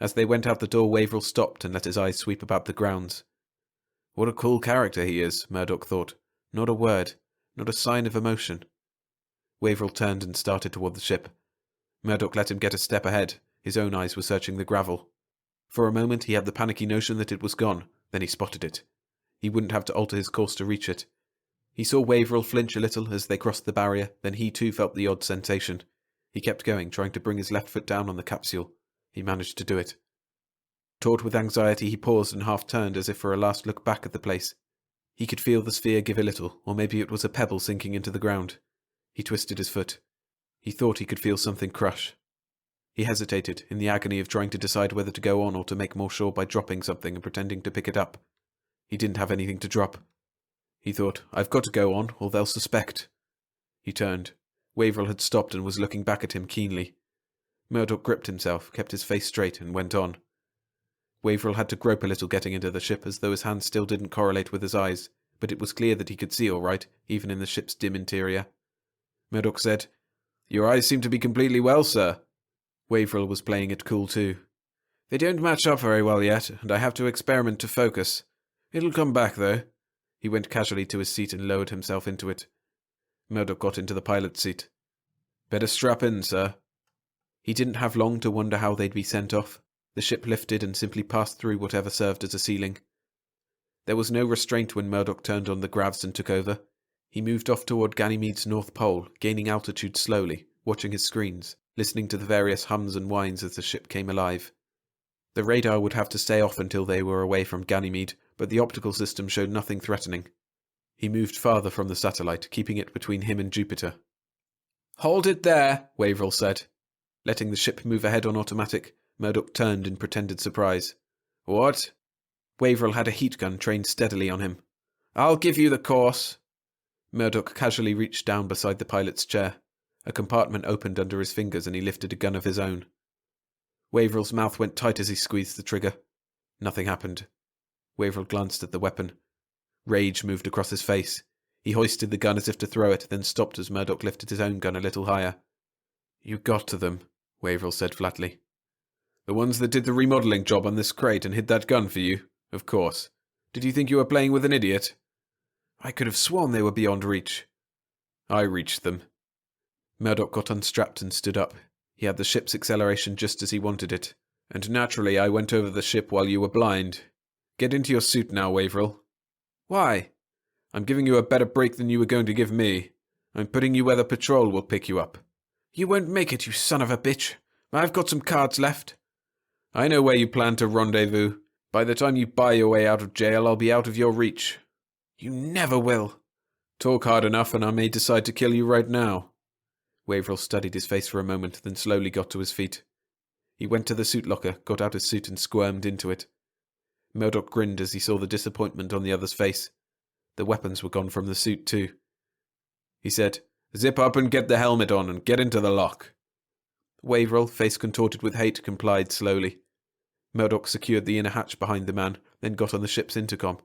As they went out the door, Waverill stopped and let his eyes sweep about the grounds. What a cool character he is, Murdoch thought. Not a word, not a sign of emotion. Waverill turned and started toward the ship. Murdoch let him get a step ahead. His own eyes were searching the gravel. For a moment he had the panicky notion that it was gone, then he spotted it. He wouldn't have to alter his course to reach it. He saw Waverill flinch a little as they crossed the barrier, then he too felt the odd sensation. He kept going, trying to bring his left foot down on the capsule. He managed to do it. Taut with anxiety, he paused and half-turned as if for a last look back at the place. He could feel the sphere give a little, or maybe it was a pebble sinking into the ground. He twisted his foot. He thought he could feel something crush. He hesitated, in the agony of trying to decide whether to go on or to make more sure by dropping something and pretending to pick it up. He didn't have anything to drop. He thought, I've got to go on, or they'll suspect. He turned. Waverill had stopped and was looking back at him keenly. Murdoch gripped himself, kept his face straight, and went on. Waverill had to grope a little getting into the ship, as though his hands still didn't correlate with his eyes, but it was clear that he could see all right, even in the ship's dim interior. Murdoch said, Your eyes seem to be completely well, sir. Waverill was playing it cool too. They don't match up very well yet, and I have to experiment to focus. It'll come back, though. He went casually to his seat and lowered himself into it. Murdoch got into the pilot's seat. Better strap in, sir. He didn't have long to wonder how they'd be sent off. The ship lifted and simply passed through whatever served as a ceiling. There was no restraint when Murdoch turned on the gravs and took over. He moved off toward Ganymede's north pole, gaining altitude slowly, watching his screens, listening to the various hums and whines as the ship came alive. The radar would have to stay off until they were away from Ganymede, but the optical system showed nothing threatening. He moved farther from the satellite, keeping it between him and Jupiter. Hold it there, Waverill said. Letting the ship move ahead on automatic, Murdoch turned in pretended surprise. What? Waverill had a heat gun trained steadily on him. I'll give you the course. Murdoch casually reached down beside the pilot's chair. A compartment opened under his fingers and he lifted a gun of his own. Waverill's mouth went tight as he squeezed the trigger. Nothing happened. Waverill glanced at the weapon. Rage moved across his face. He hoisted the gun as if to throw it, then stopped as Murdoch lifted his own gun a little higher. You got to them, Waverill said flatly. The ones that did the remodeling job on this crate and hid that gun for you? Of course. Did you think you were playing with an idiot? I could have sworn they were beyond reach. I reached them. Murdoch got unstrapped and stood up. He had the ship's acceleration just as he wanted it. And naturally I went over the ship while you were blind. Get into your suit now, Waverill. Why? I'm giving you a better break than you were going to give me. I'm putting you where the patrol will pick you up. You won't make it, you son of a bitch. I've got some cards left. I know where you plan to rendezvous. By the time you buy your way out of jail, I'll be out of your reach. You never will. Talk hard enough and I may decide to kill you right now. Waverill studied his face for a moment, then slowly got to his feet. He went to the suit locker, got out his suit and squirmed into it. Murdoch grinned as he saw the disappointment on the other's face. The weapons were gone from the suit too. He said, Zip up and get the helmet on and get into the lock. Waverill, face contorted with hate, complied slowly. Murdoch secured the inner hatch behind the man, then got on the ship's intercom.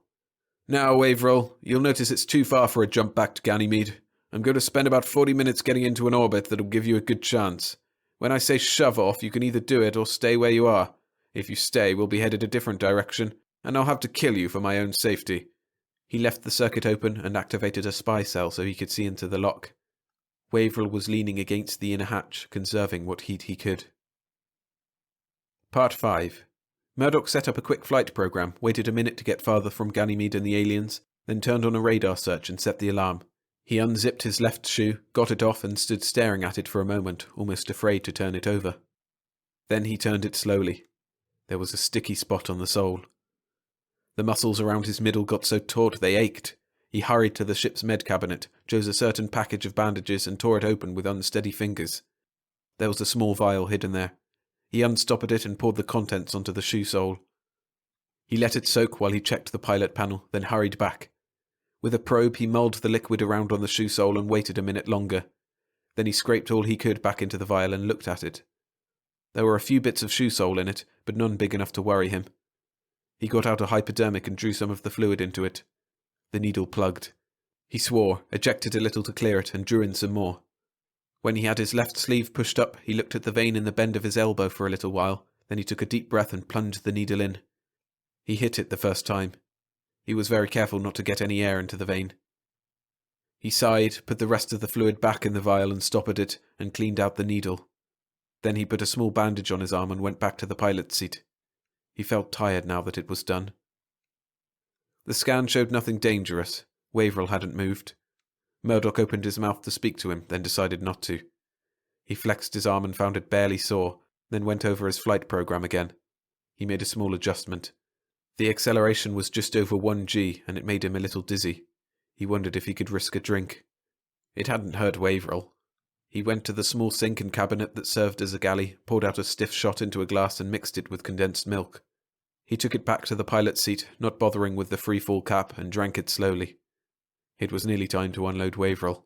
Now, Waverill, you'll notice it's too far for a jump back to Ganymede. I'm going to spend about 40 minutes getting into an orbit that'll give you a good chance. When I say shove off, you can either do it or stay where you are. If you stay, we'll be headed a different direction, and I'll have to kill you for my own safety. He left the circuit open and activated a spy cell so he could see into the lock. Waverill was leaning against the inner hatch, conserving what heat he could. Part 5. Murdoch set up a quick flight program, waited a minute to get farther from Ganymede and the aliens, then turned on a radar search and set the alarm. He unzipped his left shoe, got it off and stood staring at it for a moment, almost afraid to turn it over. Then he turned it slowly. There was a sticky spot on the sole. The muscles around his middle got so taut they ached. He hurried to the ship's med cabinet, chose a certain package of bandages and tore it open with unsteady fingers. There was a small vial hidden there. He unstoppered it and poured the contents onto the shoe sole. He let it soak while he checked the pilot panel, then hurried back. With a probe he mulled the liquid around on the shoe sole and waited a minute longer. Then he scraped all he could back into the vial and looked at it. There were a few bits of shoe sole in it, but none big enough to worry him. He got out a hypodermic and drew some of the fluid into it. The needle plugged. He swore, ejected a little to clear it, and drew in some more. When he had his left sleeve pushed up, he looked at the vein in the bend of his elbow for a little while, then he took a deep breath and plunged the needle in. He hit it the first time. He was very careful not to get any air into the vein. He sighed, put the rest of the fluid back in the vial and stoppered it, and cleaned out the needle. Then he put a small bandage on his arm and went back to the pilot's seat. He felt tired now that it was done. The scan showed nothing dangerous. Waverill hadn't moved. Murdoch opened his mouth to speak to him, then decided not to. He flexed his arm and found it barely sore, then went over his flight program again. He made a small adjustment. The acceleration was just over 1G, and it made him a little dizzy. He wondered if he could risk a drink. It hadn't hurt Waverill. He went to the small sink and cabinet that served as a galley, poured out a stiff shot into a glass and mixed it with condensed milk. He took it back to the pilot's seat, not bothering with the free-fall cap, and drank it slowly. It was nearly time to unload Waverill.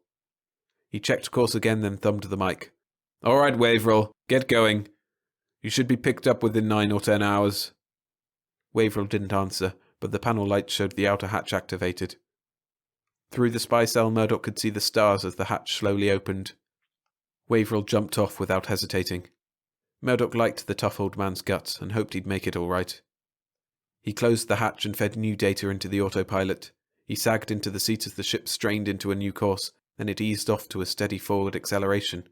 He checked course again, then thumbed the mic. "All right, Waverill, get going. You should be picked up within 9 or 10 hours. Waverill didn't answer, but the panel light showed the outer hatch activated. Through the spy cell, Murdoch could see the stars as the hatch slowly opened. Waverill jumped off without hesitating. Murdoch liked the tough old man's guts and hoped he'd make it all right. He closed the hatch and fed new data into the autopilot. He sagged into the seat as the ship strained into a new course, then it eased off to a steady forward acceleration.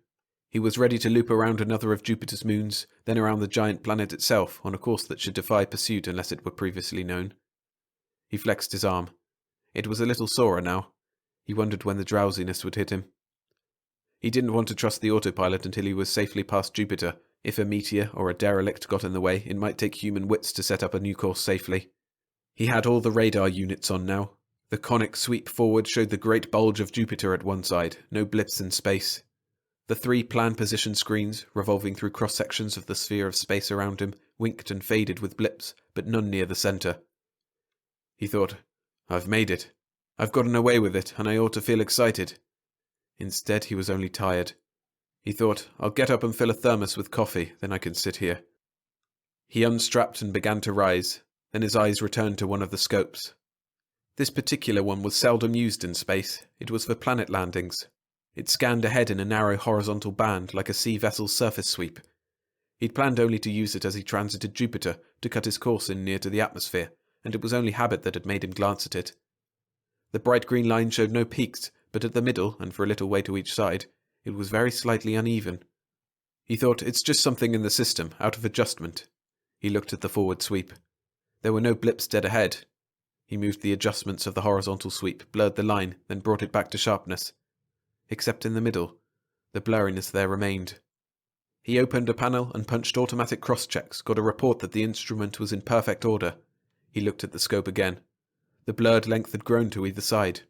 He was ready to loop around another of Jupiter's moons, then around the giant planet itself, on a course that should defy pursuit unless it were previously known. He flexed his arm. It was a little sorer now. He wondered when the drowsiness would hit him. He didn't want to trust the autopilot until he was safely past Jupiter. If a meteor or a derelict got in the way, it might take human wits to set up a new course safely. He had all the radar units on now. The conic sweep forward showed the great bulge of Jupiter at one side, no blips in space. The 3 plan position screens, revolving through cross-sections of the sphere of space around him, winked and faded with blips, but none near the centre. He thought, "I've made it. I've gotten away with it, and I ought to feel excited." Instead, he was only tired. He thought, "I'll get up and fill a thermos with coffee, then I can sit here." He unstrapped and began to rise, then his eyes returned to one of the scopes. This particular one was seldom used in space. It was for planet landings. It scanned ahead in a narrow horizontal band like a sea vessel's surface sweep. He'd planned only to use it as he transited Jupiter, to cut his course in near to the atmosphere, and it was only habit that had made him glance at it. The bright green line showed no peaks, but at the middle, and for a little way to each side, it was very slightly uneven. He thought, it's just something in the system, out of adjustment. He looked at the forward sweep. There were no blips dead ahead. He moved the adjustments of the horizontal sweep, blurred the line, then brought it back to sharpness. Except in the middle. The blurriness there remained. He opened a panel and punched automatic cross-checks, got a report that the instrument was in perfect order. He looked at the scope again. The blurred length had grown to either side.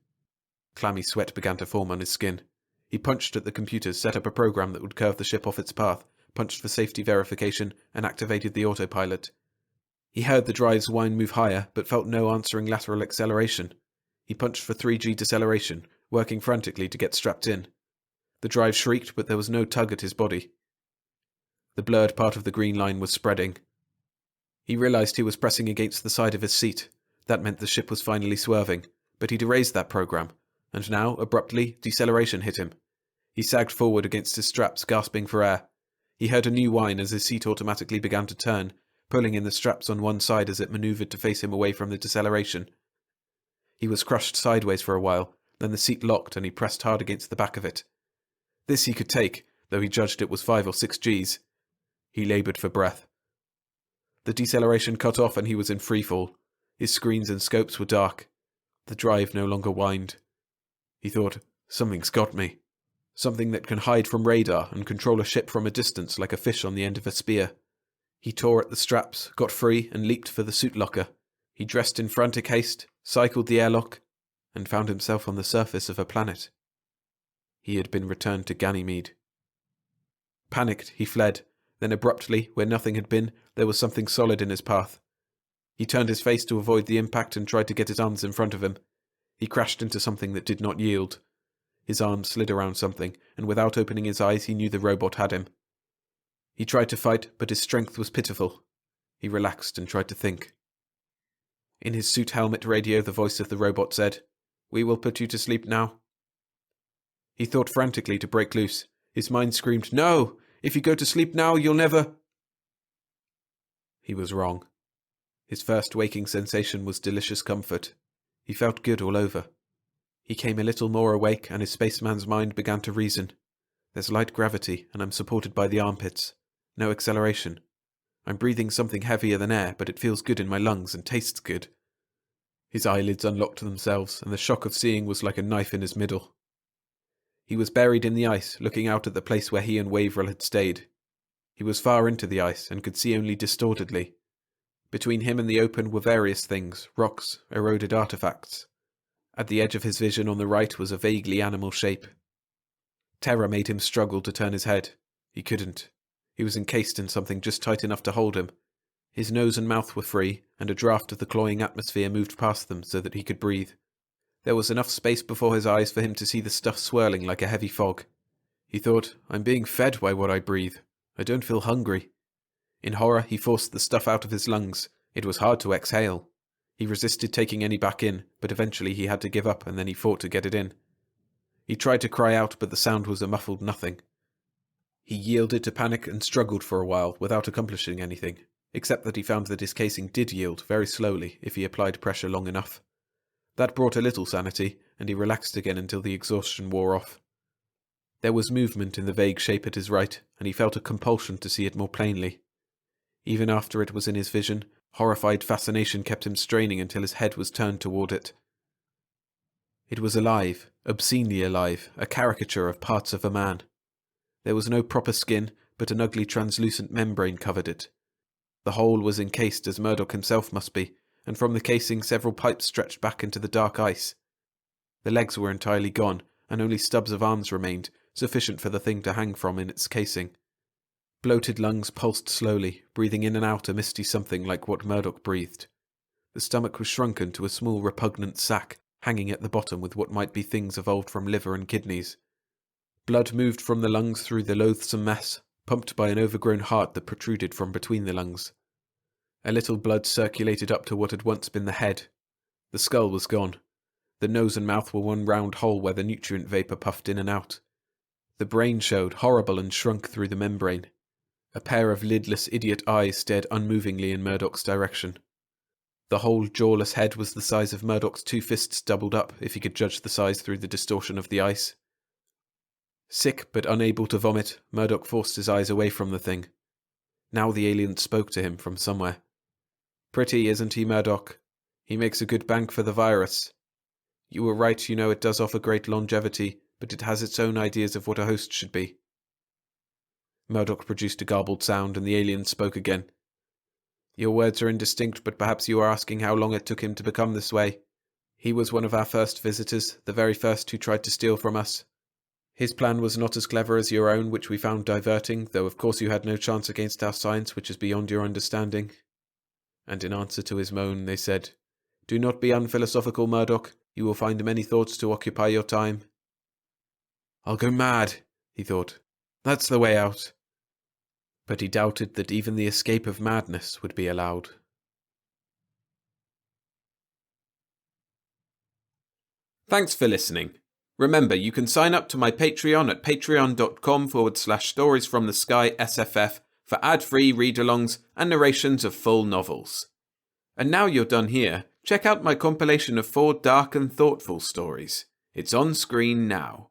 Clammy sweat began to form on his skin. He punched at the computers, set up a program that would curve the ship off its path, punched for safety verification, and activated the autopilot. He heard the drive's whine move higher, but felt no answering lateral acceleration. He punched for 3G deceleration, working frantically to get strapped in. The drive shrieked, but there was no tug at his body. The blurred part of the green line was spreading. He realized he was pressing against the side of his seat. That meant the ship was finally swerving, but he'd erased that program, and now, abruptly, deceleration hit him. He sagged forward against his straps, gasping for air. He heard a new whine as his seat automatically began to turn, pulling in the straps on one side as it maneuvered to face him away from the deceleration. He was crushed sideways for a while, then the seat locked and he pressed hard against the back of it. This he could take, though he judged it was 5 or 6 Gs. He laboured for breath. The deceleration cut off and he was in freefall. His screens and scopes were dark. The drive no longer whined. He thought, something's got me. Something that can hide from radar and control a ship from a distance like a fish on the end of a spear. He tore at the straps, got free, and leaped for the suit locker. He dressed in frantic haste, cycled the airlock, and found himself on the surface of a planet. He had been returned to Ganymede. Panicked, he fled. Then abruptly, where nothing had been, there was something solid in his path. He turned his face to avoid the impact and tried to get his arms in front of him. He crashed into something that did not yield. His arm slid around something, and without opening his eyes he knew the robot had him. He tried to fight, but his strength was pitiful. He relaxed and tried to think. In his suit helmet radio the voice of the robot said, "We will put you to sleep now." He thought frantically to break loose. His mind screamed, "No! If you go to sleep now, you'll never—" He was wrong. His first waking sensation was delicious comfort. He felt good all over. He came a little more awake, and his spaceman's mind began to reason. There's light gravity, and I'm supported by the armpits. No acceleration. I'm breathing something heavier than air, but it feels good in my lungs and tastes good. His eyelids unlocked themselves, and the shock of seeing was like a knife in his middle. He was buried in the ice, looking out at the place where he and Waverell had stayed. He was far into the ice, and could see only distortedly. Between him and the open were various things, rocks, eroded artifacts. At the edge of his vision on the right was a vaguely animal shape. Terror made him struggle to turn his head. He couldn't. He was encased in something just tight enough to hold him. His nose and mouth were free, and a draft of the cloying atmosphere moved past them so that he could breathe. There was enough space before his eyes for him to see the stuff swirling like a heavy fog. He thought, I'm being fed by what I breathe. I don't feel hungry. In horror, he forced the stuff out of his lungs. It was hard to exhale. He resisted taking any back in, but eventually he had to give up and then he fought to get it in. He tried to cry out, but the sound was a muffled nothing. He yielded to panic and struggled for a while without accomplishing anything, except that he found that his casing did yield very slowly if he applied pressure long enough. That brought a little sanity, and he relaxed again until the exhaustion wore off. There was movement in the vague shape at his right, and he felt a compulsion to see it more plainly. Even after it was in his vision, horrified fascination kept him straining until his head was turned toward it. It was alive, obscenely alive, a caricature of parts of a man. There was no proper skin, but an ugly translucent membrane covered it. The whole was encased as Murdoch himself must be, and from the casing several pipes stretched back into the dark ice. The legs were entirely gone, and only stubs of arms remained, sufficient for the thing to hang from in its casing. Bloated lungs pulsed slowly, breathing in and out a misty something like what Murdoch breathed. The stomach was shrunken to a small repugnant sac, hanging at the bottom with what might be things evolved from liver and kidneys. Blood moved from the lungs through the loathsome mess, pumped by an overgrown heart that protruded from between the lungs. A little blood circulated up to what had once been the head. The skull was gone. The nose and mouth were one round hole where the nutrient vapour puffed in and out. The brain showed, horrible and shrunk through the membrane. A pair of lidless idiot eyes stared unmovingly in Murdoch's direction. The whole jawless head was the size of Murdoch's 2 fists doubled up, if he could judge the size through the distortion of the ice. Sick but unable to vomit, Murdoch forced his eyes away from the thing. Now the alien spoke to him from somewhere. Pretty, isn't he, Murdoch? He makes a good bank for the virus. You were right, you know it does offer great longevity, but it has its own ideas of what a host should be. Murdoch produced a garbled sound, and the alien spoke again. Your words are indistinct, but perhaps you are asking how long it took him to become this way. He was one of our first visitors, the very first who tried to steal from us. His plan was not as clever as your own, which we found diverting, though of course you had no chance against our science, which is beyond your understanding. And in answer to his moan, they said, Do not be unphilosophical, Murdoch. You will find many thoughts to occupy your time. I'll go mad, he thought. That's the way out. But he doubted that even the escape of madness would be allowed. Thanks for listening. Remember, you can sign up to my Patreon at patreon.com/storiesfromthesky_SFF for ad-free read-alongs and narrations of full novels. And now you're done here, check out my compilation of 4 dark and thoughtful stories. It's on screen now.